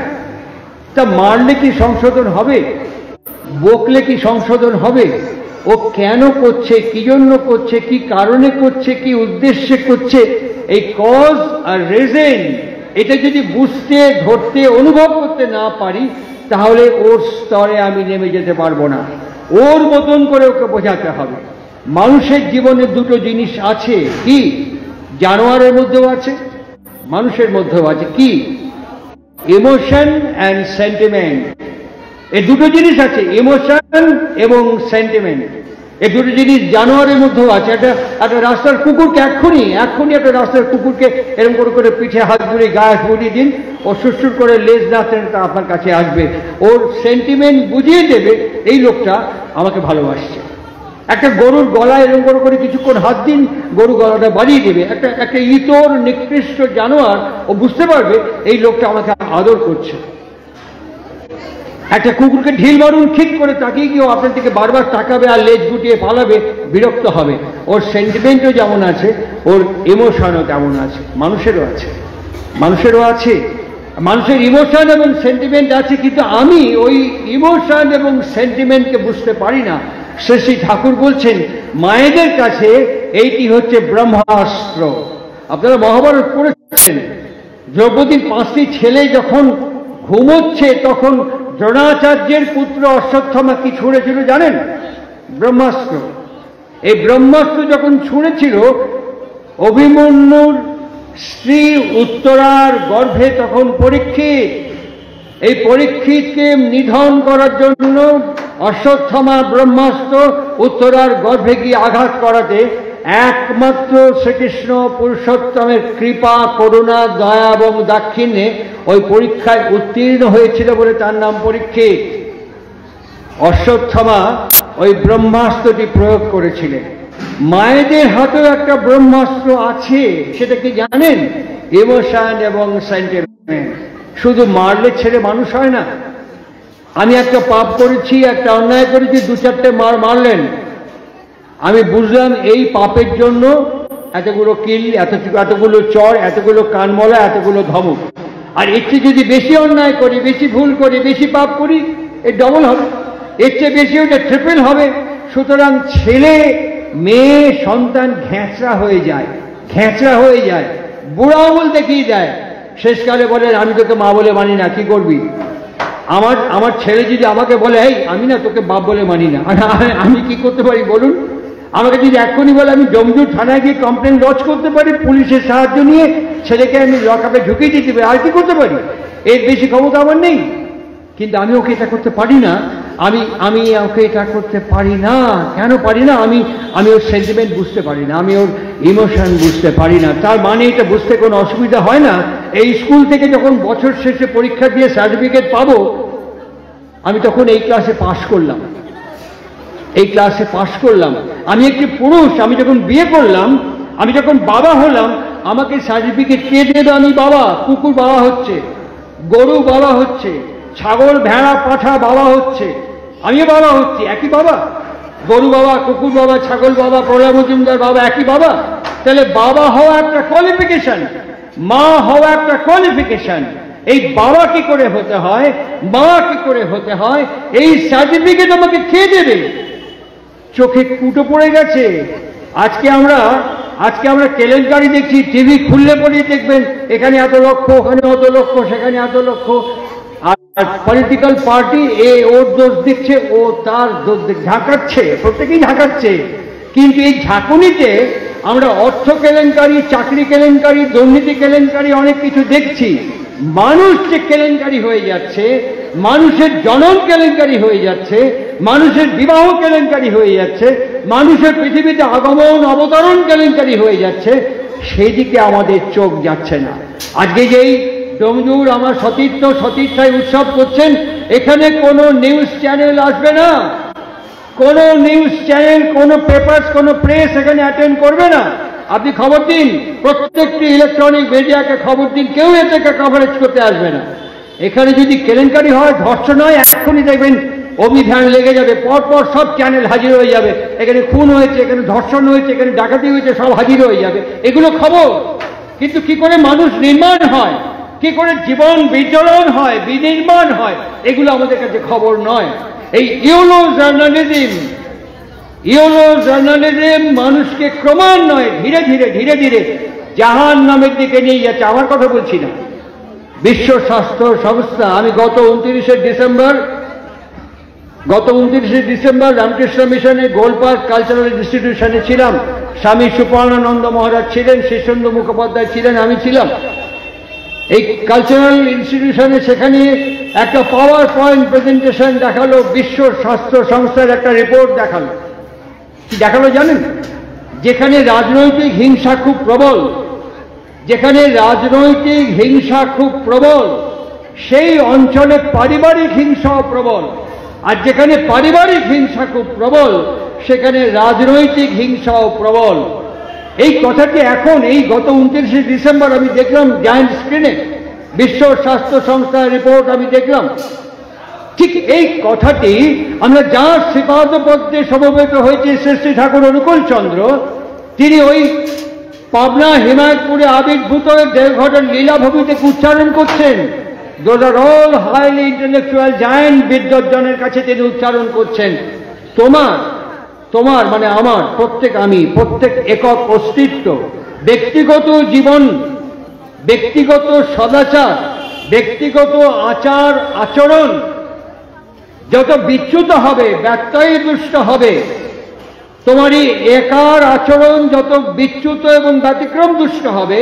তা মারলে কি সংশোধন হবে? বকলে কি সংশোধন হবে? ও কেন করছে, কি জন্য করছে, কি কারণে করছে, কি উদ্দেশ্যে করছে, এই কজ আর রিজন, এটা যদি বুঝতে, ধরতে, অনুভব করতে না পারি, তাহলে ওর স্তরে আমি নেমে যেতে পারবো না। ওর মতন করে ওকে বোঝাতে হবে। মানুষের জীবনে দুটো জিনিস আছে, কি? জানোয়ারের মধ্যেও আছে, মানুষের মধ্যেও আছে। কি? Emotion and sentiment. এই দুটো জিনিস আছে, ইমোশন এবং সেন্টিমেন্ট। এই দুটো জিনিস জানোয়ারের মধ্যেও আছে। একটা রাস্তার কুকুরকে এক্ষুনি একটা রাস্তার কুকুরকে এরকম করে পিঠে হাত বুলিয়ে, গায়ে বুলিয়ে দিন, ও সুরসুর করে লেজ নাচতে তা আপনার কাছে আসবে। ওর সেন্টিমেন্ট বুঝিয়ে দেবে এই লোকটা আমাকে ভালোবাসছে। একটা গরুর গলায় এরকম করে কিছুক্ষণ হাত দিন, গরু গলাটা বাড়িয়ে দেবে। একটা ইতর নিকৃষ্ট জানোয়ার, ও বুঝতে পারবে এই লোকটা আমাকে আদর করছে। একটা কুকুরকে ঢিল মারুন, ঠিক করে তাকিয়ে গিয়ে আপনার দিকে বারবার তাকাবে আর লেজ গুটিয়ে পালাবে, বিরক্ত হবে। ওর সেন্টিমেন্টও যেমন আছে, ওর ইমোশনও তেমন আছে। মানুষেরও আছে, মানুষেরও আছে। মানুষের ইমোশন এবং সেন্টিমেন্ট আছে, কিন্তু আমি ওই ইমোশন এবং সেন্টিমেন্টকে বুঝতে পারি না। শ্রী ঠাকুর বলছেন, মায়েদের কাছে এইটি হচ্ছে ব্রহ্মাস্ত্র। আপনারা মহাভারত পড়েছেন, দ্রৌপদীর 5টি ছেলে যখন ঘুমোচ্ছে, তখন দ্রোণাচার্যের পুত্র অশ্বত্থামা কি ছুঁড়েছিল জানেন? ব্রহ্মাস্ত্র। এই ব্রহ্মাস্ত্র যখন ছুঁড়েছিল, অভিমন্যুর স্ত্রী উত্তরার গর্ভে তখন পরীক্ষিত। এই পরীক্ষিতকে নিধন করার জন্য অশ্বত্থামা ব্রহ্মাস্ত্র উত্তরার গর্ভে গিয়ে আঘাত করাতে একমাত্র শ্রীকৃষ্ণ পুরুষোত্তমের কৃপা, করুণা, দয়া এবং দাক্ষিণ্যে ওই পরীক্ষায় উত্তীর্ণ হয়েছিল বলে তার নাম পরীক্ষিত। অশ্বত্থামা ওই ব্রহ্মাস্ত্রটি প্রয়োগ করেছিলেন। মায়েদের হাতেও একটা ব্রহ্মাস্ত্র আছে, সেটা কি জানেন? ইমোশন এবং সেন্টিমেন্ট। শুধু মারলে ছেলে মানুষ হয় না। আমি একটা পাপ করেছি, একটা অন্যায় করেছি, 2-4টে মারলেন, আমি বুঝলাম এই পাপের জন্য এতগুলো কিল, এতগুলো চর, এতগুলো কানমলা, এতগুলো ধমক। আর একটু যদি বেশি অন্যায় করি, বেশি ভুল করি, বেশি পাপ করি, এর ডবল হবে। এর চেয়ে বেশি ওটা ট্রিপল হবে। সুতরাং ছেলে মেয়ে সন্তান ঘ্যাঁচড়া হয়ে যায়, ঘ্যাঁচড়া হয়ে যায়, বুড়া আঙুল দেখিয়ে দেয়। শেষকালে বলে আমি তোকে মা বলে মানি না, কি করবি? আমার ছেলে যদি আমাকে বলে এই আমি না তোকে বাপ বলে মানি না, আমি কি করতে পারি বলুন? আমাকে যদি এক্ষুনি বলে আমি ডোমজুর থানায় গিয়ে কমপ্লেন লজ করতে পারি, পুলিশের সাহায্য নিয়ে ছেলেকে আমি লকআপে ঢুকিয়ে দিতে পারি, আর কি করতে পারি? এর বেশি ক্ষমতা আমার নেই। কিন্তু আমি ওকে এটা করতে পারি না, আমি ওকে এটা করতে পারি না। কেন পারি না? আমি ওর সেন্টিমেন্ট বুঝতে পারি না, আমি ওর ইমোশন বুঝতে পারি না। তার মানে এটা বুঝতে কোনো অসুবিধা হয় না। এই স্কুল থেকে যখন বছর শেষে পরীক্ষা দিয়ে সার্টিফিকেট পাবো, আমি তখন এই ক্লাসে পাশ করলাম, এই ক্লাসে পাশ করলাম। আমি একটি পুরুষ, আমি যখন বিয়ে করলাম, আমি যখন বাবা হলাম, আমাকে সার্টিফিকেট কে দেবে? আমি বাবা। কুকুর বাবা হচ্ছে, গরু বাবা হচ্ছে, ছাগল ভেড়া পাঠা বাবা হচ্ছে, আমিও বাবা হচ্ছি, একই বাবা। গরু বাবা, কুকুর বাবা, ছাগল বাবা, প্রলয় মজুমদার বাবা, একই বাবা। তাহলে বাবা হওয়া একটা কোয়ালিফিকেশন, মা হওয়া একটা কোয়ালিফিকেশন। এই বাবা কি করে হতে হয়, মা কি করে হতে হয়, এই সার্টিফিকেট আমাকে কে দেবে? চোখে কুটো পড়ে গেছে। আজকে আমরা কেলেঙ্কারি দেখছি, টিভি খুললে পরেই দেখবেন এখানে এত লক্ষ, ওখানে অত লক্ষ, সেখানে এত লক্ষ। আর পলিটিক্যাল পার্টি ওর দোষ দিচ্ছে, ও তার দোষ ঝাঁকাচ্ছে, প্রত্যেকেই ঝাঁকাচ্ছে। কিন্তু এই ঝাঁকুনিতে আমরা অর্থ কেলেঙ্কারি, চাকরি কেলেঙ্কারি, দুর্নীতি কেলেঙ্কারি অনেক কিছু দেখছি। মানুষ যে কেলেঙ্কারি হয়ে যাচ্ছে, মানুষের জনন কেলেঙ্কারি হয়ে যাচ্ছে, মানুষের বিবাহ কেলেঙ্কারি হয়ে যাচ্ছে, মানুষের পৃথিবীতে আগমন অবতরণ কেলেঙ্কারি হয়ে যাচ্ছে, সেই দিকে আমাদের চোখ যাচ্ছে না। আজকে যেই ডোমজুর আমার সতীর্থায় উৎসব করছেন, এখানে কোনো নিউজ চ্যানেল আসবে না, কোনো নিউজ চ্যানেল, কোনো পেপারস, কোনো প্রেস এখানে অ্যাটেন্ড করবে না। আপনি খবর দিন, প্রত্যেকটি ইলেকট্রনিক মিডিয়াকে খবর দিন, কেউ এতে কভারেজ করতে আসবে না। এখানে যদি কেলেঙ্কারি হয়, ধর্ষণ হয়, এক্ষুনি দেখবেন অভিযান লেগে যাবে, পরপর সব চ্যানেল হাজির হয়ে যাবে। এখানে খুন হয়েছে, এখানে ধর্ষণ হয়েছে, এখানে ডাকাতি হয়েছে, সব হাজির হয়ে যাবে, এগুলো খবর। কিন্তু কি করে মানুষ নির্মাণ হয়, কি করে জীবন বিচরণ হয়, বিনির্মাণ হয়, এগুলো আমাদের কাছে খবর নয়। এই ইউলো জার্নালিজম মানুষকে ক্রমান্বয়ে ধীরে ধীরে জাহান নামের দিকে নিয়ে যাচ্ছে। আমার কথা বলছি না, বিশ্ব স্বাস্থ্য সংস্থা। আমি গত 29শে ডিসেম্বর রামকৃষ্ণ মিশনের গোলপার্ক কালচারাল ইনস্টিটিউশনে ছিলাম। স্বামী সুপর্ণানন্দ মহারাজ ছিলেন, শীর্ষেন্দু মুখোপাধ্যায় ছিলেন, আমি ছিলাম। এই কালচারাল ইনস্টিটিউশনে সেখানে একটা পাওয়ার পয়েন্ট প্রেজেন্টেশন দেখালো, বিশ্ব স্বাস্থ্য সংস্থার একটা রিপোর্ট দেখালো। কি দেখালো জানেন? যেখানে রাজনৈতিক হিংসা খুব প্রবল, যেখানে রাজনৈতিক হিংসা খুব প্রবল, সেই অঞ্চলে পারিবারিক হিংসাও প্রবল। আর যেখানে পারিবারিক হিংসা খুব প্রবল, সেখানে রাজনৈতিক হিংসাও প্রবল। এই কথাটি এখন এই গত 29শে ডিসেম্বর আমি দেখলাম জায়ান্ট স্ক্রিনে, বিশ্ব স্বাস্থ্য সংস্থার রিপোর্ট আমি দেখলাম। ঠিক এই কথাটি আমরা যার শ্রীপাদপদ্মে সমবেত হয়েছে শ্রেষ্ঠী ঠাকুর অনুকূল চন্দ্র, তিনি ওই পাবনা হিমায়তপুরে আবির্ভূত দেওঘরের লীলাভূমি থেকে উচ্চারণ করছেন। Those are all highly intellectual giant বিদ্বজ্জনের কাছে তিনি উচ্চারণ করছেন, তোমার মানে আমার, প্রত্যেক একক অস্তিত্ব, ব্যক্তিগত জীবন, ব্যক্তিগত সদাচার, ব্যক্তিগত আচার আচরণ যত বিচ্যুত হবে, ব্যত্যয়দুষ্ট হবে, তোমারই একার আচরণ যত বিচ্যুত এবং ব্যতিক্রম দুষ্ট হবে,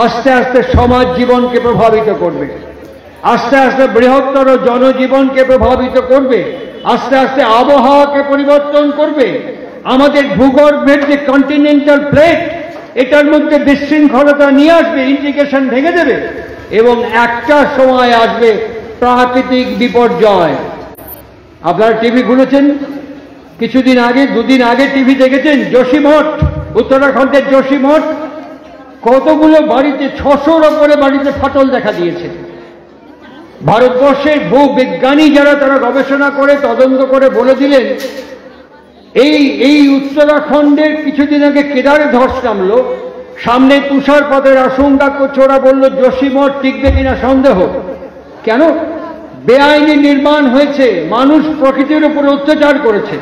আস্তে আস্তে সমাজ জীবনকে প্রভাবিত করবে, আস্তে আস্তে বৃহত্তর জনজীবনকে প্রভাবিত করবে, আস্তে আস্তে আবহাওয়াকে পরিবর্তন করবে। আমাদের ভূগর্ভের যে কন্টিনেন্টাল প্লেট, এটার মধ্যে বিশৃঙ্খলতা নিয়ে আসবে, ইন্টিগ্রেশন ভেঙে দেবে, এবং একটা সময় আসবে প্রাকৃতিক বিপর্যয়। আপনারা টিভি খুলেছেন, কিছুদিন আগে, দুদিন আগে টিভি দেখেছেন যোশীমঠ, উত্তরাখণ্ডের যোশীমঠ, কতগুলো বাড়িতে, 600-র ওপরে বাড়িতে ফাটল দেখা দিয়েছে। ভারতবর্ষের ভূবিজ্ঞানী যারা, তারা গবেষণা করে তদন্ত করে বলে দিলেন, এই উত্তরাখণ্ডের কিছুদিন আগে কেদারে ধস নামলো, সামনে তুষারপাতের আশঙ্কা করছে। ওরা বলল যোশীমঠ টিকবে কিনা সন্দেহ। কেন? বেআইনি নির্মাণ হয়েছে, মানুষ প্রকৃতির উপর অত্যাচার করেছে,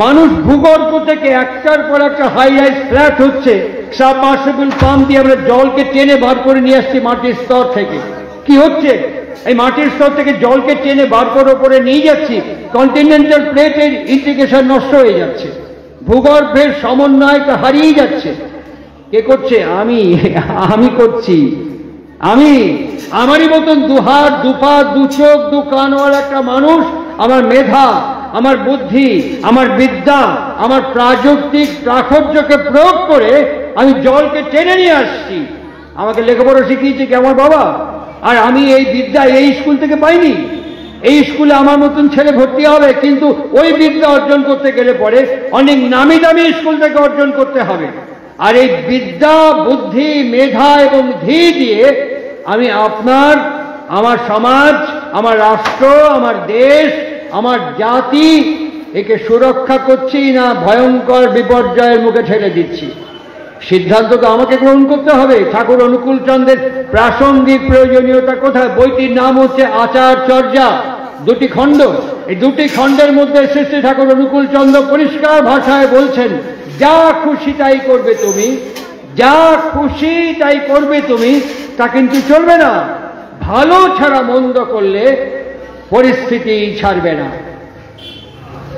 মানুষ ভূগর্ভ থেকে একটার পর একটা হাই রাইজ ফ্ল্যাট হচ্ছে, সাবমার্সিবল পাম্প দিয়ে আমরা জলকে টেনে বার করে নিয়ে আসছি মাটির স্তর থেকে। কি হচ্ছে? এই মাটির স্তর থেকে জলকে টেনে বার করে ওপরে নিয়ে যাচ্ছি, কন্টিনেন্টাল প্লেটের ইন্টিগ্রেশন নষ্ট হয়ে যাচ্ছে, ভূগর্ভের সমন্বয়টা হারিয়ে যাচ্ছে। কে করছে? আমি করছি। আমারই মতন দুহাত দুপা দুচোখ দু কানওয়ালা একটা মানুষ আমার মেধা, আমার বুদ্ধি, আমার বিদ্যা, আমার প্রাযুক্তিক প্রাচুর্যকে প্রয়োগ করে আমি জলকে টেনে নিয়ে আসছি। আমাকে লেখাপড়া শিখিয়েছে কি আমার বাবা? আর আমি এই বিদ্যা এই স্কুল থেকে পাইনি। এই স্কুলে আমার মতন ছেলে ভর্তি হবে, কিন্তু ওই বিদ্যা অর্জন করতে গেলে পরে অনেক নামি দামি স্কুল থেকে অর্জন করতে হবে। আর এই বিদ্যা, বুদ্ধি, মেধা এবং ধী দিয়ে আমি আপনার, আমার সমাজ, আমার রাষ্ট্র, আমার দেশ, আমার জাতি একে সুরক্ষা করছি না ভয়ঙ্কর বিপর্যয়ের মুখে ঠেলে দিচ্ছি। সিদ্ধান্ত তো আমাকে গ্রহণ করতে হবে। ঠাকুর অনুকূল চন্দ্রের প্রাসঙ্গিক প্রয়োজনীয়তা কোথায়? বইটির নাম হচ্ছে আচারচর্যা, দুটি খণ্ড। এই দুটি খণ্ডের মধ্যে শ্রী শ্রী ঠাকুর অনুকূল চন্দ্র পরিষ্কার ভাষায় বলছেন, যা খুশি তাই করবে তুমি, যা খুশি তাই করবে তুমি, তা কিন্তু চলবে না। ভালো ছাড়া মন্দ করলে পরিস্থিতি ছাড়বে না।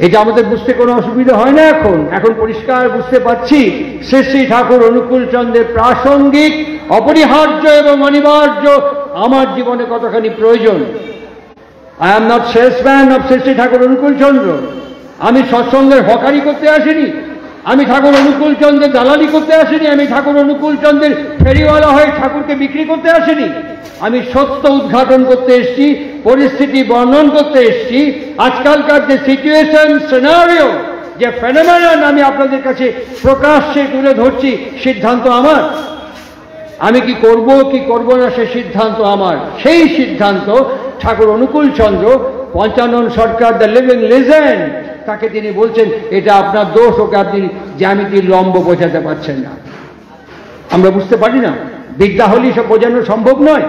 এটা আমাদের বুঝতে কোনো অসুবিধা হয় না। এখন পরিষ্কার বুঝতে পারছি শ্রী শ্রী ঠাকুর অনুকূল চন্দ্রের প্রাসঙ্গিক, অপরিহার্য এবং অনিবার্য আমার জীবনে কতখানি প্রয়োজন। I am not salesman of Shri Shri Thakur Anukul Chandra. আমি সৎসঙ্গের হকারি করতে আসিনি, আমি ঠাকুর অনুকূল চন্দ্রের দালালি করতে আসিনি, আমি ঠাকুর অনুকূল চন্দ্রের ফেরিওয়ালা হয়ে ঠাকুরকে বিক্রি করতে আসিনি। আমি সত্য উদ্ঘাটন করতে এসেছি, পরিস্থিতি বর্ণন করতে এসেছি। আজকালকার যে সিচুয়েশন, সিনারিও, যে ফেনোমেনন আমি আপনাদের কাছে প্রকাশ্যে তুলে ধরছি, সিদ্ধান্ত আমার। আমি কি করব কি করব না সে সিদ্ধান্ত আমার। সেই সিদ্ধান্ত ঠাকুর অনুকূল চন্দ্র, পঞ্চানন সরকার, দ্য লিভিং লিজেন্ড, তাকে তিনি বলছেন এটা আপনার দোষ, ওকে আপনি জ্যামিতির লম্ব বোঝাতে পারছেন না। আমরা বুঝতে পারি না, বিদ্যা হলেই সব বোঝানো সম্ভব নয়।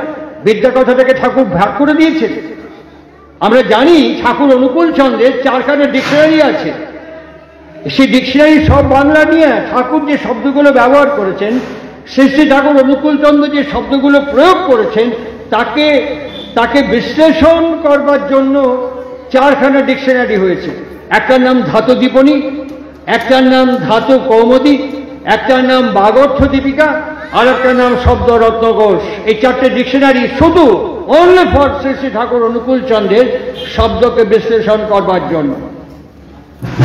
বিদ্যা কথাটাকে ঠাকুর ভাগ করে দিয়েছে। আমরা জানি ঠাকুর অনুকূল চন্দ্রের 4খানা ডিকশনারি আছে। সেই ডিকশনারি সব বাংলা নিয়ে ঠাকুর যে শব্দগুলো ব্যবহার করেছেন, শ্রী শ্রী ঠাকুর অনুকূল চন্দ্র যে শব্দগুলো প্রয়োগ করেছেন, তাকে বিশ্লেষণ করবার জন্য 4খানা ডিকশনারি হয়েছে। একটার নাম ধাতু দীপনী, একটার নাম ধাতু কৌমুদী, একটার নাম বাগর্থ দীপিকা, আর একটার নাম শব্দ রত্নকোষ। এই 4টে ডিকশনারি শুধু অনলি ফর শ্রী শ্রী ঠাকুর অনুকূল চন্দ্রের শব্দকে বিশ্লেষণ করবার জন্য।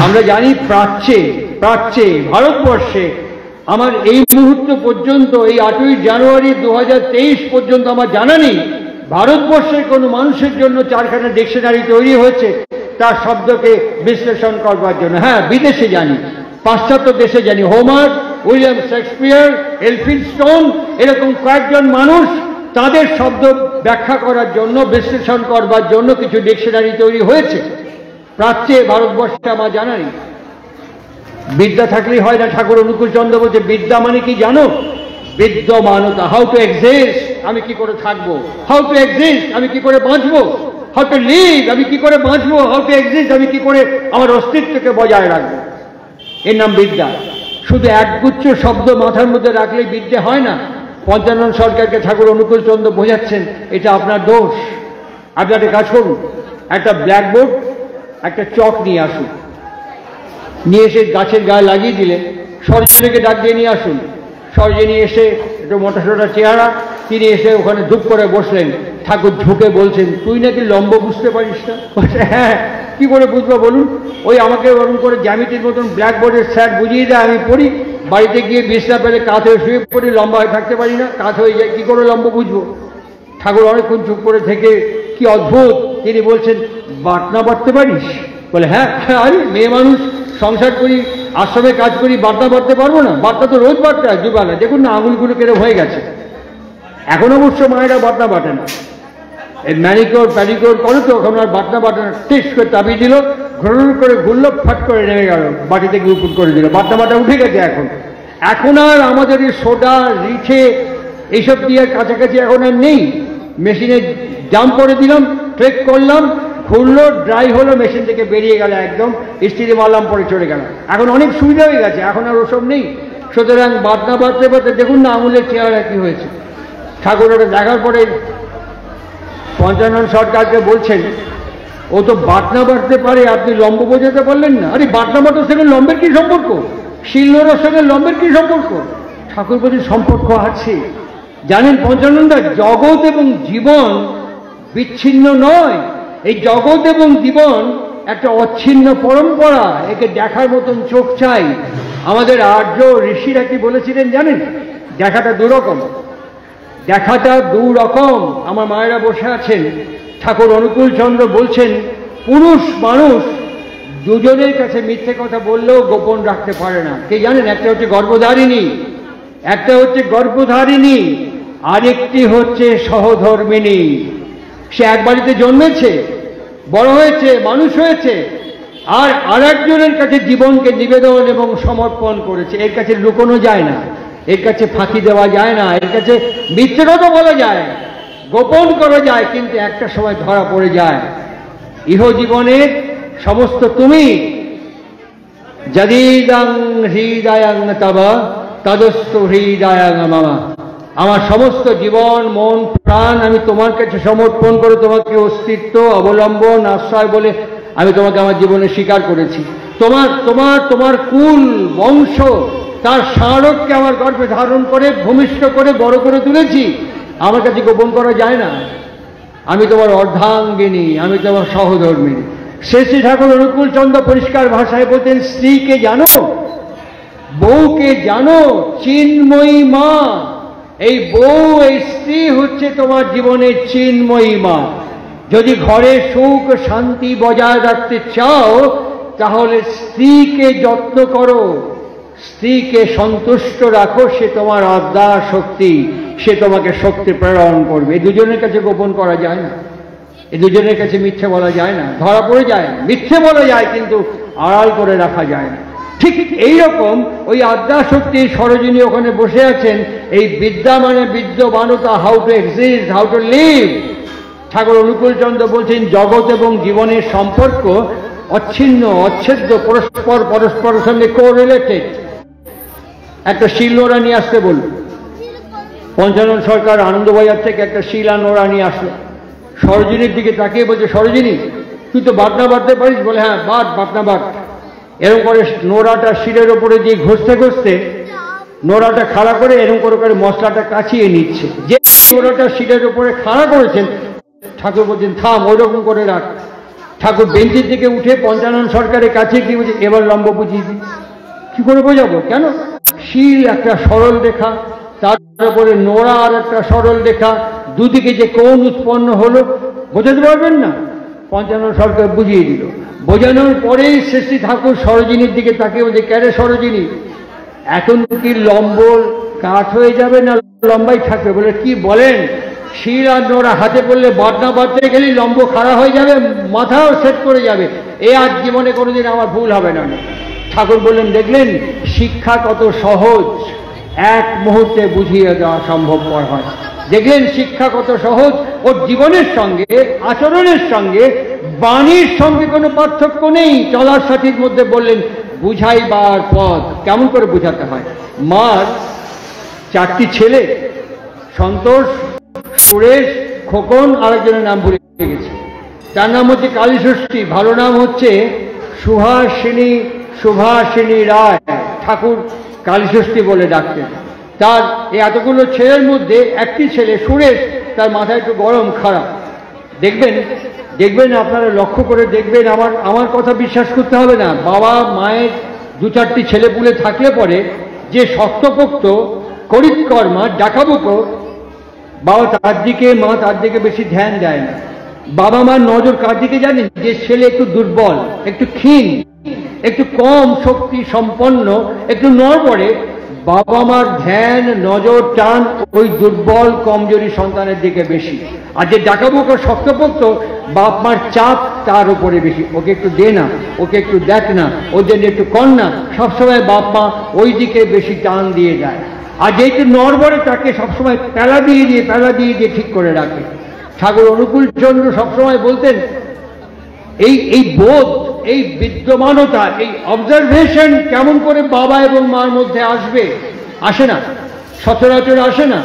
আমরা জানি প্রাচ্যে ভারতবর্ষে আমার এই মুহূর্ত পর্যন্ত, এই 8ই জানুয়ারি 2023 পর্যন্ত আমার জানা নেই ভারতবর্ষের কোনো মানুষের জন্য 4খানা ডিকশনারি তৈরি হয়েছে তার শব্দকে বিশ্লেষণ করবার জন্য। হ্যাঁ, বিদেশে জানি, পাশ্চাত্য দেশে জানি, হোমার, উইলিয়াম শেক্সপিয়ার, এলফিনস্টোন, এরকম কয়েকজন মানুষ তাদের শব্দ ব্যাখ্যা করার জন্য, বিশ্লেষণ করবার জন্য কিছু ডিকশনারি তৈরি হয়েছে। প্রাচ্যে ভারতবর্ষে আমার জানা নেই। বিদ্যা থাকলেই হয় না। ঠাকুর অনুকূল চন্দ্র বলছে বিদ্যা মানে কি জানো? বিদ্যমানতা, হাউ টু এক্সিস্ট, আমি কি করে থাকবো, হাউ টু এক্সিস্ট, আমি কি করে বাঁচবো, হাউ টু লিভ, আমি কি করে বাঁচবো, হাউ টু এক্সিস্ট, আমি কি করে আমার অস্তিত্বকে বজায় রাখবো। এর নাম বিদ্যা। শুধু একগুচ্ছ শব্দ মাথার মধ্যে রাখলেই বিদ্যা হয় না। পঞ্চানন সরকারকে ঠাকুর অনুকূল চন্দ্র বোঝাচ্ছেন এটা আপনার দোষ। আপনি একটা কাজ করুন, একটা ব্ল্যাকবোর্ড, একটা চক নিয়ে আসুন, নিয়ে এসে গাছের গায়ে লাগিয়ে দিলে সরজনীকে ডাক দিয়ে নিয়ে আসুন। সরজনী এসে একটু মোটাসোটা চেহারা, তিনি এসে ওখানে ধূপ করে বসলেন। ঠাকুর ঝুঁকে বলছেন, তুই নাকি লম্ব বুঝতে পারিস না? হ্যাঁ, কি করে বুঝবো বলুন? ওই আমাকে ওরকম করে জ্যামিতির মতন ব্ল্যাকবোর্ডের স্যার বুঝিয়ে দেয়, আমি পড়ি, বাড়িতে গিয়ে বিছনা পেলে কাত হয়ে শুয়ে পড়ি, লম্বা হয়ে থাকতে পারি না, কাত হয়ে যায়, কি করে লম্ব বুঝবো? ঠাকুর অনেকক্ষণ চুপ করে থেকে কি অদ্ভুত, তিনি বলছেন, বাটনা বাটতে পারিস? বলে হ্যাঁ। আরে মেয়ে মানুষ, সংসার করি, আশ্রমে কাজ করি, বাটনা বাটতে পারবো না? বাটনা তো রোজ বাটতে হয় দুবেলা। দেখুন না আঙুলগুলো কেরম হয়ে গেছে। এখন অবশ্য মায়েরা বাটনা বাটে না, এই ম্যানিকিওর প্যাডিকিওর করে তো, ওখানে আর বাটনা বাটে না। টিস করে চাপিয়ে দিল, ঘুর করে ঘুরলো, ফাট করে নেমে গেল, বাটি থেকে উপুট করে দিল, বাটনা বাটা উঠে গেছে। এখন আর আমাদের এই সোডা, রিঠে এইসব দিয়ে কাছাকাছি এখন আর নেই। মেশিনে জাম করে দিলাম, ট্রেক করলাম, ঘুরলো, ড্রাই হলো, মেশিন থেকে বেরিয়ে গেল, একদম ইস্ত্রি মারলাম, পরে চলে গেল। এখন অনেক সুবিধা হয়ে গেছে, এখন আর ওসব নেই। সুতরাং বাটনা বাড়তে বাড়তে দেখুন না আঙুলের চেহারা কি হয়েছে। ঠাকুর ওটা দেখার পরে পঞ্চানন সরকারকে বলছেন, ও তো বাটনা বাড়তে পারে, আপনি লম্ব বোঝাতে পারলেন না। আরে বাটনা বাটার সঙ্গে লম্বের কি সম্পর্ক? শিলনোড়ার সঙ্গে লম্বের কি সম্পর্ক? ঠাকুর বলতে সম্পর্ক আছে। জানেন পঞ্চাননদা, জগৎ এবং জীবন বিচ্ছিন্ন নয়। এই জগৎ এবং জীবন একটা অচ্ছিন্ন পরম্পরা, একে দেখার মতন চোখ চাই। আমাদের আর্য ঋষিরা কি বলেছিলেন জানেন? দেখাটা দুরকম, দেখাটা দুরকম। আমার মায়েরা বসে আছেন, ঠাকুর অনুকূল চন্দ্র বলছেন পুরুষ মানুষ দুজনের কাছে মিথ্যে কথা বললেও গোপন রাখতে পারে না। কে জানেন? একটা হচ্ছে গর্ভধারিণী, একটা হচ্ছে গর্ভধারিণী, আরেকটি হচ্ছে সহধর্মিণী। সে এক বাড়িতে জন্মেছে, বড় হয়েছে, মানুষ হয়েছে, আর আরেকজনের কাছে জীবনকে নিবেদন এবং সমর্পণ করেছে। এর কাছে লুকোনো যায় না, এর কাছে ফাঁকি দেওয়া যায় না, এর কাছে মিথ্যে কথা বলা যায়, গোপন করা যায়, কিন্তু একটা সময় ধরা পড়ে যায়। ইহ জীবনের সমস্ত তুমি যদিদং হৃদয়ং তব তদস্তু হৃদয়ং মম। আমার সমস্ত জীবন, মন, প্রাণ আমি তোমার কাছে সমর্পণ করে তোমাকে অস্তিত্ব, অবলম্বন, আশ্রয় বলে আমি তোমাকে আমার জীবনে স্বীকার করেছি। তোমার তোমার তোমার কুল বংশ, তার স্মারককে আমার গর্ভে ধারণ করে ভূমিষ্ঠ করে বড় করে তুলেছি। আমার কাছে গোপন করা যায় না। আমি তোমার অর্ধাঙ্গিনী, আমি তোমার সহধর্মিনী। শ্রী ঠাকুর অনুকূল চন্দ্র পরিষ্কার ভাষায় বলতেন, স্ত্রীকে জানো, বউকে জানো, চিন্ময়ী মা। এই বউ, এই স্ত্রী হচ্ছে তোমার জীবনের চিন্ময়ী মা। যদি ঘরে সুখ শান্তি বজায় রাখতে চাও, তাহলে স্ত্রীকে যত্ন করো, স্ত্রীকে সন্তুষ্ট রাখো। সে তোমার আদ্যা শক্তি, সে তোমাকে শক্তি প্রেরণ করবে। এই দুজনের কাছে গোপন করা যায় না, এই দুজনের কাছে মিথ্যে বলা যায় না। ধরা পড়ে যায়, মিথ্যে বলা যায়, কিন্তু আড়াল করে রাখা যায় না। ঠিক এইরকম ওই আদ্যা শক্তির সরোজিনী ওখানে বসে আছেন। এই বিদ্যা মানে বিদ্যমানতা, how to exist, how to live. Thakur Anukul Chandra বলছেন জগৎ এবং জীবনের সম্পর্ক অচ্ছিন্ন, অচ্ছেদ্য, পরস্পর পরস্পরের সঙ্গে কোরিলেটেড। একটা শিল নোড়া নিয়ে আসতে বলল। পঞ্চানন সরকার আনন্দবাজার থেকে একটা শিলা নোড়া নিয়ে আসলো। সরোজিনীর দিকে তাকিয়ে বলছে, সরোজিনী তুই তো বাটনা বাটতে পারিস? বলে হ্যাঁ, বাটনা বাট। এরকম করে নোড়াটা শিলের ওপরে দিয়ে ঘষতে ঘষতে নোড়াটা খাড়া করে এরকম করে করে মশলাটা কাছিয়ে নিচ্ছে। যে নোড়াটা শিলের ওপরে খাড়া করেছেন, ঠাকুর বলছেন থাম, ওইরকম করে রাখ। ঠাকুর বেঞ্চের দিকে উঠে পঞ্চানন সরকারের কাছে গিয়ে বলছে, এবার লম্ব বুঝিয়ে দিই। কি করে বোঝাবো? কেন? শিল একটা সরল রেখা, তার উপরে নোড়া আর একটা সরল রেখা, দুদিকে যে কোণ উৎপন্ন হলো, বোঝাতে পারবেন না? পঞ্চানন সরকার বুঝিয়ে দিল। বোঝানোর পরেই শ্রী ঠাকুর সরোজিনীর দিকে তাকিয়ে বলছে, ক্যারে সরোজিনী, এখন কি লম্ব কাঠ হয়ে যাবে না লম্বাই থাকবে? বলে কি বলেন? শিল আর নোড়া হাতে পড়লে বাটনা বাটতে গেলে লম্ব খাড়া হয়ে যাবে, মাথাও সেট করে যাবে। এ আজ জীবনে কোনোদিন আমার ভুল হবে না। ঠাকুর বললেন, দেখলেন শিক্ষা কত সহজ, এক মুহূর্তে বুঝিয়ে দেওয়া সম্ভবপর হয়। দেখলেন শিক্ষা কত সহজ। ওর জীবনের সঙ্গে, আচরণের সঙ্গে, বাণীর সঙ্গে কোনো পার্থক্য নেই। চলার সাথীর মধ্যে বললেন বুঝাইবার পথ, কেমন করে বুঝাতে হয়। মার 4টি ছেলে, সন্তোষ, সুরেশ, খোকন, আরেকজনের নাম ভুলে গেছে। তার নাম হচ্ছে কালীষষ্ঠী, ভালো নাম হচ্ছে সুভাষিনী রায়। ঠাকুর কালীষষ্ঠী বলে ডাকতেন। তার এই এতগুলো ছেলের মধ্যে একটি ছেলে সুরেশ, তার মাথায় একটু গরম, খারাপ। দেখবেন আপনারা লক্ষ্য করে দেখবেন, আমার কথা বিশ্বাস করতে হবে না। বাবা মায়ের 2-4টি ছেলেপুলে থাকলে পরে যে শক্তপোক্ত করিতকর্মা ডাকাবুকো, বাবা তার দিকে, মা তার দিকে বেশি ধ্যান দেয় না। বাবা মার নজর কার দিকে জানেন? যে ছেলে একটু দুর্বল, একটু ক্ষীণ, একটু কম শক্তি সম্পন্ন, একটু নড়বড়ে, বাবা মার ধ্যান, নজর, টান ওই দুর্বল কমজোরি সন্তানের দিকে বেশি। আর যে ডাকাবুকো শক্তপোক্ত, বাপ মার চাপ তার উপরে বেশি। ওকে একটু দে না, ওকে একটু দেখ না, ওদের একটু কর না, সবসময় বাপ মা ওই দিকে বেশি টান দিয়ে যায়। আর যেহেতু নড়বড়ে, তাকে সবসময় প্যালা দিয়ে দিয়ে ঠিক করে রাখে। ঠাকুর অনুকূল চন্দ্র সবসময় বলতেন এই বোধ, এই বিদ্যমানতা, এই অবজারভেশন কেমন করে বাবা এবং মার মধ্যে আসবে? আসে না, সচরাচর আসে না।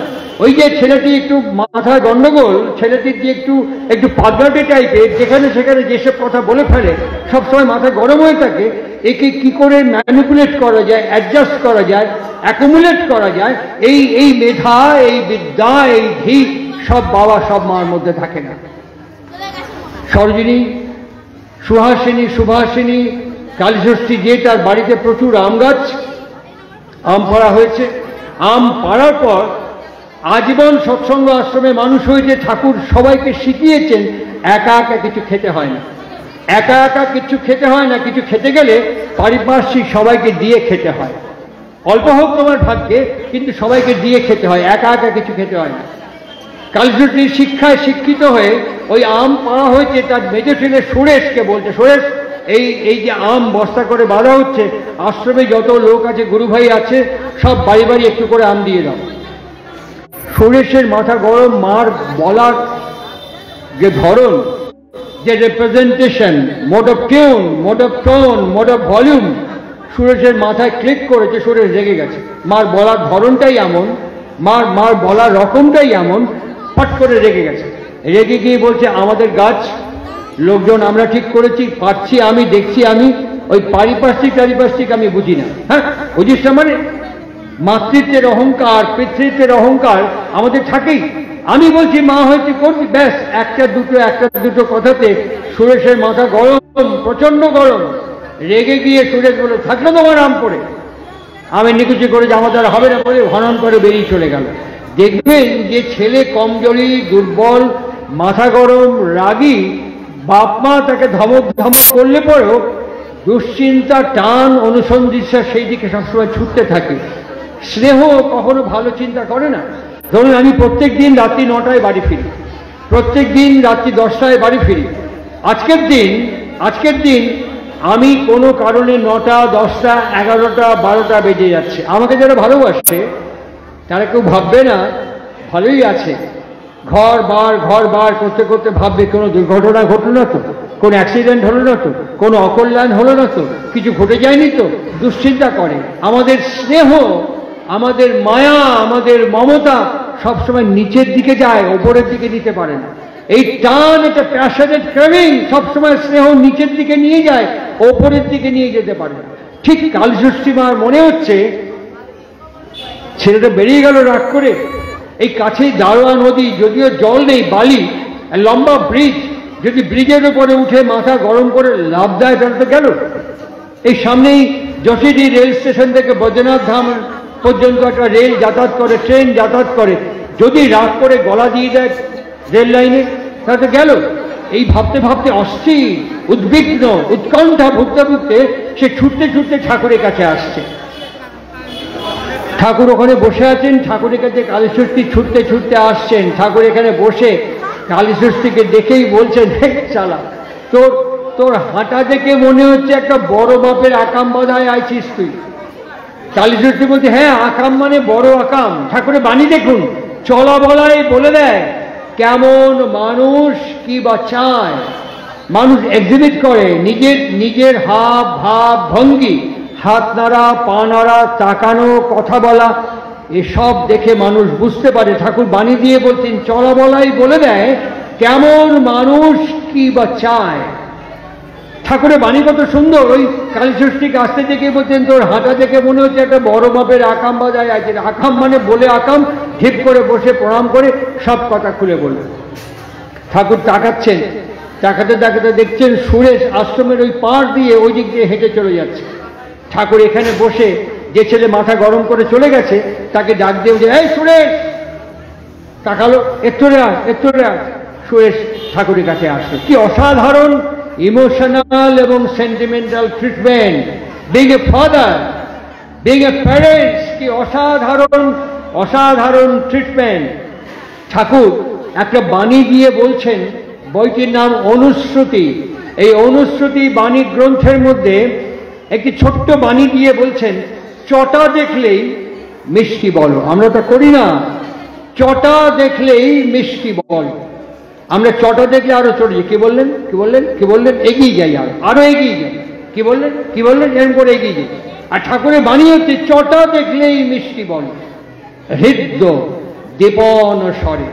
ওই যে ছেলেটি একটু মাথায় গন্ডগোল, ছেলেটি যে একটু পাগলাটে টাইপের, যেখানে সেখানে যেসব কথা বলে ফেলে, সবসময় মাথা গরম হয়ে থাকে, একে কি করে ম্যানিপুলেট করা যায়, অ্যাডজাস্ট করা যায়, অ্যাকুমুলেট করা যায়, এই মেধা, এই বিদ্যা, এই ধী সব বাবা সব মার মধ্যে থাকে না। সরোজিনী, সুভাষিনী, কালীষষ্ঠী, যে তার বাড়িতে প্রচুর আম গাছ, আম পাড়া হয়েছে। আম পাড়ার পর আজীবন সৎসঙ্গ আশ্রমে মানুষ হয়েছে, ঠাকুর সবাইকে শিখিয়েছেন একা একা কিছু খেতে হয় না, একা একা কিছু খেতে হয় না, কিছু খেতে গেলে পারিপার্শ্বিক সবাইকে দিয়ে খেতে হয়। অল্প হোক তোমার ভাগ্যে, কিন্তু সবাইকে দিয়ে খেতে হয়, একা একা কিছু খেতে হয় না। কালীষষ্ঠীর শিক্ষায় শিক্ষিত হয়ে ওই আম পাড়া হয়েছে, তার মেজো ছেলে সুরেশকে বলছে, সুরেশ এই যে আম বস্তা করে বাঁধা হচ্ছে, আশ্রমে যত লোক আছে, গুরু ভাই আছে, সব বাড়ি বাড়ি একটু করে আম দিয়ে দাও। সুরেশের মাথা গরম, মার বলার যে ধরন, যে representation, mode of tune, mode of tone, mode of volume, সুরেশের মাথায় ক্লিক করেছে। সুরেশ রেগে গেছে, মার বলার ধরনটাই এমন, মার বলার রকমটাই এমন, ফট করে রেগে গেছে। রেগে গিয়ে বলছে, আমাদের গাছ লোকজন আমরা ঠিক করেছি, পাচ্ছি আমি, দেখছি আমি, ওই পারিপার্শ্বিক আমি বুঝি না। হ্যাঁ, বুঝিস না মানে? মাতৃত্বের অহংকার, পিতৃত্বের অহংকার আমাদের থাকেই। আমি বলছি মা হয়েছে করছি, ব্যাস একটা দুটো কথাতে সুরেশের মাথা গরম, প্রচন্ড গরম। রেগে গিয়ে সুরেশ বলে, থাকলো তোমার আম পড়ে। আমি নিকুচি করে জামা দ্বারা হবে না বলে হনন করে বেরিয়ে চলে গেল। দেখবেন যে ছেলে কমজোরি, দুর্বল, মাথা গরম, রাগী, বাপ মা তাকে ধমক করলে পরেও দুশ্চিন্তা, টান, অনুসন্ধিৎসা সেই দিকে সবসময় ছুটতে থাকে। স্নেহ কখনো ভালো চিন্তা করে না। ধরুন আমি প্রত্যেক দিন রাত্রি 9টায় বাড়ি ফিরি, প্রত্যেক দিন রাত্রি 10টায় বাড়ি ফিরি। আজকের দিন আমি কোনো কারণে 9টা, 10টা, 11টা, 12টা বেজে যাচ্ছে। আমাকে যারা ভালোবাসে তারা কেউ ভাববে না ভালোই আছে, ঘর বার করতে করতে ভাববে কোনো দুর্ঘটনা ঘটল না তো, কোনো অ্যাক্সিডেন্ট হলো না তো, কোনো অকল্যাণ হলো না তো, কিছু ঘটে যায়নি তো, দুশ্চিন্তা করে। আমাদের স্নেহ, আমাদের মায়া, আমাদের মমতা সবসময় নিচের দিকে যায়, ওপরের দিকে নিতে পারে না। এই টান, এটা প্যাশনেট ক্রেভিং, সবসময় স্নেহ নিচের দিকে নিয়ে যায়, ওপরের দিকে নিয়ে যেতে পারে না। ঠিক কালীষষ্ঠী মার মনে হচ্ছে ছেলেটা বেরিয়ে গেল রাগ করে। এই কাছেই দারোয়া নদী, যদিও জল নেই, বালি, লম্বা ব্রিজ, যদি ব্রিজের উপরে উঠে মাথা গরম করে লাভ দেয় তাহলে তো গেল। এই সামনেই যশোরী রেল স্টেশন থেকে বৈদ্যনাথ ধাম পর্যন্ত একটা রেল যাতায়াত করে, ট্রেন যাতায়াত করে, যদি রাগ করে গলা দিয়ে দেয় রেল লাইনে তাহলে তো গেল। এই ভাবতে ভাবতে অস্থির, উদ্বিগ্ন, উৎকণ্ঠা ভুগতে সে ছুটতে ঠাকুরের কাছে আসছে। ঠাকুর ওখানে বসে আছেন, ঠাকুরের কাছে কালীষষ্ঠী ছুটতে আসছেন। ঠাকুর এখানে বসে কালীষষ্ঠীকে দেখেই বলছেন, চালা, তোর হাঁটা দেখে মনে হচ্ছে একটা বড় বাপের আকাম বাঁধায় আইছিস তুই। কালীষষ্ঠী বলছে, হ্যাঁ, আকাম মানে বড় আকাম। ঠাকুরের বাণী দেখুন, চলা বলাই বলে দেয় কেমন মানুষ কি বা চায়। মানুষ এক্সিবিট করে নিজের হাব ভাব ভঙ্গি, হাত নাড়া, পা নাড়া, তাকানো, কথা বলা, এসব দেখে মানুষ বুঝতে পারে। ঠাকুর বাণী দিয়ে বলছেন, চলা বলাই বলে দেয় কেমন মানুষ কি বা চায়। ঠাকুরের বাণী কত সুন্দর। ওই কালীষষ্ঠীকে আসতে দেখে বলছেন, তোর হাঁটা দেখে মনে হচ্ছে একটা বড় মাপের আকাম বাজায় আছে। আকাম মানে বলে আকাম, ঢিপ করে বসে প্রণাম করে সব কথা খুলে বলল। ঠাকুর তাকাচ্ছেন, তাকাতে দেখছেন সুরেশ আশ্রমের ওই পাড় দিয়ে ওই দিক দিয়ে হেঁটে চলে যাচ্ছে। ঠাকুর এখানে বসে, যে ছেলে মাথা গরম করে চলে গেছে তাকে ডাক দিয়ে বলছে, এই সুরেশ। তাকালো, একটু রে। সুরেশ ঠাকুরের কাছে আসলো। কি অসাধারণ ইমোশনাল এবং sentimental treatment, being a father, being a parents, কি অসাধারণ ট্রিটমেন্ট। ঠাকুর একটা বাণী দিয়ে বলছেন, বইটির নাম অনুশ্রুতি। এই অনুশ্রুতি বাণী গ্রন্থের মধ্যে একটি ছোট্ট বাণী দিয়ে বলছেন, চটা দেখলেই মিষ্টি বলো। আমরা তা করি না, চটা দেখলেই মিষ্টি বলো। আমরা চটা দেখলে আরো চটে যাই, কি বললেন কি বললেন কি বললেন, এগিয়ে যাই, আরো এগিয়ে যাই, কি বললেন কি বললেন, এরকম করে এগিয়ে যাই। আর ঠাকুরের বাণী হচ্ছে চটা দেখলেই মিষ্টি বল, হৃদ্য দীপন স্বরে।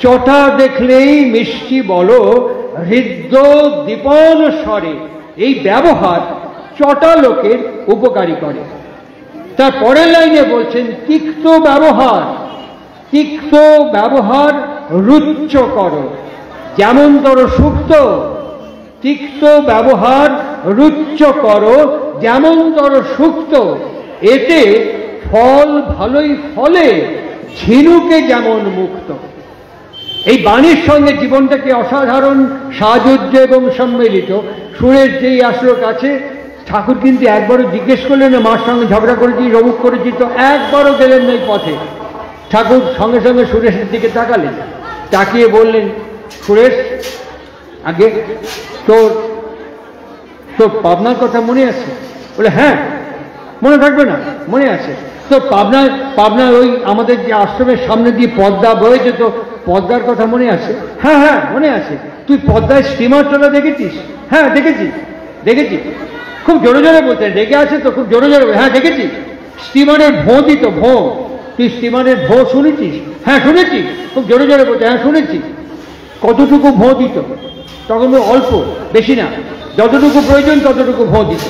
চটা দেখলেই মিষ্টি বলো, হৃদ্য দীপন স্বরে। এই ব্যবহার চটা লোকের উপকারী করে। তার পরের লাইনে বলছেন তিক্ত ব্যবহার, তিক্ত ব্যবহার রুচ্চ করো, যেমন তর সুক্ত। তিক্ত ব্যবহার রুচ্চ করো, যেমন তর সুক্ত। এতে ফল ভালোই ফলে, ঝিনুকে যেমন মুক্ত। এই বাণীর সঙ্গে জীবনটাকে অসাধারণ সাজুজ্য এবং সম্মিলিত। সুরেশ যেই আসলো কাছে, ঠাকুর কিন্তু একবারও জিজ্ঞেস করলেন না মার সঙ্গে ঝগড়া করেছি, রমুক করেছি, তো একবারও গেলেন না এই পথে। ঠাকুর সঙ্গে সঙ্গে সুরেশের দিকে তাকালেন, তাকিয়ে বললেন, সুরেশ, আগে তোর তোর পাবনার কথা মনে আছে? বলে হ্যাঁ, মনে থাকবে না, মনে আছে। তো পাবনার ওই আমাদের যে আশ্রমের সামনে দিয়ে পদ্মা বয়ে যেত, পদ্মার কথা মনে আছে? হ্যাঁ হ্যাঁ মনে আছে। তুই পদ্মায় স্টিমার চলা দেখেছিস? হ্যাঁ দেখেছি দেখেছি। খুব জোরে জোরে বলতেন, রেগে আছে তো খুব জোরে জোরে, হ্যাঁ দেখেছি। স্টিমারের ভোঁ দিত, ভোঁ। তুই স্টিমারের ভোঁ শুনেছিস? হ্যাঁ শুনেছি। খুব জোরে জোরে বলতে, হ্যাঁ শুনেছি। কতটুকু ভোঁ দিত? তখন অল্প, বেশি না, যতটুকু প্রয়োজন ততটুকু ভোঁ দিত।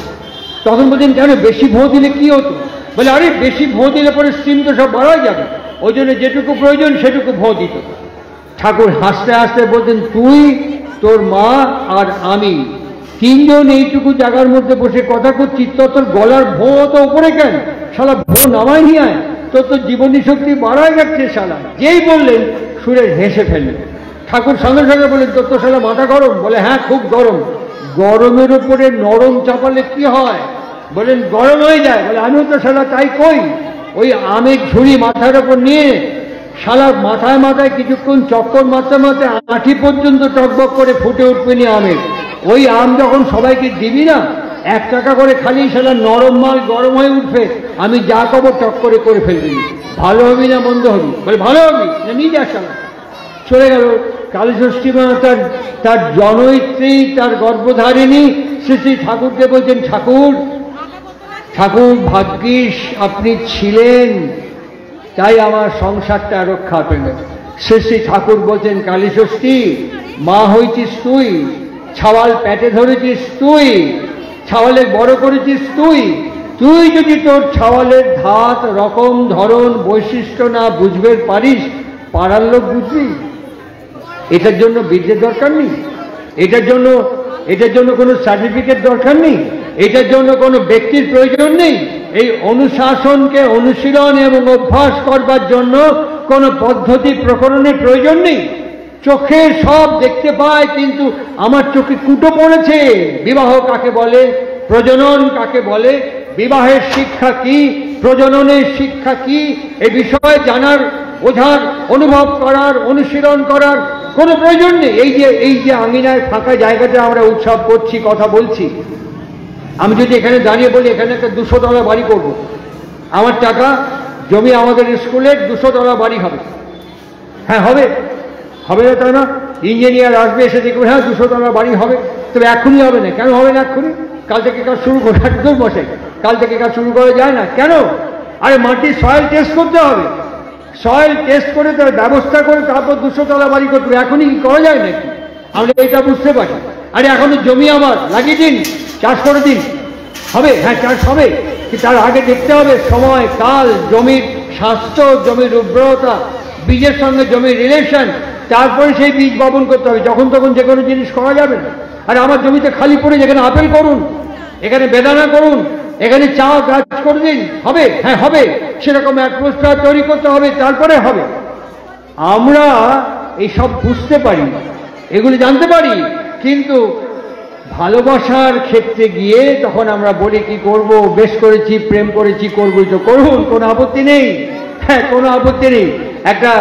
তখন বলছেন কেন বেশি ভোঁ দিলে কি হতো? বলে আরে বেশি ভোঁ দিলে পরে স্টিম তো সব বাড়াই যাবে, ওই জন্য যেটুকু প্রয়োজন সেটুকু ভোঁ দিত। ঠাকুর হাসতে হাসতে বলতেন, তুই, তোর মা আর আমি তিনজন এইটুকু জায়গার মধ্যে বসে কথা করছি, তোর গলার ভোঁ তো উপরে কেন? শালা ভোঁ নামাই নিয়ে আয়, তোর জীবনী শক্তি বাড়ায় যাচ্ছে শালা। যেই বললেন সুরেশ হেসে ফেললেন। ঠাকুর সঙ্গে সঙ্গে বললেন, তোর তো শালা মাথা গরম? বলে হ্যাঁ খুব গরম। গরমের উপরে নরম চাপালে কি হয়? বলেন গরম হয়ে যায়। বলে আমিও তো শালা তাই কই। ওই আমের ঝুড়ি মাথার ওপর নিয়ে শালা মাথায় মাথায় কিছুক্ষণ চক্কর মারতে মারতে আঁঠি পর্যন্ত টকবক করে ফুটে উঠবে নি আমের। ওই আম যখন সবাইকে দিবি না, 1 টাকা করে খালি শালা নরম মাল গরম হয়ে উঠবে, আমি যা কবো টক করে ফেলবি। ভালো হবি না মন্দ হবি? বলে ভালো হবি না, নিয়ে যা শালা। চলে গেল। কালীষষ্ঠী মা তার জনয়িত্রী, তার গর্ভধারিণী শ্রী শ্রী ঠাকুরকে বলছেন, ঠাকুর ঠাকুর ভাগ্যিস আপনি ছিলেন, তাই আমার সংসারটা রক্ষা পেল। শ্রী শ্রী ঠাকুর বলছেন, কালীষষ্ঠী মা হয়েছিস তুই, ছাওয়াল পেটে ধরেছিস তুই, ছাওয়ালে বড় করেছিস তুই। তুই যদি তোর ছাওয়ালের ধাত, রকম, ধরন, বৈশিষ্ট্য না বুঝবে পারিস, পাড়ার লোক বুঝবি? এটার জন্য বিদ্যের দরকার নেই, এটার জন্য কোনো সার্টিফিকেট দরকার নেই, এটার জন্য কোনো ব্যক্তির প্রয়োজন নেই। এই অনুশাসনকে অনুশীলন এবং অভ্যাস করবার জন্য কোনো পদ্ধতি প্রকরণের প্রয়োজন নেই। চোখে সব দেখতে পায়, কিন্তু আমার চোখে কুটো পড়েছে। বিবাহ কাকে বলে, প্রজনন কাকে বলে, বিবাহের শিক্ষা কি, প্রজননের শিক্ষা কি, এই বিষয়ে জানার, বোঝার, অনুভব করার, অনুশীলন করার কোনো প্রয়োজন নেই। এই যে আঙিনায় ফাঁকা জায়গাতে আমরা উৎসব করছি, কথা বলছি, আমি যদি এখানে দাঁড়িয়ে বলি এখানে একটা 200 তলা বাড়ি করব, আমার টাকা জমি আমাদের স্কুলের 200 তলা বাড়ি হবে। হ্যাঁ হবে, হবে না তাই না? ইঞ্জিনিয়ার আসবে, এসে দেখবে হ্যাঁ 200 তলা বাড়ি হবে। তবে এখনই হবে না। কেন হবে না এক্ষুনি? কাল থেকে কাজ শুরু করে, একদম বসে কাল থেকে কাজ শুরু করা যায় না কেন? আরে মাটির সয়েল টেস্ট করতে হবে, সয়েল টেস্ট করে তার ব্যবস্থা করে তারপর 200 তলা বাড়ি করতে হবে। এখনই কি করা যায় নাকি? আমরা এটা বুঝতে পারি। আরে এখনো জমি আমার, লাগিয়ে দিন, চাষ করে দিন, হবে, হ্যাঁ চাষ হবে, কিন্তু তার আগে দেখতে হবে সময়, কাল, জমির স্বাস্থ্য, জমির উর্বরতা, বীজের সঙ্গে জমির রিলেশন, তারপরে সেই বীজ বপন করতে হবে। যখন তখন যে কোনো জিনিস করা যাবে না। আর আমার জমিতে খালি পড়ে, যেখানে আপেল করুন, এখানে বেদানা করুন, এখানে চা গাছ করে দিন, হবে, হ্যাঁ হবে। সেরকম অ্যাটমসফিয়ার তৈরি করতে হবে, তারপরে হবে। আমরা এই সব বুঝতে পারি, এগুলি জানতে পারি, কিন্তু ভালোবাসার ক্ষেত্রে গিয়ে তখন আমরা বলি কি করব, বেশ করেছি, প্রেম করেছি, করবই তো করুন, কোনো আপত্তি নেই, হ্যাঁ কোনো আপত্তি নেই। একটা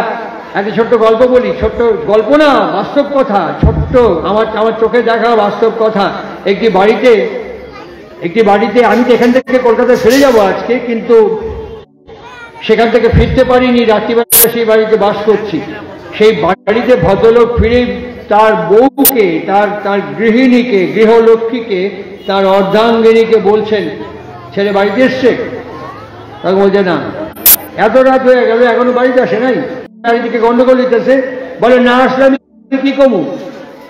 ছোট্ট গল্প বলি, ছোট্ট গল্প না, বাস্তব কথা, ছোট্ট আমার চোখে দেখা বাস্তব কথা। একটি বাড়িতে আমি তো এখান থেকে কলকাতায় ফিরে যাব আজকে, কিন্তু সেখান থেকে ফিরতে পারিনি, রাত্রিবেলা সেই বাড়িতে বাস করছি। সেই বাড়িতে ভদ্রলোক ফিরে তার বউকে, তার গৃহিণীকে, গৃহলক্ষ্মীকে, তার অর্ধাঙ্গিনীকে বলছেন, ছেলে বাড়িতে এসছে? তখন বলছে না, এত রাত হয়ে গেল এখনো বাড়িতে আসে নাই, চারিদিকে গন্ডগোল দিতেছে। বলে না আসলে আমি কি কমু?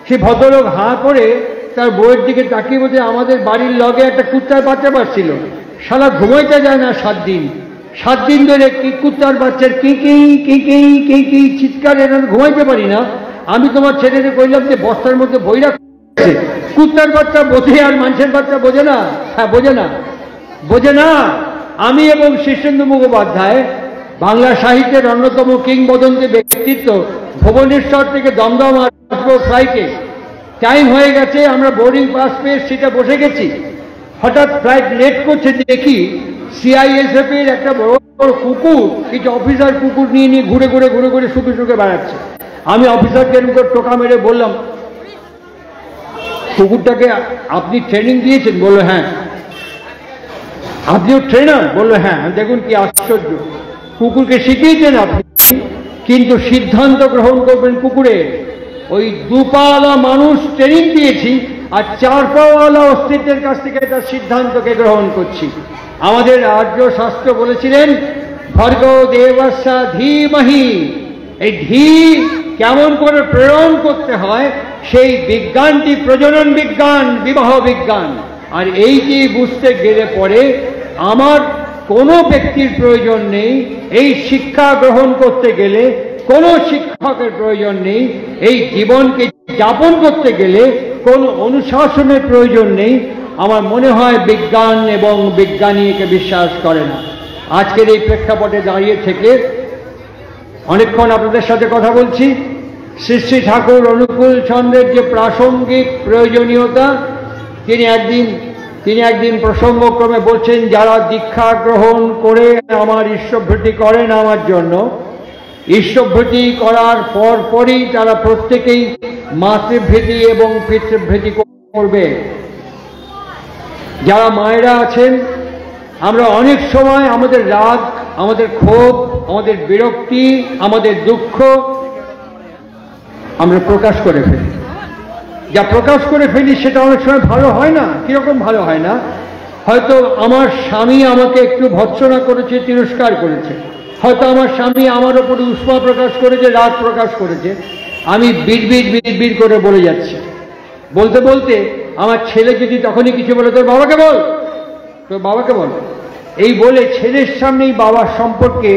সে ভদ্রলোক হাঁ করে তার বউয়ের দিকে তাকিয়ে বলছে, আমাদের বাড়ির লগে একটা কুত্তার বাচ্চা পাচ্ছিল, শালা ঘুমাইতে যায় না 7 দিন, 7 দিন ধরে কি কুত্তার বাচ্চার কি কি চিৎকার, এরা ঘুমাইতে পারি না। আমি তোমার ছেলেকে কইলাম যে বস্তার মধ্যে বই রাখছে, কুত্তার বাচ্চা বোঝে আর মানুষের বাচ্চা বোঝে না। হ্যাঁ, বোঝে না। আমি এবং শীর্ষেন্দু মুখোপাধ্যায়, বাংলা সাহিত্যের অন্যতম কিংবদন্তি ব্যক্তিত্ব, ভুবনেশ্বর থেকে দমদম আসবো ফ্লাইটে, টাইম হয়ে গেছে, আমরা বোর্ডিং পাস পেয়ে সিটে বসে গেছি। হঠাৎ ফ্লাইট লেট করছে, দেখি সিআইএসএফ এর একটা বড় বড় কুকুর, কিছু অফিসার কুকুর নিয়ে ঘুরে শুকে বেড়াচ্ছে। আমি অফিসারকে এরকম করে টোকা মেরে বললাম, কুকুরটাকে আপনি ট্রেনিং দিয়েছেন? বললো হ্যাঁ। আপনিও ট্রেনার? বললো হ্যাঁ। দেখুন কি আশ্চর্য, কুকুরকে শিখিয়েছেন আপনি, কিন্তু সিদ্ধান্ত গ্রহণ করবেন কুকুরের। ওই 2 পাওয়ালা মানুষ ট্রেনিং দিয়েছি, আর 4 পাওয়ালা অস্তিত্বের কাছ থেকে তার সিদ্ধান্তকে গ্রহণ করছি। আমাদের আর্য শাস্ত্র বলেছিলেন, ভর্গো দেবস্য ধীমহি। এই ধী কেমন করে প্রেরণ করতে হয়, সেই বিজ্ঞানটি প্রজনন বিজ্ঞান, বিবাহ বিজ্ঞান। আর এইটি বুঝতে গেলে পরে আমার কোনো ব্যক্তির প্রয়োজন নেই, এই শিক্ষা গ্রহণ করতে গেলে কোনো শিক্ষকের প্রয়োজন নেই, এই জীবনকে যাপন করতে গেলে কোনো অনুশাসনের প্রয়োজন নেই। আমার মনে হয় বিজ্ঞান এবং বিজ্ঞানী একে বিশ্বাস করে না। আজকের এই প্রেক্ষাপটে দাঁড়িয়ে থেকে অনেকক্ষণ আপনাদের সাথে কথা বলছি। শ্রী শ্রী ঠাকুর অনুকূল চন্দ্রের যে প্রাসঙ্গিক প্রয়োজনীয়তা, তিনি একদিন প্রসঙ্গক্রমে বলছেন, যারা দীক্ষা গ্রহণ করে আমার ঈশ্বরভৃতি করেন আমার জন্য, ঈশ্বরভৃতি করার পরই তারা প্রত্যেকেই মাতৃভৃতি এবং পিতৃভৃতি করবে। যারা মায়েরা আছেন, আমরা অনেক সময় আমাদের রাগ, আমাদের ক্ষোভ, আমাদের বিরক্তি, আমাদের দুঃখ আমরা প্রকাশ করে ফেলি। যা প্রকাশ করে ফেলি সেটা অনেক সময় ভালো হয় না। কিরকম ভালো হয় না? হয়তো আমার স্বামী আমাকে একটু ভৎসনা করেছে, তিরস্কার করেছে, হয়তো আমার স্বামী আমার ওপরে উষ্মা প্রকাশ করেছে, রাগ প্রকাশ করেছে, আমি বিড় করে বলে যাচ্ছি। বলতে বলতে আমার ছেলে যদি তখনই কিছু বলে, তোর বাবাকে বল, এই বলে ছেলের সামনেই বাবার সম্পর্কে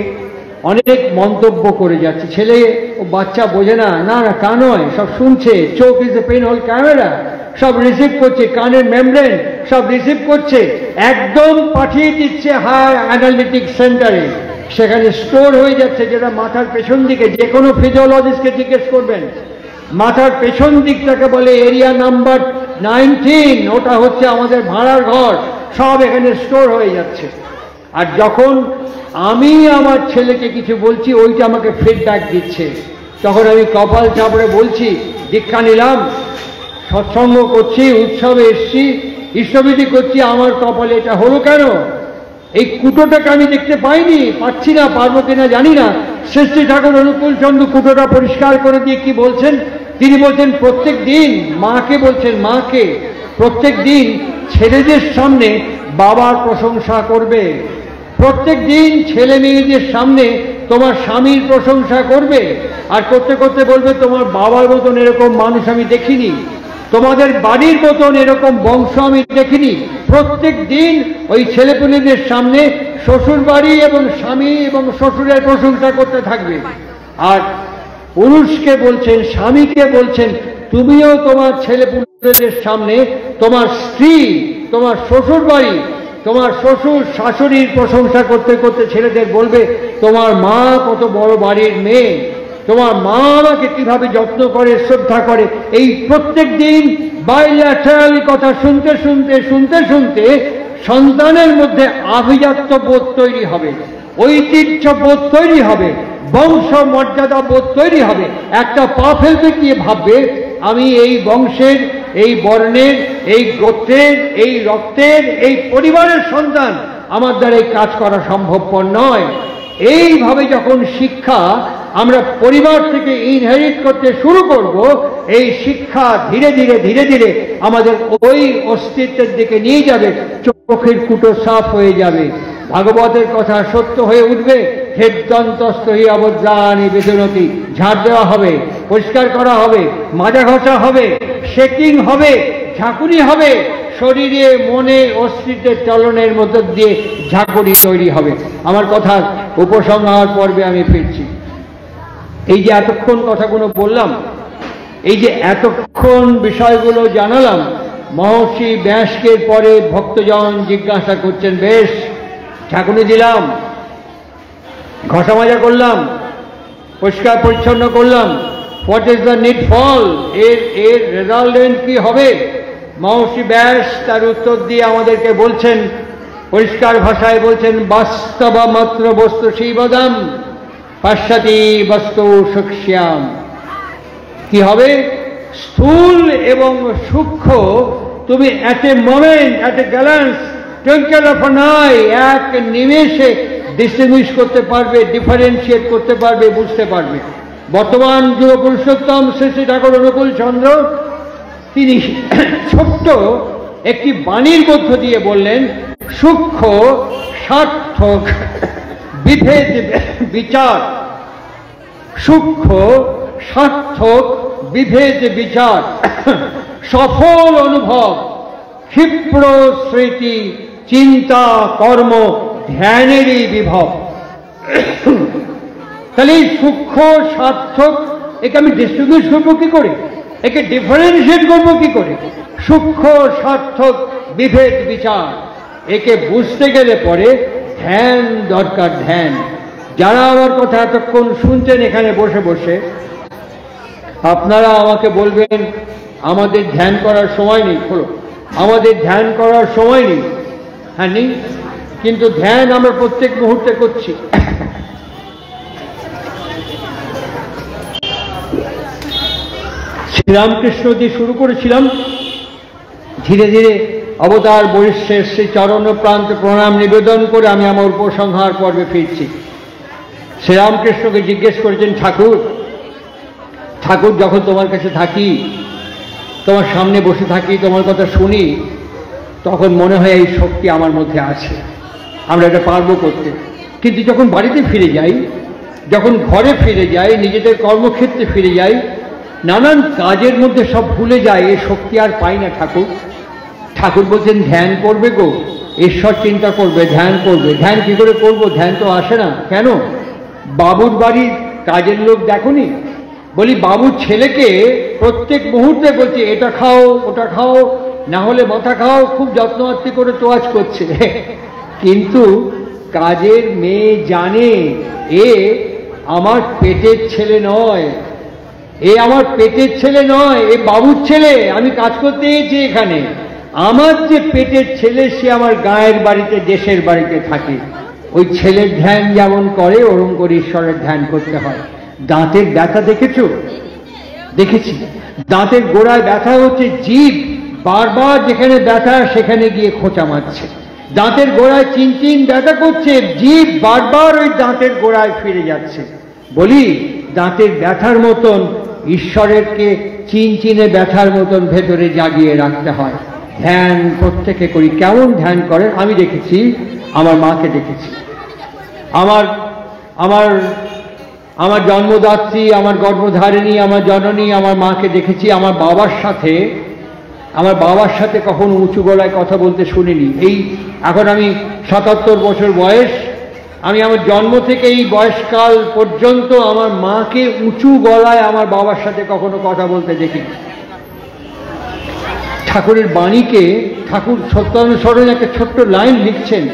অনেক মন্তব্য করে যাচ্ছে। ছেলে ও বাচ্চা বোঝে না, না তা নয়, সব শুনছে, চোখ is a pinhole camera, সব রিসিভ করছে, কানের মেমব্রেন সব রিসিভ করছে, একদম পাঠিয়ে দিচ্ছে হায়ার অ্যানালিটিক সেন্টারে, সেখানে স্টোর হয়ে যাচ্ছে, যেটা মাথার পেছন দিকে। যে কোনো ফিজিওলজিস্টকে জিজ্ঞেস করবেন, মাথার পেছন দিকটাকে বলে এরিয়া নাম্বার 19, ওটা হচ্ছে আমাদের ভাড়ার ঘর, সব এখানে স্টোর হয়ে যাচ্ছে। আর যখন আমি আমার ছেলেকে কিছু বলছি, ওইটা আমাকে ফিডব্যাক দিচ্ছে। তখন আমি কপাল চাপড়ে বলছি, দীক্ষা নিলাম, সৎসঙ্গ করছি, উৎসবে এসছি, ঈশ্বরবিধি করছি, আমার কপালে এটা হলো কেন? এই কুটোটাকে আমি দেখতে পাচ্ছি না, পারবো কিনা জানি না। শ্রী ঠাকুর অনুকূল চন্দ্র কুটোটা পরিষ্কার করে দিয়ে কি বলছেন? তিনি বলছেন, প্রত্যেক দিন মাকে প্রত্যেক দিন ছেলেদের সামনে বাবার প্রশংসা করবে, প্রত্যেক দিন ছেলে মেয়েদের সামনে তোমার স্বামীর প্রশংসা করবে, আর করতে করতে বলবে, তোমার বাবার মতন এরকম মানুষ আমি দেখিনি, তোমাদের বাড়ির মতন এরকম বংশ আমি দেখিনি। প্রত্যেক দিন ওই ছেলেপুলেদের সামনে শ্বশুর বাড়ি এবং স্বামী এবং শ্বশুরের প্রশংসা করতে থাকবে। আর পুরুষকে বলছেন, স্বামীকে বলছেন, তুমিও তোমার ছেলেপুলেদের সামনে তোমার স্ত্রী, তোমার শ্বশুর বাড়ি, তোমার শ্বশুর শাশুড়ির প্রশংসা করতে করতে ছেলেদের বলবে, তোমার মা কত বড় বাড়ির মেয়ে, তোমার মা আমাকে কিভাবে যত্ন করে, শ্রদ্ধা করে। এই প্রত্যেক দিন বাইল্যাটারাল কথা শুনতে শুনতে শুনতে শুনতে সন্তানের মধ্যে আভিজাত্য বোধ তৈরি হবে, ঐতিহ্য বোধ তৈরি হবে, বংশ মর্যাদা বোধ তৈরি হবে। একটা পা ফেলতে গিয়ে ভাববে, আমি এই বংশের, এই বর্ণের, এই গোত্রের, এই রক্তের, এই পরিবারের সন্তান, আমার দ্বারা এই কাজ করা সম্ভবপর নয়। এইভাবে যখন শিক্ষা আমরা পরিবার থেকে ইনহেরিট করতে শুরু করব, এই শিক্ষা ধীরে ধীরে ধীরে ধীরে আমাদের ওই অস্তিত্বের দিকে নিয়ে যাবে। চোখের কুটো সাফ হয়ে যাবে, ভাগবতের কথা সত্য হয়ে উঠবে। হেদন্তস্থ হি অবদ্রাণী বিধুনতি, ঝাড় দেওয়া হবে, পরিষ্কার করা হবে, মাজা ঘষা হবে, শেকিং হবে, ঝাঁকুনি হবে, শরীরে মনে অস্তিত্বের চলনের মধ্য দিয়ে ঝাঁকুনি তৈরি হবে। আমার কথার উপসংহার পর্বে আমি ফিরছি। এই যে এতক্ষণ কথাগুলো বললাম, এই যে এতক্ষণ বিষয়গুলো জানালাম, মহর্ষি ব্যাসকে পরে ভক্তজন জিজ্ঞাসা করছেন, বেশ ঝাঁকুনি দিলাম, ঘষা মাজা করলাম, পরিষ্কার পরিচ্ছন্ন করলাম, হোয়াট ইজ দ্য নিড ফল, এর রেজাল্টেন্ট কি হবে? মহর্ষি ব্যাস তার উত্তর দিয়ে আমাদেরকে বলছেন, পরিষ্কার ভাষায় বলছেন, বাস্তব মাত্র বস্তু শিবদাম পাশ্চাতি বস্তু সূক্ষ্ম। কি হবে? স্থূল এবং সূক্ষ্ম তুমি at a moment, at a glance, twinkle of an eye, এক নিমেষে ডিস্টিংগুইশ করতে পারবে, ডিফারেন্সিয়েট করতে পারবে, বুঝতে পারবে। বর্তমান যুগ পুরুষোত্তম শ্রী শ্রী ঠাকুর অনুকূল চন্দ্র তিনি ছোট্ট একটি বাণীর মধ্য দিয়ে বললেন, সূক্ষ্ম সার্থক বিভেদ বিচার, সূক্ষ্ম সার্থক বিভেদ বিচার, সফল অনুভব, ক্ষিপ্র স্মৃতি, চিন্তা কর্ম ধ্যানেরই বিভব। তাহলে এই সূক্ষ্ম সার্থক একে আমি ডিস্টিংগুইশ করবো কি করে, একে ডিফারেন্সিয়েট করবো কি করে? সূক্ষ্ম সার্থক বিভেদ বিচার, একে বুঝতে গেলে পরে ধ্যান দরকার, ধ্যান। যারা আমার কথা এতক্ষণ শুনছেন এখানে বসে বসে, আপনারা আমাকে বলবেন আমাদের ধ্যান করার সময় নেই। হলো, আমাদের ধ্যান করার সময় নেই, হ্যাঁ নেই, কিন্তু ধ্যান আমরা প্রত্যেক মুহূর্তে করছি। শ্রীরামকৃষ্ণ দিয়ে শুরু করেছিলাম, ধীরে ধীরে অবতার বরিষ্ঠের শ্রী চরণ প্রান্তে প্রণাম নিবেদন করে আমি আমার উপসংহার পর্বে ফিরছি। শ্রীরামকৃষ্ণকে জিজ্ঞেস করেছেন, ঠাকুর ঠাকুর যখন তোমার কাছে থাকি, তোমার সামনে বসে থাকি, তোমার কথা শুনি, তখন মনে হয় এই শক্তি আমার মধ্যে আছে, আমরা এটা পারবো করতে। কিন্তু যখন বাড়িতে ফিরে যাই, যখন ঘরে ফিরে যাই, নিজেদের কর্মক্ষেত্রে ফিরে যাই, নানান কাজের মধ্যে সব ভুলে যায়, এই শক্তি আর পাই না ঠাকুর। ঠাকুর বলছেন ধ্যান করবে গো, ঈশ্বর চিন্তা করবে, ধ্যান করবে। ধ্যান কি করে করবো? ধ্যান তো আসে না। কেন? বাবুর বাড়ির কাজের লোক দেখোনি? বলি বাবুর ছেলেকে প্রত্যেক মুহূর্তে বলছে এটা খাও, ওটা খাও, না হলে মাথা খাও, খুব যত্ন আত্তি করে তোয়াজ করছে। কিন্তু কাজের মেয়ে জানে এ আমার পেটের ছেলে নয়, এ আমার পেটের ছেলে নয়, এ বাবুর ছেলে। আমি কাজ করতে এসেছি এখানে। আমার যে পেটের ছেলে সে আমার গায়ের বাড়িতে, দেশের বাড়িতে থাকে। ওই ছেলের ধ্যান যেমন করে ওরকম করে ঈশ্বরের ধ্যান করতে হয়। দাঁতের ব্যথা দেখেছো? দেখেছি। দাঁতের গোড়ায় ব্যথা হচ্ছে, জীব বারবার যেখানে ব্যথা সেখানে গিয়ে খোঁচা মারছে। দাঁতের গোড়ায় চিনচিন ব্যথা করছে, জীব বারবার ওই দাঁতের গোড়ায় ফিরে যাচ্ছে। বলি দাঁতের ব্যথার মতন ঈশ্বরেরকে চিনচিনে ব্যথার মতন ভেতরে জাগিয়ে রাখতে হয়। ধ্যান প্রত্যেকে করি। কেমন ধ্যান করে? আমি দেখেছি, আমার মাকে দেখেছি, আমার আমার আমার জন্মদাত্রী, আমার গর্ভধারিণী, আমার জননী, আমার মাকে দেখেছি। আমার বাবার সাথে কখনো উঁচু গলায় কথা বলতে শুনিনি। এই এখন আমি ৭৭ বছর বয়স, আমি আমার জন্ম থেকে এই বয়সকাল পর্যন্ত আমার মাকে উঁচু গলায় আমার বাবার সাথে কখনো কথা বলতে দেখিনি। ঠাকুরের বাণীকে ঠাকুর সত্যানুসরণে একটা ছোট্ট লাইন লিখছেন,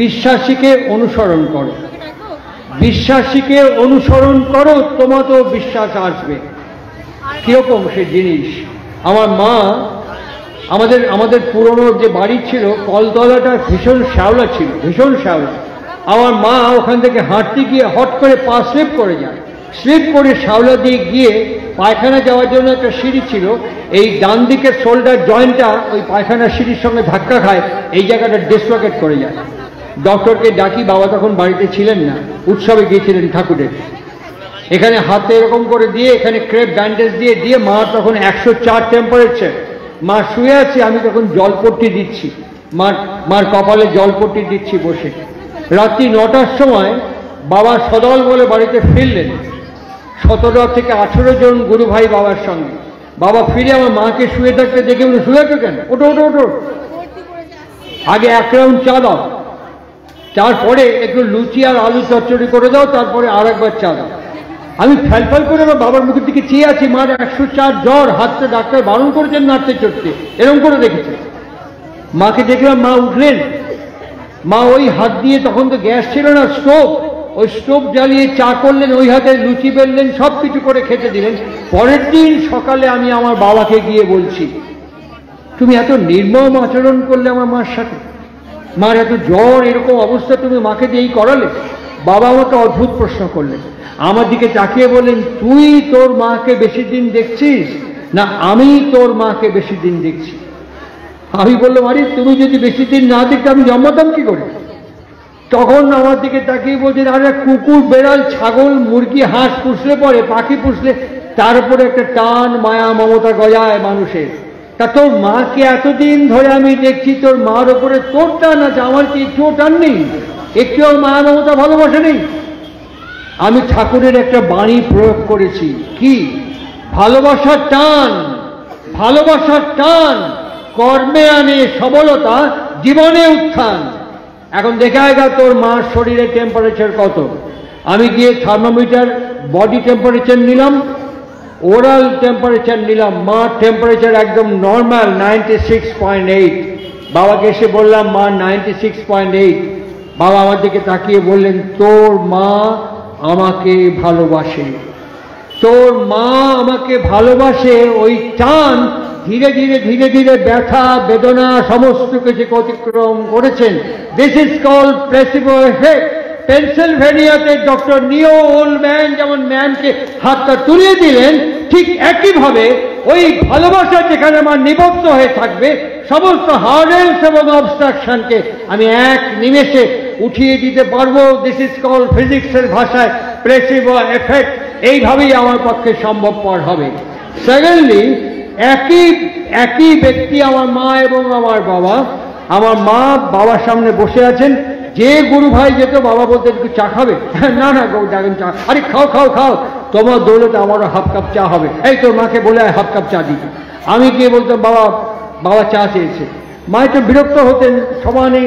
বিশ্বাসীকে অনুসরণ করো, বিশ্বাসীকে অনুসরণ করো, তোমাতেও বিশ্বাস আসবে। কিরকম সে জিনিস? আমার মা, আমাদের পুরনো যে বাড়ি ছিল, কলতলাটা ভীষণ শ্যাওলা ছিল, ভীষণ শ্যাওলা। আমার মা ওখান থেকে হাঁটতে গিয়ে হট করে পা স্লিপ করে যায়, স্লিপ করে শ্যাওলা দিয়ে গিয়ে পায়খানা যাওয়ার জন্য একটা সিঁড়ি ছিল, এই ডান দিকের শোল্ডার জয়েন্টটা ওই পায়খানার সিঁড়ির সঙ্গে ধাক্কা খায়, এই জায়গাটা ডিসলোকেট করে যায়। ডক্টরকে ডাকি, বাবা তখন বাড়িতে ছিলেন না, উৎসবে গিয়েছিলেন ঠাকুরের। এখানে হাতে এরকম করে দিয়ে এখানে ক্রেপ ব্যান্ডেজ দিয়ে দিয়ে মা তখন 104 টেম্পারেচার, মা শুয়ে আছে, আমি তখন জলপট্টি দিচ্ছি, মার কপালে জলপট্টি দিচ্ছি বসে। রাত্রি 9টার সময় বাবা সদল বলে বাড়িতে ফিরলেন, 17 থেকে 18 জন গুরু ভাই বাবার সঙ্গে। বাবা ফিরে আমার মাকে শুয়ে থাকতে দেখে বলে, শুয়ে আছো কেন, ওঠো ওঠো ওঠো, আগে 1 রাউন্ড চা দাও, তারপরে একটু লুচি আর আলু চচ্চড়ি করে দাও, তারপরে আর একবার চা দাও। আমি ফ্যালফ্যাল করে আমার বাবার মুখের দিকে চেয়ে আছি, মার 104 জ্বর, হাতটা ডাক্তার বারণ করেছেন নাড়তে চড়তে, এরকম করে দেখেছে। মাকে দেখলাম মা উঠলেন, মা ওই হাত দিয়ে, তখন তো গ্যাস ছিল না, স্টোভ, ওই স্টোভ জ্বালিয়ে চা করলেন, ওই হাতে লুচি বেললেন, সব কিছু করে খেতে দিলেন। পরের দিন সকালে আমি আমার বাবাকে গিয়ে বলছি, তুমি এত নির্মম আচরণ করলে আমার মার সাথে, মার এত জ্বর, এরকম অবস্থা, তুমি মাকে দিয়েই করালে। বাবা আমাকে অদ্ভুত প্রশ্ন করলেন, আমার দিকে তাকিয়ে বললেন, তুই তোর মাকে বেশি দিন দেখছিস না আমি তোর মাকে বেশি দিন দেখছি? আমি বললাম, আরে তুমি যদি বেশি দিন না দেখতে আমি জন্মাতাম কি করে? তখন আমার দিকে তাকিয়ে বলছেন, আরে কুকুর, বেড়াল, ছাগল, মুরগি, হাঁস পুষলে পরে, পাখি পুষলে তার উপরে একটা টান, মায়া, মমতা গজায় মানুষের। তা তোর মাকে এতদিন ধরে আমি দেখছি, তোর মার ওপরে তোর টান আছে, আমার কি একটুও টান নেই? একটুও মায়া, মমতা, ভালোবাসা নেই? আমি ঠাকুরের একটা বাণী প্রয়োগ করেছি, কি? ভালোবাসার টান, ভালোবাসার টান কর্মে আনে সবলতা, জীবনে উত্থান। এখন দেখা গেল তোর মার শরীরের টেম্পারেচার কত। আমি গিয়ে থার্মোমিটার, বডি টেম্পারেচার নিলাম, ওরাল টেম্পারেচার নিলাম, মার টেম্পারেচার একদম নর্মাল 96.8। বাবাকে এসে বললাম, মা 96.8। বাবা আমার দিকে তাকিয়ে বললেন, তোর মা আমাকে ভালোবাসে, তোর মা আমাকে ভালোবাসে। ওই টান ধীরে ধীরে ধীরে ধীরে ব্যথা, বেদনা সমস্ত কিছু অতিক্রম করেছেন। This is called placebo effect. পেনসিলভেনিয়াতে ডক্টর নিও ওলম্যান যেমন ম্যানকে হাতটা তুলিয়ে দিলেন, ঠিক একইভাবে ওই ভালোবাসা যেখানে আমার নিবদ্ধ হয়ে থাকবে, সমস্ত হার্ডেলস এবং অবস্ট্রাকশনকে আমি এক নিমেষে উঠিয়ে দিতে পারবো। দিস ইজ কল্ড ফিজিক্সের ভাষায় প্লেসিবো এফেক্ট। এইভাবেই আমার পক্ষে সম্ভবপর হবে। সেকেন্ডলি, একই ব্যক্তি, আমার মা এবং আমার বাবা। আমার মা বাবার সামনে বসে আছেন, যে গুরু ভাই যেত বাবা বলতে, একটু চা খাবে? না না গো, দেখেন চা, আরে খাও খাও খাও, তোমার দৌলতে আমারও হাফ কাপ চা হবে, এই তোর মাকে বলে হাফ কাপ চা দিতে। আমি গিয়ে বলতাম, বাবা বাবা চা চেয়েছে। মা একটু বিরক্ত হতেন, সমানে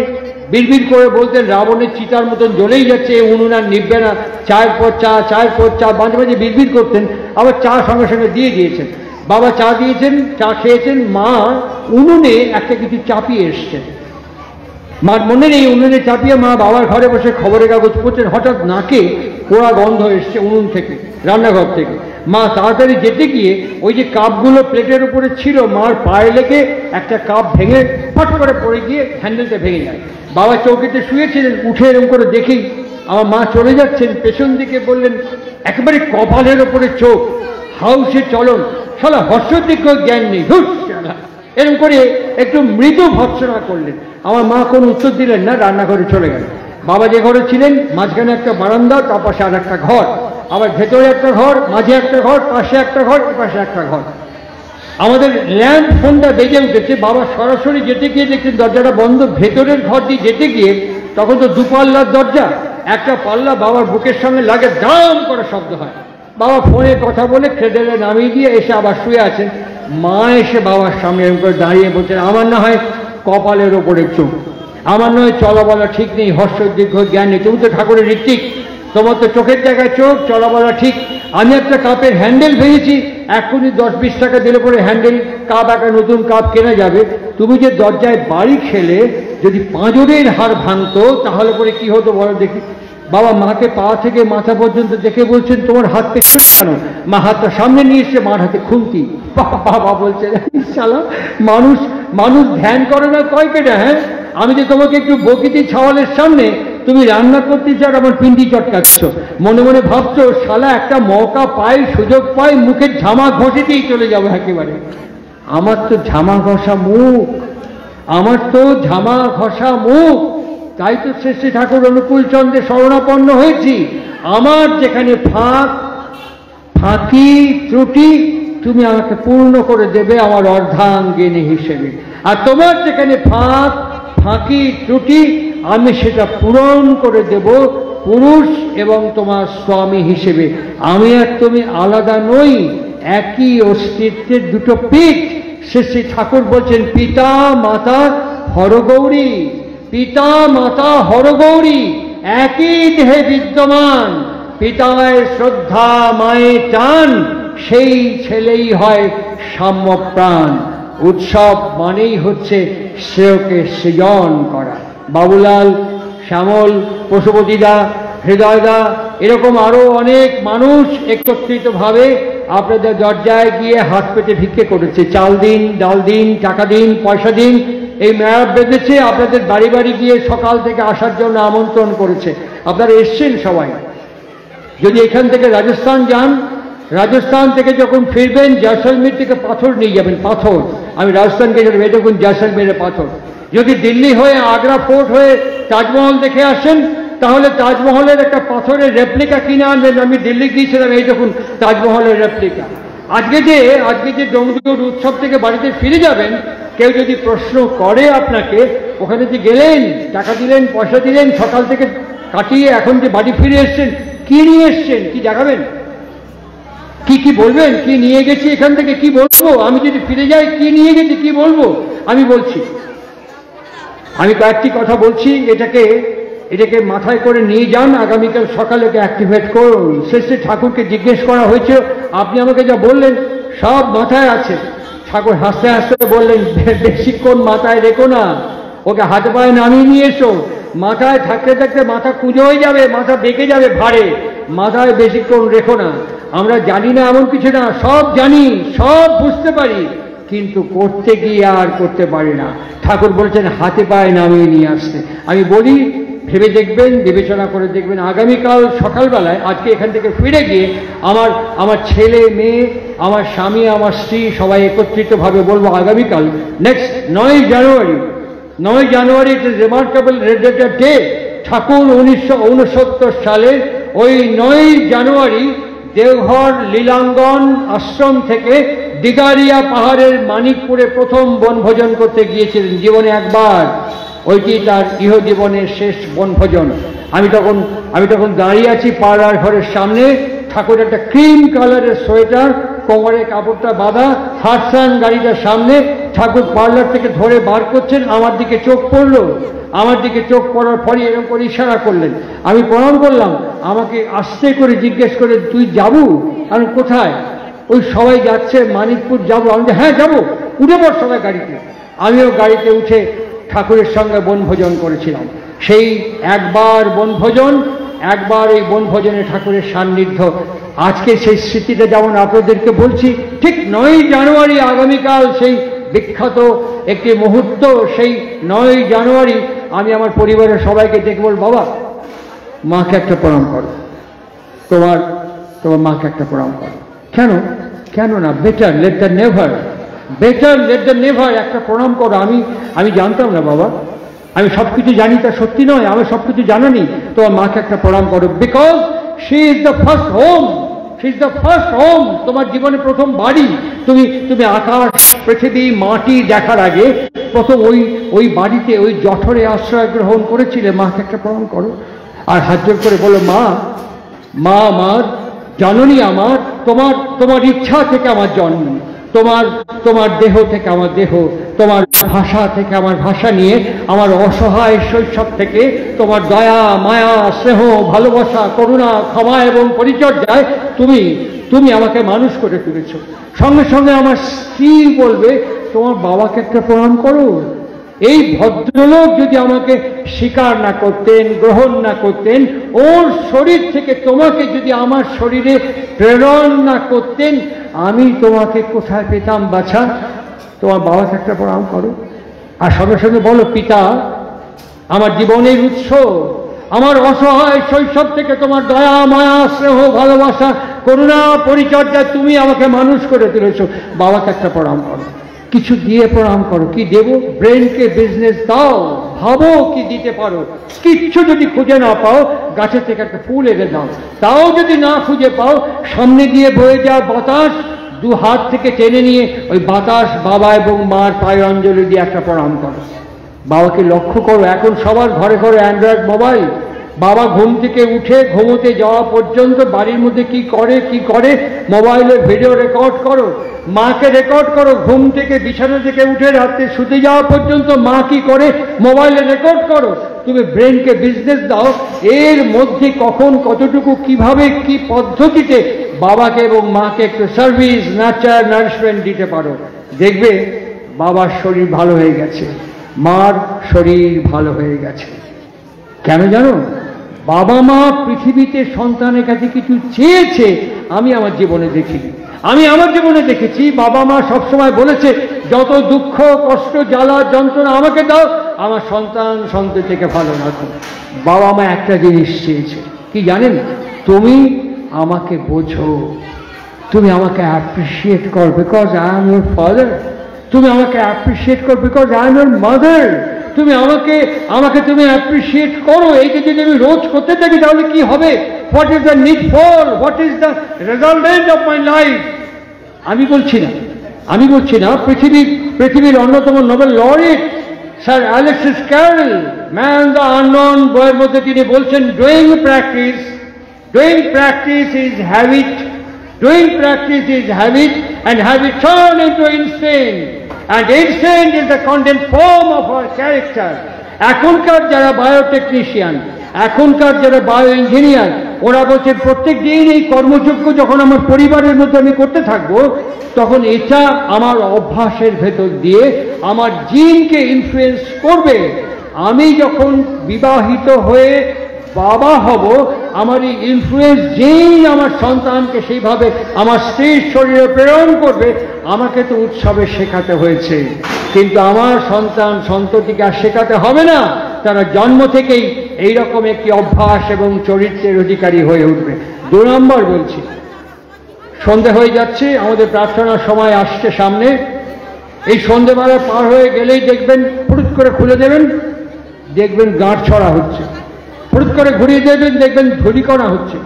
বিড়বিড় করে বলতেন, রাবণের চিতার মতন জ্বলেই যাচ্ছে, উনুন আর নিববে না, চায়ের পর চা, চায়ের পর চা, মাঝে মাঝে বিড়বিড় করতেন। আবার চা সঙ্গে সঙ্গে দিয়ে দিয়েছেন। বাবা চা দিয়েছেন, চা খেয়েছেন, মা উনুনে একটা কিছু চাপিয়ে এসছেন। মার মনে নেই, উনুনে চাপিয়ে মা বাবার ঘরে বসে খবরের কাগজ পড়ছেন। হঠাৎ নাকে পোড়া গন্ধ এসছে উনুন থেকে, রান্নাঘর থেকে। মা তাড়াতাড়ি যেতে গিয়ে ওই যে কাপগুলো প্লেটের উপরে ছিল, মার পায়ে লেগে একটা কাপ ভেঙে ফট করে পড়ে গিয়ে হ্যান্ডেলটা ভেঙে যায়। বাবা চৌকিতে শুয়েছিলেন, উঠে এরকম করে দেখেই আমার মা চলে যাচ্ছেন। পেছন দিকে বললেন, একেবারে কপালের ওপরে চোখ, হাউসে চলন, শালা হর্ষদিগ্য জ্ঞান নেই, এরকম করে একটু মৃদু ভৎসনা করলেন। আমার মা কোনো উত্তর দিলেন না, রান্নাঘরে চলে গেলেন। বাবা যে ঘরে ছিলেন, মাঝখানে একটা বারান্দা, তার পাশে আর একটা ঘর, আবার ভেতরে একটা ঘর, মাঝে একটা ঘর, পাশে একটা ঘর, পাশে একটা ঘর। আমাদের ল্যাম্প ফোনটা বেজে উঠেছে। বাবা সরাসরি যেতে গিয়ে দেখছেন দরজাটা বন্ধ। ভেতরের ঘর দিয়ে যেতে গিয়ে, তখন তো দুপাল্লার দরজা, একটা পাল্লা বাবার বুকের সঙ্গে লাগে, দাম করে শব্দ হয়। বাবা ফোনে কথা বলে ক্রেডেলে নামিয়ে দিয়ে এসে আবার শুয়ে আছেন। মা এসে বাবার সামনে এরকম করে দাঁড়িয়ে বলছেন, আমার না হয় কপালের ওপরে চোখ, আমার নয় চলা বলা ঠিক নেই, হর্ষ দীর্ঘ জ্ঞান নেই, তুমি তো ঠাকুরের ঋত্বিক, তোমার তো চোখের জায়গায় চোখ, চলা বলা ঠিক। আমি একটা কাপের হ্যান্ডেল ভেঙেছি, এখনই 10-20 টাকা দিলে পরে হ্যান্ডেল কাপ, একটা নতুন কাপ কেনা যাবে। তুমি যে দরজায় বাড়ি খেলে, যদি পাঁজরের হাড় ভাঙতো তাহলে পরে কি হতো বলো দেখি। বাবা মাকে পা থেকে মাথা পর্যন্ত দেখে বলছেন, তোমার হাত পেছনে কেন? মা হাতটা সামনে নিয়ে এসছে, মার হাতে খুন্তি। বাবা বলছে, শালা মানুষ মানুষ ধ্যান করে না কয় কেটে। হ্যাঁ, আমি যে তোমাকে একটু বকিতে ছাওয়ালের সামনে, তুমি রান্না করতে চাও, আমার পিন্ডি চটকাচ্ছ। মনে মনে ভাবছো, শালা একটা মৌকা পাই, সুযোগ পাই, মুখের ঝামা ঘষেতেই চলে যাবো একেবারে। আমার তো ঝামা ঘষা মুখ, আমার তো ঝামা ঘষা মুখ। তাই তো শ্রী শ্রী ঠাকুর অনুকূল চন্দ্রে শরণাপন্ন হয়েছি। আমার যেখানে ফাঁক, ফাঁকি ত্রুটি তুমি আমাকে পূর্ণ করে দেবে আমার অর্ধাঙ্গিনী হিসেবে, আর তোমার যেখানে ফাঁকি ত্রুটি আমি সেটা পূরণ করে দেব পুরুষ এবং তোমার স্বামী হিসেবে। আমি আর তুমি আলাদা নই, একই অস্তিত্বের দুটো পিঠ। শ্রী ঠাকুর বলছেন পিতা মাতা হরগৌরী, পিতা মাতা হরগৌরী একই দেহে বিদ্যমান। পিতায় শ্রদ্ধা মায়ে টান, সেই ছেলেই হয় সাম্যপ্রাণ। উৎসব মানেই হচ্ছে শ্রেয়কে সৃজন করা। বাবুলাল, শ্যামল, পশুপতিদা, হৃদয়দা, এরকম আরো অনেক মানুষ একত্রিতভাবে আপনাদের দরজায় গিয়ে হাত পেতে ভিক্ষে করেছে। চাল দিন, ডাল দিন, টাকা দিন, পয়সা দিন, এই মেলা বেঁধেছে। আপনাদের বাড়ি বাড়ি গিয়ে সকাল থেকে আসার জন্য আমন্ত্রণ করেছে। আপনারা এসছেন সবাই। যদি এখান থেকে রাজস্থান যান, রাজস্থান থেকে যখন ফিরবেন জয়সলমীর থেকে পাথর নিয়ে যাবেন, পাথর। আমি রাজস্থানকে যাবেন, এই দেখুন জয়সলমীরের পাথর। যদি দিল্লি হয়ে আগ্রা ফোর্ট হয়ে তাজমহল দেখে আসেন, তাহলে তাজমহলের একটা পাথরের রেপ্লিকা কিনে আনবেন। আমি দিল্লি গিয়েছিলাম, এই দেখুন তাজমহলের রেপ্লিকা। আজকে যে ডোমজুর উৎসব থেকে বাড়িতে ফিরে যাবেন, কেউ যদি প্রশ্ন করে আপনাকে, ওখানে যে গেলেন, টাকা দিলেন, পয়সা দিলেন, সকাল থেকে কাটিয়ে এখন যে বাড়ি ফিরে এসছেন, কি নিয়ে এসছেন, কি দেখাবেন, কি বলবেন? কি নিয়ে গেছি এখান থেকে, কি বলবো? আমি যদি ফিরে যাই, কি নিয়ে গেছি, কি বলবো? আমি বলছি, আমি কয়েকটি কথা বলছি, এটাকে মাথায় করে নিয়ে যান। আগামীকাল সকালে অ্যাক্টিভেট করুন। শ্রী ঠাকুরকে জিজ্ঞেস করা হয়েছে, আপনি আমাকে যা বললেন সব মাথায় আছে। ঠাকুর হাসতে হাসতে বললেন, বেশিক্ষণ মাথায় রেখো না, ওকে হাতে পায়ে নামিয়ে নিয়ে এসো। মাথায় থাকতে থাকতে মাথা কুঁজো হয়ে যাবে, মাথা বেঁকে যাবে ভারে, মাথায় বেশিক্ষণ রেখো না। আমরা জানি না এমন কিছু না, সব জানি, সব বুঝতে পারি, কিন্তু করতে গিয়ে আর করতে পারি না। ঠাকুর বলছেন হাতে পায়ে নামিয়ে নিয়ে আসতে। আমি বলি, ভেবে দেখবেন, বিবেচনা করে দেখবেন, আগামীকাল সকালবেলায়, আজকে এখান থেকে ফিরে গিয়ে আমার ছেলে মেয়ে, আমার স্বামী, আমার স্ত্রী সবাই একত্রিতভাবে বলবো, আগামীকাল next 9 January it is remarkable day. Thakur 1969 সালে ওই 9 জানুয়ারি দেওঘর লীলাঙ্গন আশ্রম থেকে দিগারিয়া পাহাড়ের মানিকপুরে প্রথম বনভোজন করতে গিয়েছিলেন জীবনে একবার। ওইটি তার ইহজীবনের শেষ বনভোজন। আমি তখন দাঁড়িয়ে আছি পাড়ার ঘরের সামনে। ঠাকুর একটা ক্রিম কালারের সোয়েটার, কোমরে কাপড়টা বাঁধা, হাটসান গাড়িটার সামনে। ঠাকুর পার্লার থেকে ধরে বার করছেন, আমার দিকে চোখ পড়লো। আমার দিকে চোখ পড়ার পরই এরকম করে ইশারা করলেন। আমি প্রণাম করলাম। আমাকে আস্তে করে জিজ্ঞেস করে, তুই যাবো? আমি কোথায়? ওই সবাই যাচ্ছে, মানিকপুর যাবো। আমি হ্যাঁ যাবো, উঠে পড় সবাই গাড়িতে। আমিও গাড়িতে উঠে ঠাকুরের সঙ্গে বনভোজন করেছিলাম। সেই একবার বনভোজন, একবার এই বনভোজনে ঠাকুরের সান্নিধ্য। আজকে সেই স্মৃতিটা যেমন আপনাদেরকে বলছি, ঠিক 9 জানুয়ারি আগামীকাল সেই বিখ্যাত একটি মুহূর্ত। সেই 9 জানুয়ারি আমি আমার পরিবারের সবাইকে ডেকে বল, বাবা মাকে একটা প্রণাম করো, তোমার মাকে একটা প্রণাম করো। কেন না? বেটার লেট দ্য নেভার, একটা প্রণাম করো। আমি জানতাম না বাবা, আমি সবকিছু জানি তা সত্যি নয়, আমি সবকিছু জানা নেই। তোমার মাকে একটা প্রণাম করো, because she is the first home. তোমার জীবনে প্রথম বাড়ি। তুমি আকাশ, পৃথিবী, মাটি দেখার আগে প্রথম ওই বাড়িতে, ওই জঠরে আশ্রয় গ্রহণ করেছিলে। মাকে একটা প্রণাম করো আর হাত জোর করে বলো, মা আমার জননী, আমার তোমার ইচ্ছা থেকে আমার জন্ম, তোমার দেহ থেকে আমার দেহ, তোমার ভাষা থেকে আমার ভাষা নিয়ে, আমার অসহায় শৈশব থেকে তোমার দয়া, মায়া, স্নেহ, ভালোবাসা, করুণা, ক্ষমা এবং পরিচর্যায় তুমি আমাকে মানুষ করে তুলেছ। সঙ্গে সঙ্গে আমার স্ত্রী বলবে, তোমার বাবাকে একটা প্রণাম করো। এই ভদ্রলোক যদি আমাকে স্বীকার না করতেন, গ্রহণ না করতেন, ওর শরীর থেকে তোমাকে যদি আমার শরীরে প্রেরণ না করতেন, আমি তোমাকে কোথায় পেতাম বাছা? তোমার বাবাকে একটা প্রণাম করো। আর সঙ্গে সঙ্গে বলো, পিতা আমার জীবনের উৎস, আমার অসহায় শৈশব থেকে তোমার দয়া, মায়া, স্নেহ, ভালোবাসা, করুণা, পরিচর্যা তুমি আমাকে মানুষ করে তুলেছ। বাবাকে একটা প্রণাম করো। কিছু দিয়ে প্রণাম করো। কি দেব? ব্রেনকে বিজনেস দাও, ভাবো কি দিতে পারো। কিচ্ছু যদি খুঁজে না পাও, গাছের থেকে একটা ফুল এনে দাও। তাও যদি না খুঁজে পাও, সামনে দিয়ে বয়ে যাওয়া বাতাস দু হাত থেকে টেনে নিয়ে ওই বাতাস বাবা এবং মার পায়ে অঞ্জলি দিয়ে একটা প্রণাম করো। বাবাকে লক্ষ্য করো, এখন সবার ঘরে ঘরে অ্যান্ড্রয়েড মোবাইল। বাবা ঘুম থেকে উঠে ঘুমোতে যাওয়া পর্যন্ত বাড়ির মধ্যে কি করে মোবাইলে ভিডিও রেকর্ড করো। মাকে রেকর্ড করো, ঘুম থেকে বিছানা থেকে উঠে রাত্রে শুতে যাওয়া পর্যন্ত মা কি করে মোবাইলে রেকর্ড করো। তুমি ব্রেনকে বিজনেস দাও, এর মধ্যে কখন কতটুকু কিভাবে কি পদ্ধতিতে বাবাকে এবং মাকে একটু সার্ভিস নাচার নারিশমেন্ট দিতে পারো। দেখবে বাবার শরীর ভালো হয়ে গেছে, মার শরীর ভালো হয়ে গেছে। কেন জানো? বাবা মা পৃথিবীতে সন্তানের কাছে কিছু চেয়েছে আমি আমার জীবনে দেখিনি। আমি আমার জীবনে দেখেছি বাবা মা সবসময় বলেছে, যত দুঃখ কষ্ট জ্বালা যন্ত্রণা আমাকে দাও, আমার সন্তান সন্ততিকে ভালো রাখো। বাবা মা একটা জিনিস চেয়েছে, কি জানেন? তুমি আমাকে বোঝো, তুমি আমাকে অ্যাপ্রিসিয়েট কর because I am your father. তুমি আমাকে অ্যাপ্রিসিয়েট কর because I am your mother. তুমি আমাকে তুমি অ্যাপ্রিসিয়েট করো। এইটা যদি আমি রোজ করতে থাকি তাহলে কি হবে? What is the need for, what is the resultant of my life? আমি বলছি না পৃথিবীর অন্যতম Nobel laureate sir Alexis Carrel man the unknown বইয়ের মধ্যে তিনি বলছেন, doing practice is habit, and habit turn into instinct, and instinct is the content form of our character. এখনকার যারা বায়োটেকনিশিয়ান, এখনকার যারা বায়ো ইঞ্জিনিয়ার, ওরা বলছে প্রত্যেক দিন এই কর্মযোগ্য যখন আমার পরিবারের মধ্যে আমি করতে থাকবো, তখন এটা আমার অভ্যাসের ভেতর দিয়ে আমার জিনকে ইনফ্লুয়েন্স করবে। আমি যখন বিবাহিত হয়ে বাবা হব, আমার এই ইনফ্লুয়েন্স জিন আমার সন্তানকে সেইভাবে আমার স্ত্রীর শরীরে প্রেরণ করবে। আমাকে তো উৎসবে শেখাতে হয়েছে, কিন্তু আমার সন্তান সন্ততিকে আর শেখাতে হবে না। তারা জন্ম থেকেই এইরকম একটি অভ্যাস এবং চরিত্রের অধিকারী হয়ে উঠবে। 2 নম্বর বলছি, সন্ধে হয়ে যাচ্ছে, আমাদের প্রার্থনার সময় আসছে সামনে। এই সন্ধেবেলা পার হয়ে গেলেই দেখবেন ফুট করে খুলে দেবেন, দেখবেন গাঁট ছড়া হচ্ছে। ফুট করে ঘুরিয়ে দেবেন, দেখবেন ধূলিকণা হচ্ছে।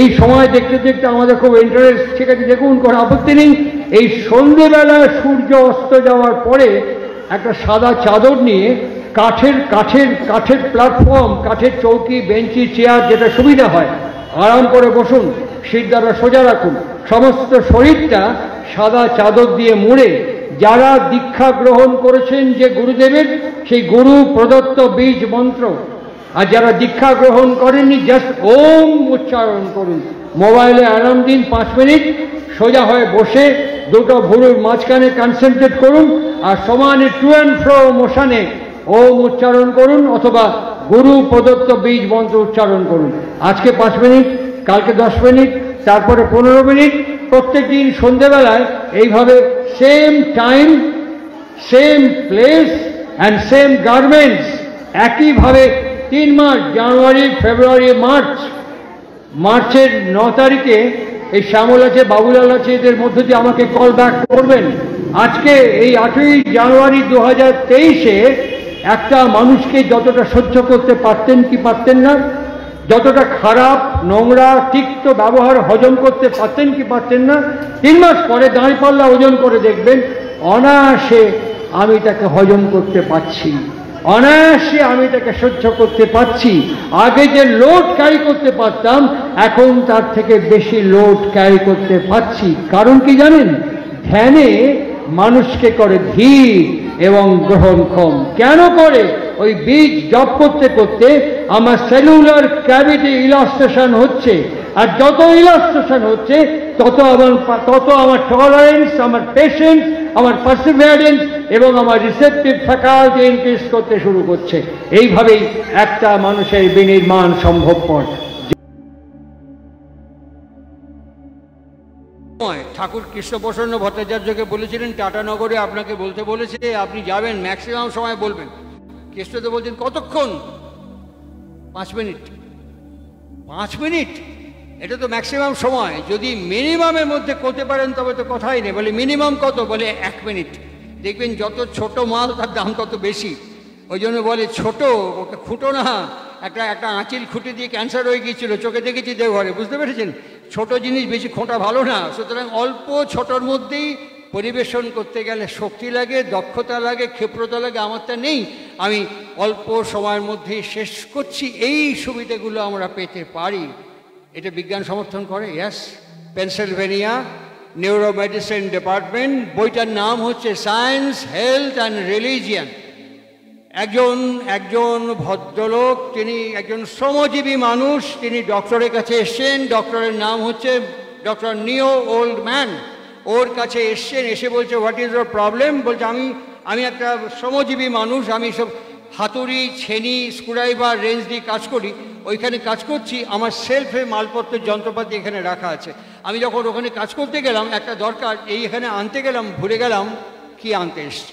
এই সময় দেখতে দেখতে আমাদের খুব ইন্টারেস্ট, ঠিক আছে দেখুন, কোনো আপত্তি নেই। এই সন্ধেবেলা সূর্য অস্ত যাওয়ার পরে একটা সাদা চাদর নিয়ে কাঠের প্ল্যাটফর্ম, কাঠের চৌকি, বেঞ্চি, চেয়ার, যেটা সুবিধা হয়, আরাম করে বসুন, শিরদাঁড়া সোজা রাখুন, সমস্ত শরীরটা সাদা চাদর দিয়ে মুড়ে যারা দীক্ষা গ্রহণ করেছেন যে গুরুদেবের, সেই গুরু প্রদত্ত বীজ মন্ত্র, আর যারা দীক্ষা গ্রহণ করেননি জাস্ট ওম উচ্চারণ করুন। মোবাইলে আরাম দিন 5 মিনিট, সোজা হয়ে বসে দুটো ভুরুর মাঝখানে কনসেন্ট্রেট করুন, আর সমানে টু অ্যান্ড ফ্রো মোশনে ওম উচ্চারণ করুন, অথবা গুরু প্রদত্ত বীজ মন্ত্র উচ্চারণ করুন। আজকে 5 মিনিট, কালকে 10 মিনিট, তারপরে 15 মিনিট, প্রত্যেক দিন সন্ধ্যেবেলায় এইভাবে same time, same place and same garments, একইভাবে 3 মাস, জানুয়ারি, ফেব্রুয়ারি, মার্চের 9 তারিখে এই শ্যামল আছে, বাবুলাল আছে, এদের মধ্যে দিয়ে আমাকে কল ব্যাক করবেন। আজকে এই 8ই জানুয়ারি 2023-এ একটা মানুষকে যতটা সহ্য করতে পারতেন কি পারতেন না, যতটা খারাপ নোংরা তিক্ত ব্যবহার হজম করতে পারতেন কি পারতেন না, 3 মাস পরে দাঁড়িপাল্লা ওজন করে দেখবেন অনায়াসে আমি তাকে হজম করতে পারছি, অনায়াসে আমি তাকে সহ্য করতে পারছি। আগে যে লোড ক্যারি করতে পারতাম, এখন তার থেকে বেশি লোড ক্যারি করতে পারছি। কারণ কি জানেন? ধ্যানে মানুষকে করে ধীর এবং গ্রহণক্ষম। কেন করে? ওই বীজ জপ করতে করতে আমার সেলুলার ক্যাভিটি ইলাস্ট্রেশন হচ্ছে, আর যত ইলাস্ট্রেশন হচ্ছে তত আমার টলারেন্স, আমার পেশেন্স, আমার পারসিভিয়ারেন্স এবং আমার রিসেপটিভ ফ্যাকাল্টি ইনক্রিজ করতে শুরু করছে। এইভাবেই একটা মানুষের বিনির্মাণ সম্ভবপর। ঠাকুর কৃষ্ণপ্রসন্ন ভট্টাচার্যকে বলেছিলেন টাটানগরে আপনাকে বলতে বলেছে, আপনি যাবেন, ম্যাক্সিমাম সময় বলবেন। কৃষ্ণদেব বলছেন কতক্ষণ? 5 মিনিট। 5 মিনিট, এটা তো ম্যাক্সিমাম সময়। যদি মিনিমামের মধ্যে করতে পারেন তবে তো কথাই নেই। বলে মিনিমাম কত? বলে 1 মিনিট। দেখবেন যত ছোট মাল তার দাম তত বেশি। ওই জন্য বলে ছোট, ওকে খুঁটো না, একটা আঁচিল খুঁটে দিয়ে ক্যান্সার হয়ে গিয়েছিল, চোখে দেখেছি দেওঘরে, বুঝতে পেরেছেন? ছোট জিনিস বেশি খোঁটা ভালো না। সুতরাং অল্প ছোটোর মধ্যেই পরিবেশন করতে গেলে শক্তি লাগে, দক্ষতা লাগে, ক্ষিপ্রতা লাগে। আমারটা নেই, আমি অল্প সময়ের মধ্যেই শেষ করছি। এই সুবিধাগুলো আমরা পেতে পারি, এটা বিজ্ঞান সমর্থন করে। ইয়াস, পেনসিলভেনিয়া নিউরোমেডিসিন ডিপার্টমেন্ট, বইটার নাম হচ্ছে সায়েন্স, হেলথ অ্যান্ড রিলিজিয়ান। একজন ভদ্রলোক, তিনি একজন শ্রমজীবী মানুষ, তিনি ডক্টরের কাছে এসছেন। ডক্টরের নাম হচ্ছে ডক্টর নিও ওল্ডম্যান। ওর কাছে এসছেন, এসে বলছে হোয়াট ইজ ইউর প্রবলেম। বলছে আমি একটা শ্রমজীবী মানুষ, আমি সব হাতুড়ি, ছেনি, স্ক্রুড্রাইভার, রেঞ্জ দিয়ে কাজ করি, ওইখানে কাজ করছি, আমার সেলফে মালপত্রের যন্ত্রপাতি এখানে রাখা আছে। আমি যখন ওখানে কাজ করতে গেলাম, একটা দরকার এখানে আনতে গেলাম, ভুলে গেলাম কি আনতে এসছি।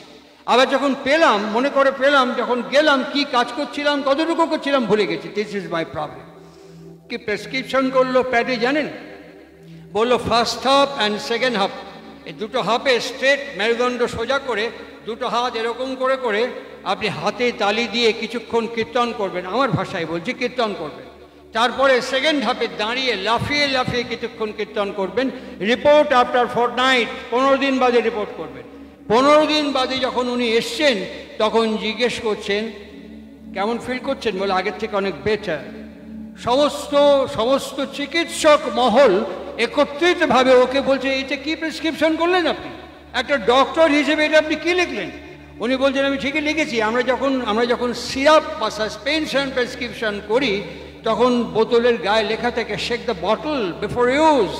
আবার যখন পেলাম, মনে করে পেলাম, যখন গেলাম কি কাজ করছিলাম, কতটুকু করছিলাম ভুলে গেছি। This is my problem. কি প্রেসক্রিপশন করলো প্যাডে জানেন? বললো first half and second half, এই দুটো হাফে স্ট্রেট মেরুদণ্ড সোজা করে দুটো হাত এরকম করে করে আপনি হাতে তালি দিয়ে কিছুক্ষণ কীর্তন করবেন। আমার ভাষায় বলছি, কীর্তন করবেন। তারপরে সেকেন্ড হাফে দাঁড়িয়ে লাফিয়ে লাফিয়ে কিছুক্ষণ কীর্তন করবেন। রিপোর্ট আফটার ফরটনাইট, 15 দিন বাদে রিপোর্ট করবেন। 15 দিন বাদে যখন উনি এসছেন, তখন জিজ্ঞেস করছেন কেমন ফিল করছেন। বলে আগের থেকে অনেক বেটার। সমস্ত চিকিৎসক মহল একত্রিতভাবে ওকে বলছে, এটা কি প্রেসক্রিপশন করলেন আপনি? একটা ডক্টর হিসেবে এটা আপনি কি লিখলেন? উনি বলছেন আমি ঠিকই লিখেছি। আমরা যখন সিরাপ বা সাসপেনশন প্রেসক্রিপশন করি, তখন বোতলের গায়ে লেখা থাকে shake the bottle before use.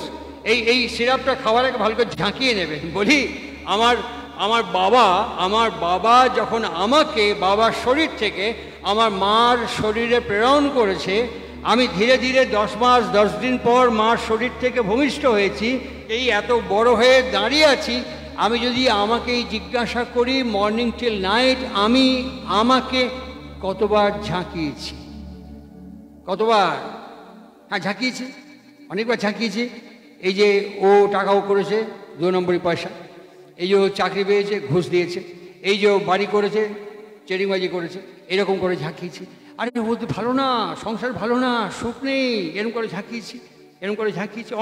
এই সিরাপটা খাওয়ার আগে ভালো করে ঝাঁকিয়ে নেবেন। বলি আমার বাবা যখন আমাকে বাবার শরীর থেকে আমার মার শরীরে প্রেরণ করেছে, আমি ধীরে ধীরে 10 মাস 10 দিন পর মার শরীর থেকে ভূমিষ্ঠ হয়েছি, এই এত বড় হয়ে দাঁড়িয়ে আছি। আমি যদি আমাকেই জিজ্ঞাসা করি মর্নিং টিল নাইট, আমাকে কতবার ঝাঁকিয়েছি? কতবার? হ্যাঁ, ঝাঁকিয়েছি, অনেকবার ঝাঁকিয়েছি। এই যে ও টাকাও করেছে 2 নম্বরই পয়সা, এই যে ও চাকরি পেয়েছে, ঘুষ দিয়েছে, এই যে ও বাড়ি করেছে, চেরিংবাজি করেছে, এরকম করে ঝাঁকিয়েছি। আরে ও তো ভালো না, সংসার ভালো না, সুখ নেই, এরকম করে ঝাঁকিয়েছি,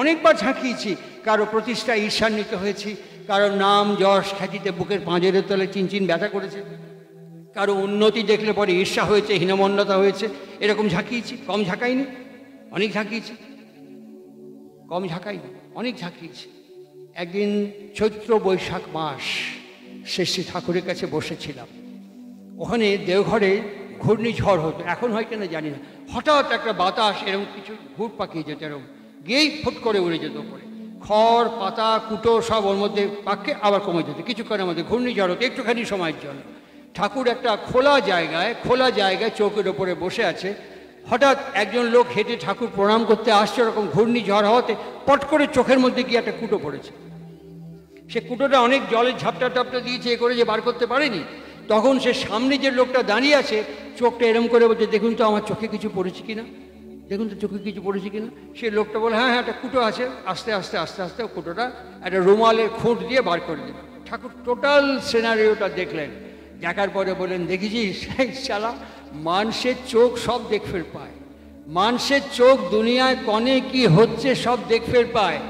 অনেকবার ঝাঁকিয়েছি। কারো প্রতিষ্ঠা ঈর্ষান্বিত হয়েছি, কারো নাম যশ খ্যাতিতে বুকের পাঁজরের তলে চিনচিন ব্যথা করেছে, কারো উন্নতি দেখলে পরে ঈর্ষা হয়েছে, হীনমন্যতা হয়েছে, এরকম ঝাঁকিয়েছি। কম ঝাঁকাইনি, অনেক ঝাঁকিয়েছি। কম ঝাঁকাইনি, অনেক ঝাঁকিয়েছি। একদিন চৈত্র বৈশাখ মাস, শ্রী ঠাকুরের কাছে বসেছিলাম। ওখানে দেওঘরে ঘূর্ণিঝড় হতো, এখন হয় কিনা জানি না। হঠাৎ একটা বাতাস এরকম কিছু ঘুর পাকিয়ে যেত, এরকম গিয়েই ফুট করে উড়ে যেত উপরে। খড় পাতা কুটো সব ওর মধ্যে পাকে আবার কমে যেত। কিছুক্ষণের মধ্যে ঘূর্ণিঝড় হতো একটুখানি সময়ের জন্য। ঠাকুর একটা খোলা জায়গায় চৌকের ওপরে বসে আছে। হঠাৎ একজন লোক হেঁটে ঠাকুর প্রণাম করতে আসছে, ওরকম ঘূর্ণিঝড় হওয়াতে পট করে চোখের মধ্যে গিয়ে একটা কুটো পড়েছে। সে কুটোটা অনেক জলের ঝাপটা টাপটা দিয়েছে, এ করে যে বার করতে পারেনি। তখন সে সামনে যে লোকটা দাঁড়িয়ে আছে, চোখটা এরম করে বলছে, দেখুন তো আমার চোখে কিছু পড়েছে কিনা, দেখুন তো চোখে কিছু পড়েছে কিনা। সে লোকটা বলে হ্যাঁ একটা কুটো আছে। আস্তে আস্তে কুটোটা একটা রুমালের খুঁট দিয়ে বার করে দিল। ঠাকুর টোটাল সিনারিওটা দেখলেন। দেখার পরে বলেন, দেখেছিস শালা, মানুষের চোখ সব দেখফের পায়, মানুষের চোখ দুনিয়ায় কনে কি হচ্ছে সব দেখফের পায়,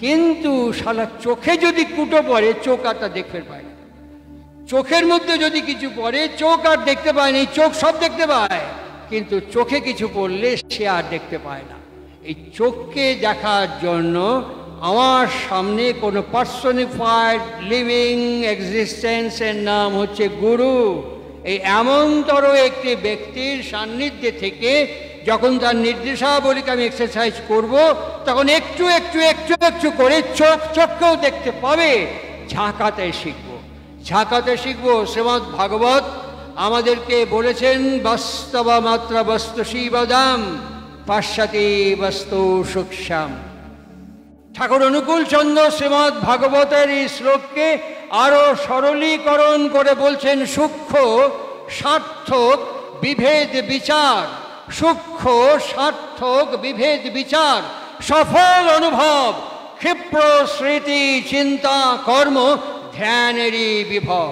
কিন্তু শালা চোখে যদি কুটো পড়ে চোখ আর তা দেখফের পায় না। চোখের মধ্যে যদি কিছু পড়ে চোখ আর দেখতে পায় না, চোখ সব দেখতে পায়, কিন্তু চোখে কিছু পড়লে সে আর দেখতে পায় না। এই চোখকে দেখার জন্য আমার সামনে কোনো পার্সনিফাইড লিভিং এক্সিস্টেন্সের নাম হচ্ছে গুরু। এই এমনতর একটি ব্যক্তির সান্নিধ্যে থেকে যখন তার নির্দেশাবলীকে আমি এক্সারসাইজ করব, তখন একটু একটু একটু একটু করে চোখকেও দেখতে পাবে। ঝাঁকাতে শিখবো। শ্রীমদ্ ভাগবত আমাদেরকে বলেছেন, বাস্তবা মাত্র বস্তু শিবদাম পাশ্চাতি বস্তু সূক্ষ্ম। ঠাকুর অনুকূল চন্দ্র শ্রীমদ্ ভাগবতের এই শ্লোককে আরো সরলীকরণ করে বলছেন, সূক্ষ্ম সার্থক বিভেদ বিচার, সূক্ষ্ম সার্থক বিভেদ বিচার, সফল অনুভব, ক্ষিপ্র স্মৃতি চিন্তা কর্ম ধ্যানেরই বিভব।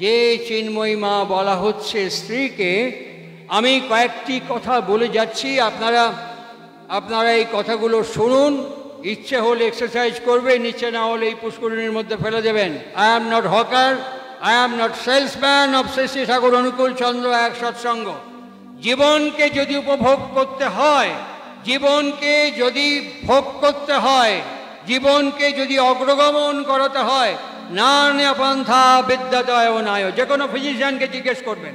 যে চিন্ময়ী মা বলা হচ্ছে স্ত্রীকে, আমি কয়েকটি কথা বলে যাচ্ছি, আপনারা এই কথাগুলো শুনুন, ইচ্ছে হলে এক্সারসাইজ করবে, ইচ্ছে না হলে এই পুষ্করিণীর মধ্যে ফেলে দেবেন। I am not hawker, I am not salesman of Shri Shri Thakur Anukul Chandra এক সৎসঙ্গ। জীবনকে যদি উপভোগ করতে হয়, জীবনকে যদি ভোগ করতে হয়, জীবনকে যদি অগ্রগমন করাতে হয়, নানা পন্থা বিদ্যাদয় নায়। যে কোনো ফিজিশিয়ানকে জিজ্ঞেস করবেন,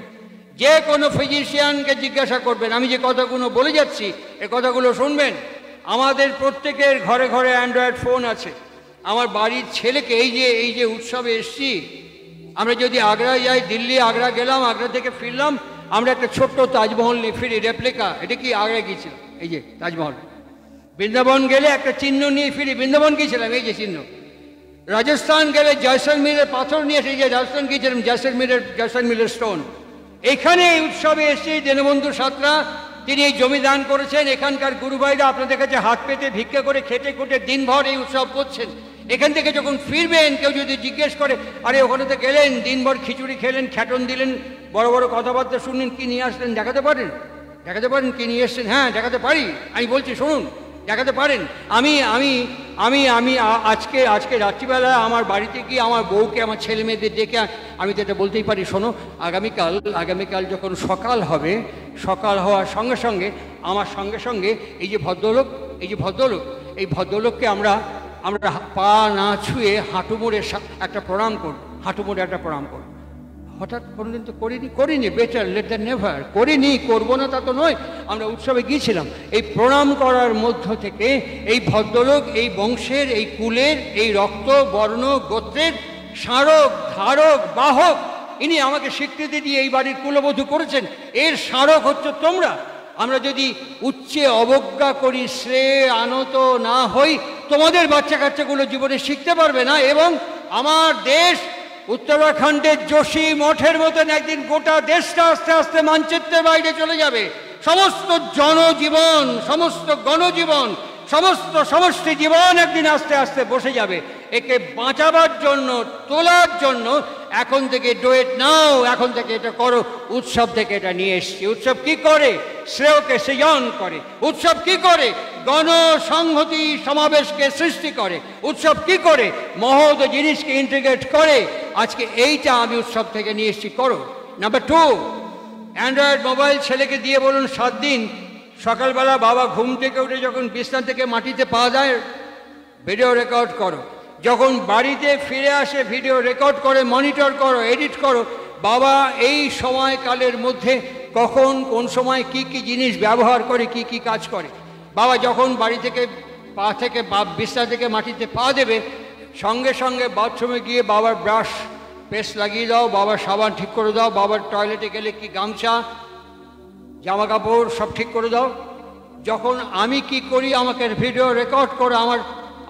যে কোনো ফিজিশিয়ানকে জিজ্ঞাসা করবেন, আমি যে কথাগুলো বলে যাচ্ছি এ কথাগুলো শুনবেন। আমাদের প্রত্যেকের ঘরে ঘরে অ্যান্ড্রয়েড ফোন আছে। আমার বাড়ির ছেলেকে এই যে উৎসবে এসছি, আমরা যদি আগ্রা যাই, দিল্লি আগ্রা গেলাম, আগ্রা থেকে ফিরলাম, আমরা একটা ছোট্ট তাজমহল নিয়ে ফিরি, রেপ্লিকা। এটা কি আগ্রা গিয়েছিলাম, এই যে তাজমহল। বৃন্দাবন গেলে একটা চিহ্ন নিয়ে ফিরি, বৃন্দাবন গিয়েছিলাম, এই যে চিহ্ন। রাজস্থান গেলে জয়সলমীরের পাথর নিয়ে এসে, যে রাজস্থান গিয়েছিলাম, জয়সলমীরের স্টোন। এখানে এই উৎসবে এসে দীনবন্ধু সাঁতরা তিনি এই জমি দান করেছেন। এখানকার গুরু ভাইরা আপনাদের কাছে হাত পেতে ভিক্ষা করে খেটে খুঁটে দিনভর এই উৎসব করছেন। এখান থেকে যখন ফিরবেন, কেউ যদি জিজ্ঞেস করে, আরে ওখানে তো গেলেন, দিনভর খিচুড়ি খেলেন, খ্যাটন দিলেন, বড় বড় কথাবার্তা শুনলেন, কি নিয়ে আসলেন দেখাতে পারেন? দেখাতে পারেন কি নিয়ে এসছেন? হ্যাঁ, দেখাতে পারি। আমি বলছি শুনুন, দেখাতে পারেন। আমি আমি আমি আমি আজকে রাত্রিবেলায় আমার বাড়িতে গিয়ে আমার বউকে, আমার ছেলে মেয়েদের ডেকে আমি তো এটা বলতেই পারি, শোনো, আগামীকাল যখন সকাল হবে, সকাল হওয়ার সঙ্গে সঙ্গে আমার সঙ্গে এই যে ভদ্রলোককে আমরা পা না ছুঁয়ে হাঁটু মোড়ে একটা প্রণাম করব, হঠাৎ কোনোদিন তো করিনি, বেটার লেট দ্যান নেভার। করবো না তা তো নয়। আমরা উৎসবে গিয়েছিলাম, এই প্রণাম করার মধ্য থেকে এই ভদ্রলোক, এই বংশের, এই কুলের, এই রক্ত বর্ণ গোত্রের স্মারক ধারক বাহক, ইনি আমাকে স্বীকৃতি দিয়ে এই বাড়ির কুলবধূ করেছেন। এর স্মারক হচ্ছে তোমরা। আমরা যদি উচ্চে অবজ্ঞা করি, শ্রেয় আনত না হই, তোমাদের বাচ্চা কাচ্চাগুলো জীবনে শিখতে পারবে না। এবং আমার দেশ উত্তরাখণ্ডের যোশী মঠের মতন একদিন গোটা দেশটা আস্তে আস্তে মানচিত্রের বাইরে চলে যাবে। সমস্ত জনজীবন, সমস্ত গণজীবন, সমস্ত সমষ্টি জীবন একদিন আস্তে আস্তে বসে যাবে। একে বাঁচাবার জন্য, তোলার জন্য এখন থেকে ডোয়েট নাও, এখন থেকে এটা করো। উৎসব থেকে এটা নিয়ে এসছি। উৎসব কি করে? শ্রেয়কে সৃজন করে। উৎসব কি করে? গণসংহতি সমাবেশকে সৃষ্টি করে। উৎসব কি করে? মহৎ জিনিসকে ইন্টিগ্রেট করে। আজকে এইটা আমি উৎসব থেকে নিয়ে এসছি, করো। নাম্বার 2, অ্যান্ড্রয়েড মোবাইল ছেলেকে দিয়ে বলুন 7 দিন সকালবেলা বাবা ঘুম থেকে উঠে যখন বিছানা থেকে মাটিতে পা যায়, ভিডিও রেকর্ড করো। যখন বাড়িতে ফিরে আসে ভিডিও রেকর্ড করে, মনিটর করো, এডিট করো। বাবা এই সময়কালের মধ্যে কখন কোন সময় কি কি জিনিস ব্যবহার করে, কি কি কাজ করে। বাবা যখন বাড়ি থেকে বিছানা থেকে মাটিতে পা দেবে, সঙ্গে সঙ্গে বাথরুমে গিয়ে বাবার ব্রাশ পেস্ট লাগিয়ে দাও, বাবার সাবান ঠিক করে দাও, বাবার টয়লেটে গেলে কি গামছা জামা কাপড় সব ঠিক করে দাও। যখন আমি কি করি আমাকে ভিডিও রেকর্ড করো।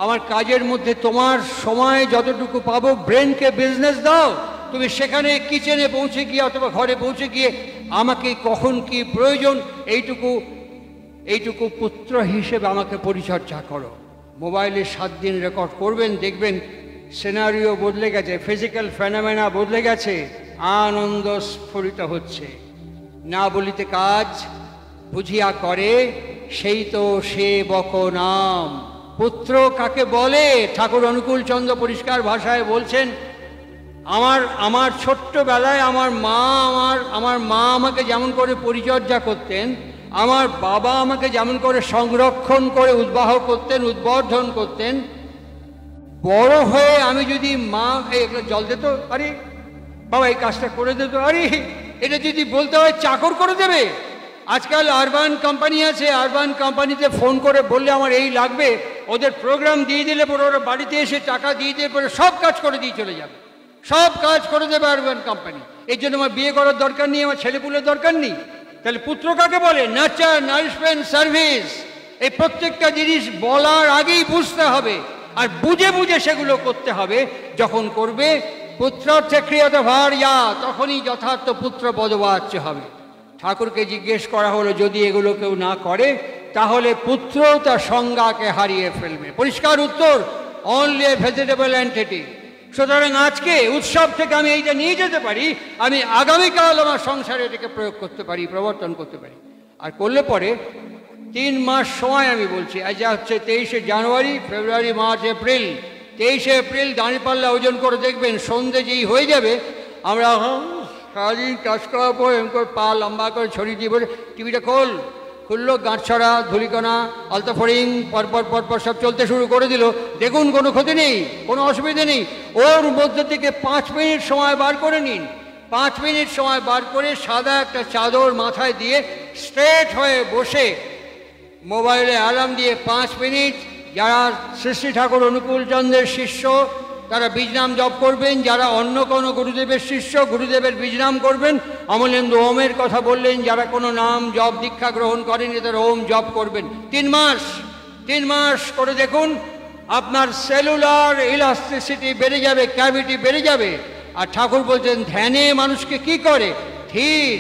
আমার কাজের মধ্যে তোমার সময় যতটুকু পাবো, ব্রেনকে বিজনেস দাও। তুমি সেখানে কিচেনে পৌঁছে গিয়ে অথবা ঘরে পৌঁছে গিয়ে আমাকে কখন কি প্রয়োজন এইটুকু পুত্র হিসেবে আমাকে পরিচর্যা করো। মোবাইলে 7 দিন রেকর্ড করবেন, দেখবেন সিনারিও বদলে গেছে, ফিজিক্যাল ফেনোমেনা বদলে গেছে, আনন্দ স্ফুরিত হচ্ছে। না বলিতে কাজ বুঝিয়া করে, সেই তো সেবক নাম। পুত্র কাকে বলে? ঠাকুর অনুকূল চন্দ্র পরিষ্কার ভাষায় বলছেন, আমার ছোট্টবেলায় আমার মা আমাকে যেমন করে পরিচর্যা করতেন, আমার বাবা আমাকে যেমন করে সংরক্ষণ করে উদ্বাহ করতেন, উদ্বর্ধন করতেন, বড় হয়ে আমি যদি মা জল দিত, আরে বাবা এই কাজটা করে দিত, আরে এটা যদি বলতে হয় চাকর করে দেবে। আজকাল আরবান কোম্পানি আছে, আরবান কোম্পানিতে ফোন করে বললে আমার এই লাগবে, ওদের প্রোগ্রাম দিয়ে দিলে পরে ওরা বাড়িতে এসে টাকা দিয়ে দিয়ে পরে সব কাজ করে দিয়ে চলে যাবে, সব কাজ করে দেবে আরবান কোম্পানি। এই জন্য আমার বিয়ে করার দরকার নেই, আমার ছেলেপুলের দরকার নেই। তাহলে পুত্র কাকে বলে? Nurture, nourishment, service. এই প্রত্যেকটা জিনিস বলার আগেই বুঝতে হবে, আর বুঝে বুঝে সেগুলো করতে হবে। যখন করবে পুত্রার্থে ক্রিয়ত ভার্যা, তখনই যথার্থ পুত্র পদবাচ্য হবে। ঠাকুরকে জিজ্ঞেস করা হলো, যদি এগুলো কেউ না করে তাহলে পুত্র তার সংজ্ঞাকে হারিয়ে ফেলবে। পরিষ্কার উত্তর, অনলি এ ভেজিটেবল এন্টিটি। সুতরাং আজকে উৎসব থেকে আমি এইটা নিয়ে যেতে পারি, আমি আগামীকাল আমার সংসারে এটাকে প্রয়োগ করতে পারি, প্রবর্তন করতে পারি। আর করলে পরে 3 মাস সময় আমি বলছি, আজ হচ্ছে 23শে জানুয়ারি, ফেব্রুয়ারি, মার্চ, এপ্রিল। 23শে এপ্রিল দাঁড়িপাল্লা ওজন করে দেখবেন, সন্ধে যেই হয়ে যাবে আমরা সারাদিন কাজ করার পর এরকম করে পা লম্বা করে ছড়িয়ে দিয়ে বলে টিভিটা খুললো, গাঁটছড়া, ধুলিকণা, আলতাফড়িং পরপর সব চলতে শুরু করে দিল। দেখুন কোনো ক্ষতি নেই, কোনো অসুবিধে নেই। ওর মধ্যে থেকে 5 মিনিট সময় বার করে নিন। 5 মিনিট সময় বার করে সাদা একটা চাদর মাথায় দিয়ে স্ট্রেট হয়ে বসে মোবাইলে অ্যালার্ম দিয়ে 5 মিনিট, যারা শ্রী শ্রী ঠাকুর অনুকূল চন্দ্রের শিষ্য তারা বীজনাম জপ করবেন, যারা অন্য কোনো গুরুদেবের শিষ্য গুরুদেবের বীজনাম করবেন। অমলেন্দু ওমের কথা বললেন, যারা কোনো নাম জপ দীক্ষা গ্রহণ করেনি তারা ওম জপ করবেন। 3 মাস করে দেখুন, আপনার সেলুলার ইলাস্টিসিটি বেড়ে যাবে, ক্যাভিটি বেড়ে যাবে। আর ঠাকুর বলছেন ধ্যানে মানুষকে কি করে, ধীর,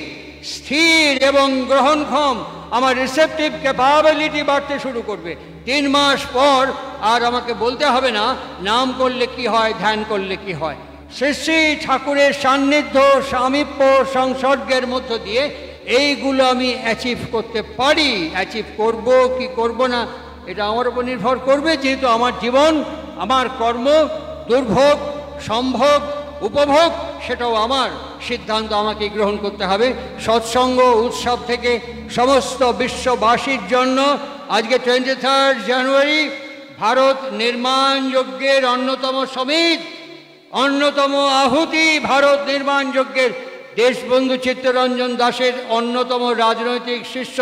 স্থির এবং গ্রহণক্ষম, আমার রিসেপটিভ ক্যাপাবিলিটি বাড়তে শুরু করবে। 3 মাস পর আর আমাকে বলতে হবে না নাম করলে কি হয়, ধ্যান করলে কি হয়। শ্রী শ্রী ঠাকুরের সান্নিধ্য, সামীপ্য, সংসর্গের মধ্য দিয়ে এইগুলো আমি অ্যাচিভ করতে পারি। অ্যাচিভ করব কি করব না এটা আমার উপর নির্ভর করবে, যেহেতু আমার জীবন, আমার কর্ম, দুর্ভোগ, সম্ভোগ, উপভোগ সেটাও আমার সিদ্ধান্ত আমাকে গ্রহণ করতে হবে। সৎসঙ্গ উৎসব থেকে সমস্ত বিশ্ববাসীর জন্য আজকে 23 জানুয়ারি ভারত নির্মাণ যজ্ঞের অন্যতম সমিত, অন্যতম আহুতি, ভারত নির্মাণ যজ্ঞের দেশবন্ধু চিত্তরঞ্জন দাসের অন্যতম রাজনৈতিক শিষ্য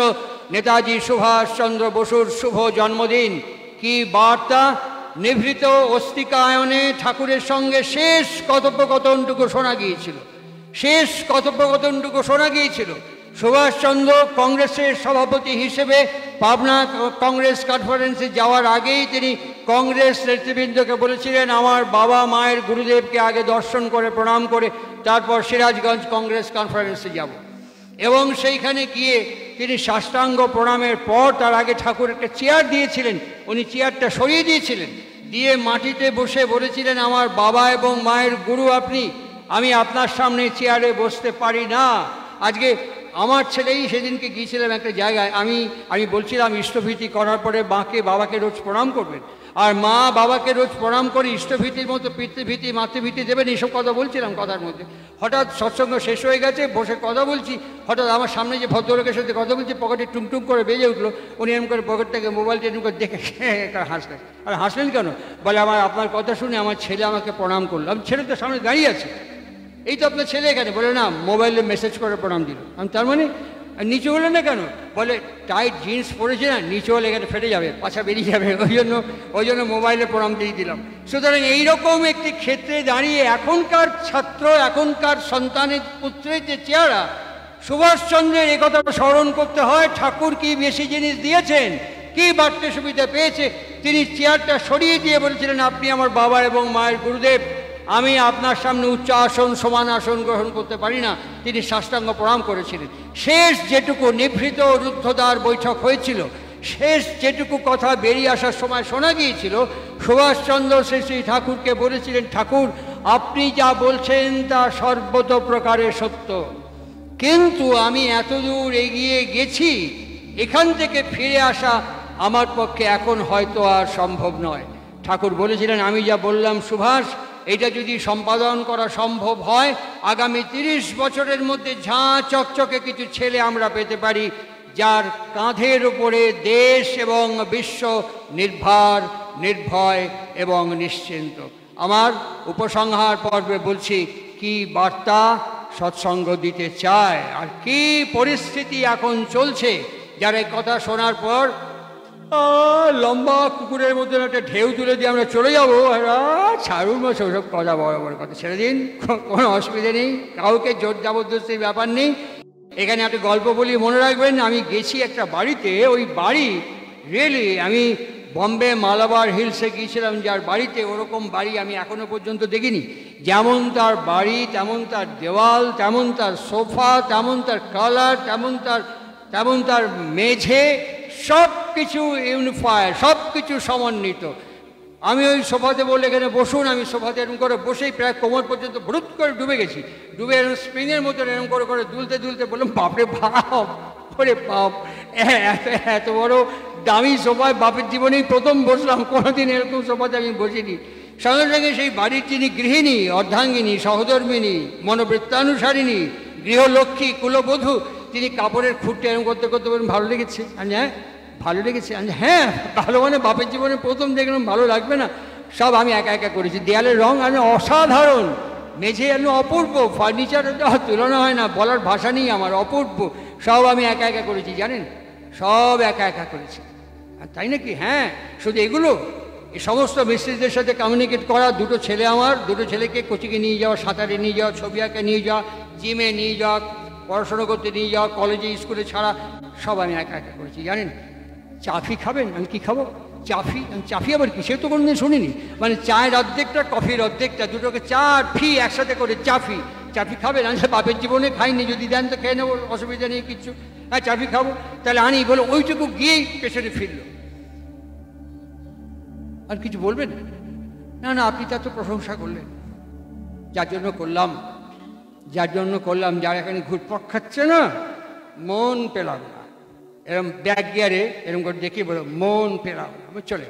নেতাজি সুভাষচন্দ্র বসুর শুভ জন্মদিন। কি বার্তা! নিভৃত অস্তিকায়নে ঠাকুরের সঙ্গে শেষ কথোপকথনটুকু শোনা গিয়েছিল। সুভাষচন্দ্র কংগ্রেসের সভাপতি হিসেবে পাবনা কংগ্রেস কনফারেন্সে যাওয়ার আগেই তিনি কংগ্রেস নেতৃবৃন্দকে বলেছিলেন, আমার বাবা মায়ের গুরুদেবকে আগে দর্শন করে প্রণাম করে তারপর সিরাজগঞ্জ কংগ্রেস কনফারেন্সে যাব। এবং সেইখানে গিয়ে তিনি সাষ্টাঙ্গ প্রণামের পর তার আগে ঠাকুর একটা চেয়ার দিয়েছিলেন, উনি চেয়ারটা সরিয়ে দিয়েছিলেন, দিয়ে মাটিতে বসে বলেছিলেন, আমার বাবা এবং মায়ের গুরু আপনি, আমি আপনার সামনে চেয়ারে বসতে পারি না। আজকে আমার ছেলেই সেদিনকে গিয়েছিলাম একটা জায়গায়, আমি বলছিলাম ইষ্টভীতি করার পরে মাকে বাবাকে রোজ প্রণাম করবেন, আর মা বাবাকে রোজ প্রণাম করে ইষ্টভীতির মতো পিতৃভীতি মাতৃভীতি দেবেন, এইসব কথা বলছিলাম কথার মধ্যে। হঠাৎ সৎসঙ্গ শেষ হয়ে গেছে, বসে কথা বলছি, হঠাৎ আমার সামনে যে ভদ্রলোকের সাথে কথা বলছি পকেটে টুমটুম করে বেজে উঠলো। উনি এরকম করে পকেট থেকে মোবাইলটা এরকম করে দেখে হাসলেন। আর হাসলেন কেন? বলে আপনার কথা শুনে আমার ছেলে আমাকে প্রণাম করলো। আমি ছেলে তো সামনে দাঁড়িয়ে আছে, এই তো আপনার ছেলে এখানে। বলে না, মোবাইলে মেসেজ করে প্রণাম দিল। আমি তার মানে নিচে হলে না কেন? বলে টাইট জিন্স পরেছে না, নিচে হলে এখানে ফেটে যাবে, পাছা বেরিয়ে যাবে, ওই জন্য মোবাইলে প্রণাম দিয়ে দিলাম। সুতরাং এইরকম একটি ক্ষেত্রে দাঁড়িয়ে এখনকার ছাত্র, এখনকার সন্তানের পুত্রের যে চেহারা, সুভাষচন্দ্রের একথা স্মরণ করতে হয়, ঠাকুর কি বেশি জিনিস দিয়েছেন, কি বাড়তে সুবিধা পেয়েছে। তিনি চেয়ারটা সরিয়ে দিয়ে বলেছিলেন, আপনি আমার বাবা এবং মায়ের গুরুদেব, আমি আপনার সামনে উচ্চ আসন সমান আসন গ্রহণ করতে পারি না। তিনি সাষ্টাঙ্গ প্রণাম করেছিলেন। শেষ যেটুকু নিভৃত রুদ্ধদ্বার বৈঠক হয়েছিল, শেষ যেটুকু কথা বেরিয়ে আসার সময় শোনা গিয়েছিল, সুভাষচন্দ্র শ্রী শ্রী ঠাকুরকে বলেছিলেন, ঠাকুর আপনি যা বলছেন তা সর্বত প্রকারে সত্য, কিন্তু আমি এতদূর এগিয়ে গেছি, এখান থেকে ফিরে আসা আমার পক্ষে এখন হয়তো আর সম্ভব নয়। ঠাকুর বলেছিলেন, আমি যা বললাম সুভাষ, এটা যদি সম্পাদন করা সম্ভব হয়, আগামী 30 বছরের মধ্যে ঝাঁ চকচকে কিছু ছেলে আমরা পেতে পারি, যার কাঁধের উপরে দেশ এবং বিশ্ব নির্ভর, নির্ভয় এবং নিশ্চিন্ত। আমার উপসংহার পর্বে বলছি, কি বার্তা সৎসঙ্গ দিতে চায়, আর কি পরিস্থিতি এখন চলছে, যার এই কথা শোনার পর লম্বা কুকুরের মধ্যে একটা ঢেউ তুলে দিয়ে আমরা চলে যাবো, ছাড়ুন বা সব কথা, বড় বড় কথা ছেড়ে দিন, কোনো অসুবিধে নেই, কাউকে জোর জবরদস্তির ব্যাপার নেই। এখানে একটা গল্প বলি, মনে রাখবেন, আমি গেছি একটা বাড়িতে, ওই বাড়ি রিয়েলি, আমি বম্বে মালাবার হিলসে গিয়েছিলাম, যার বাড়িতে ওরকম বাড়ি আমি এখনো পর্যন্ত দেখিনি। যেমন তার বাড়ি, তেমন তার দেওয়াল, তেমন তার সোফা, তেমন তার কালার, তেমন তার মেঝে, সব কিছু ইউনিফায়ার, সব কিছু সমন্বিত। আমি ওই সোফাতে বললে এখানে বসুন, আমি সোফাতে এরকম করে বসেই প্রায় কোমর পর্যন্ত ভ্রুত করে ডুবে গেছি। ডুবে এরকম স্প্রিংয়ের মতন এরকম করে করে দুলতে দুলতে বললাম, বাপরে বাপ, ওরে বাপ, এত বড় দামি সোফায় বাপের জীবনেই প্রথম বসলাম, কোনোদিন এরকম সোফাতে আমি বসিনি। সঙ্গে সঙ্গে সেই বাড়ির যিনি গৃহিণী, অর্ধাঙ্গিনী, সহধর্মিনী, মনোবৃত্তানুসারিণী, গৃহলক্ষ্মী, কুলবধূ, তিনি কাপড়ের খুঁটটা এরকম করতে করতে বলুন, ভালো লেগেছে? আমি হ্যাঁ ভালো লেগেছে। আমি হ্যাঁ ভালো, মানে বাপের জীবনে প্রথম দেখলাম, ভালো লাগবে না? সব আমি একা একা করেছি। দেয়ালের রং আমি অসাধারণ, মেঝে আমি অপূর্ব, ফার্নিচারের তুলনা হয় না, বলার ভাষা নেই আমার, অপূর্ব। সব আমি একা একা করেছি, জানেন, সব একা একা করেছি। তাই নাকি? হ্যাঁ, শুধু এগুলো, এই সমস্ত মিস্ত্রিদের সাথে কমিউনিকেট করা, দুটো ছেলে আমার, দুটো ছেলেকে কোচিংয়ে নিয়ে যাওয়া, সাঁতারে নিয়ে যাওয়া, ছবি আঁকে নিয়ে যাওয়া, জিমে নিয়ে যাওয়া, পড়াশোনা করতে নিয়ে যাওয়া, কলেজে স্কুলে ছাড়া, সব আমি একা একা করেছি। জানেন, চাফি খাবেন? আমি কি খাবো? চাফি? আমি চাফি আবার কি? সে তো কোনোদিন শুনিনি। মানে চায়ের অর্ধেকটা, কফির অর্ধেকটা, দুটোকে চার ফি একসাথে করে চাফি। চাফি খাবেন? আমি বাপের জীবনে খাইনি, যদি দেন তো খেয়ে নেবো, অসুবিধা নেই কিচ্ছু। হ্যাঁ চাফি খাবো, তাহলে আনি। বলো ওইটুকু গিয়েই পেছনে ফিরল। আর কিছু বলবেন? না না, আপনি তার তো প্রশংসা করলেন, যার জন্য করলাম, যার জন্য করলাম, যার এখানে ঘুরপক খাচ্ছে না, মন পেলাম না। এরকম ব্যাক গিয়ারে এরকম করে দেখে বলো, মন পেলাম না। আমি চলে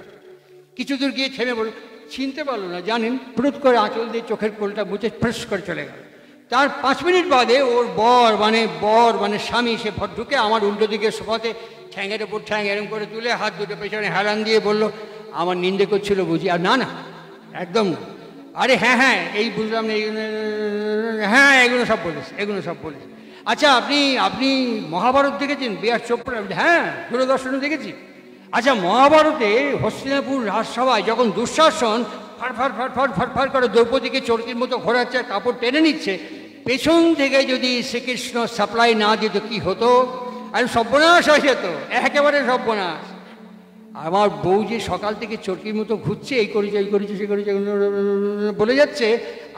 কিছু দূর গিয়ে থেমে বলো, চিনতে পারলো না, জানেন, প্রুত করে আঁচল দিয়ে চোখের কোলটা মুছে ফ্রেশ করে চলে গেল। তার 5 মিনিট বাদে ওর বর মানে স্বামী, সে ঢুকে আমার উল্টো দিকে সোফাতে ঠ্যাঙের ওপর ঠ্যাং এরম করে তুলে হাত দুটো পেছনে হেলান দিয়ে বলল, আমার নিন্দে করছিল বুঝি? আর না না, একদম না। আরে হ্যাঁ হ্যাঁ, এই বুঝলাম না, হ্যাঁ এগুলো সব বলেছে, এগুলো সব বলেছে। আচ্ছা আপনি মহাভারত দেখেছেন? বিআর চোপড়া? হ্যাঁ, দূরদর্শনে দেখেছি। আচ্ছা, মহাভারতে হস্তিনাপুর রাজসভায় যখন দুঃশাসন ফাড় করে দ্রৌপদীকে চরকির মতো ঘোরাচ্ছে, কাপড় টেনে নিচ্ছে, পেছন থেকে যদি শ্রীকৃষ্ণ সাপ্লাই না দিত কি হতো? আর সর্বনাশ হয়ে যেত, একেবারে সর্বনাশ। আমার বউ যে সকাল থেকে চরকির মতো ঘুরছে, এই করেছে এই করেছে সে করেছে বলে যাচ্ছে,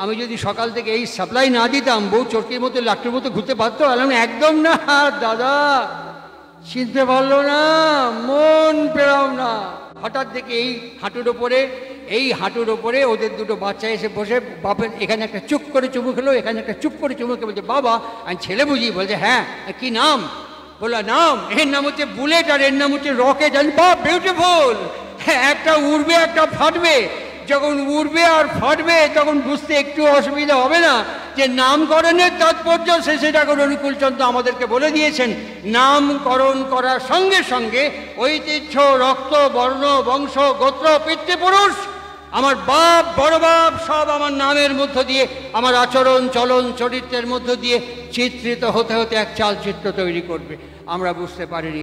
আমি যদি সকাল থেকে এই সাপ্লাই না দিতাম, বউ চরকির মতো লাট্টুর মতো ঘুরতে পারতো? একদম না দাদা, চিনতে পারলো না, মন পেলাম না। হঠাৎ দেখে এই হাঁটুর ওপরে ওদের দুটো বাচ্চা এসে বসে, বাপের এখানে একটা চুপ করে চুমু খেলো, এখানে একটা চুপ করে চুমু খেয়ে বলছে, বাবা আমি ছেলে বুঝি? বলছে হ্যাঁ। কি নাম? বললো নাম, এর নাম হচ্ছে বুলেট, আর এর নাম হচ্ছে রকেট। জানি বাহ, বিউটিফুল। হ্যাঁ, একটা উড়বে একটা ফাটবে। যখন উড়বে আর ফাটবে তখন বুঝতে একটু অসুবিধা হবে না যে নামকরণের তাৎপর্য শেষে ঠাকুর অনুকূলচন্দ্র আমাদেরকে বলে দিয়েছেন। নামকরণ করার সঙ্গে সঙ্গে ঐতিহ্য, রক্ত, বর্ণ, বংশ, গোত্র, পিতৃপুরুষ, আমার বাপ, বড় বাপ, সব আমার নামের মধ্য দিয়ে, আমার আচরণ, চলন, চরিত্রের মধ্য দিয়ে চিত্রিত হতে হতে এক চালচিত্র তৈরি করবে। আমরা বুঝতে পারিনি।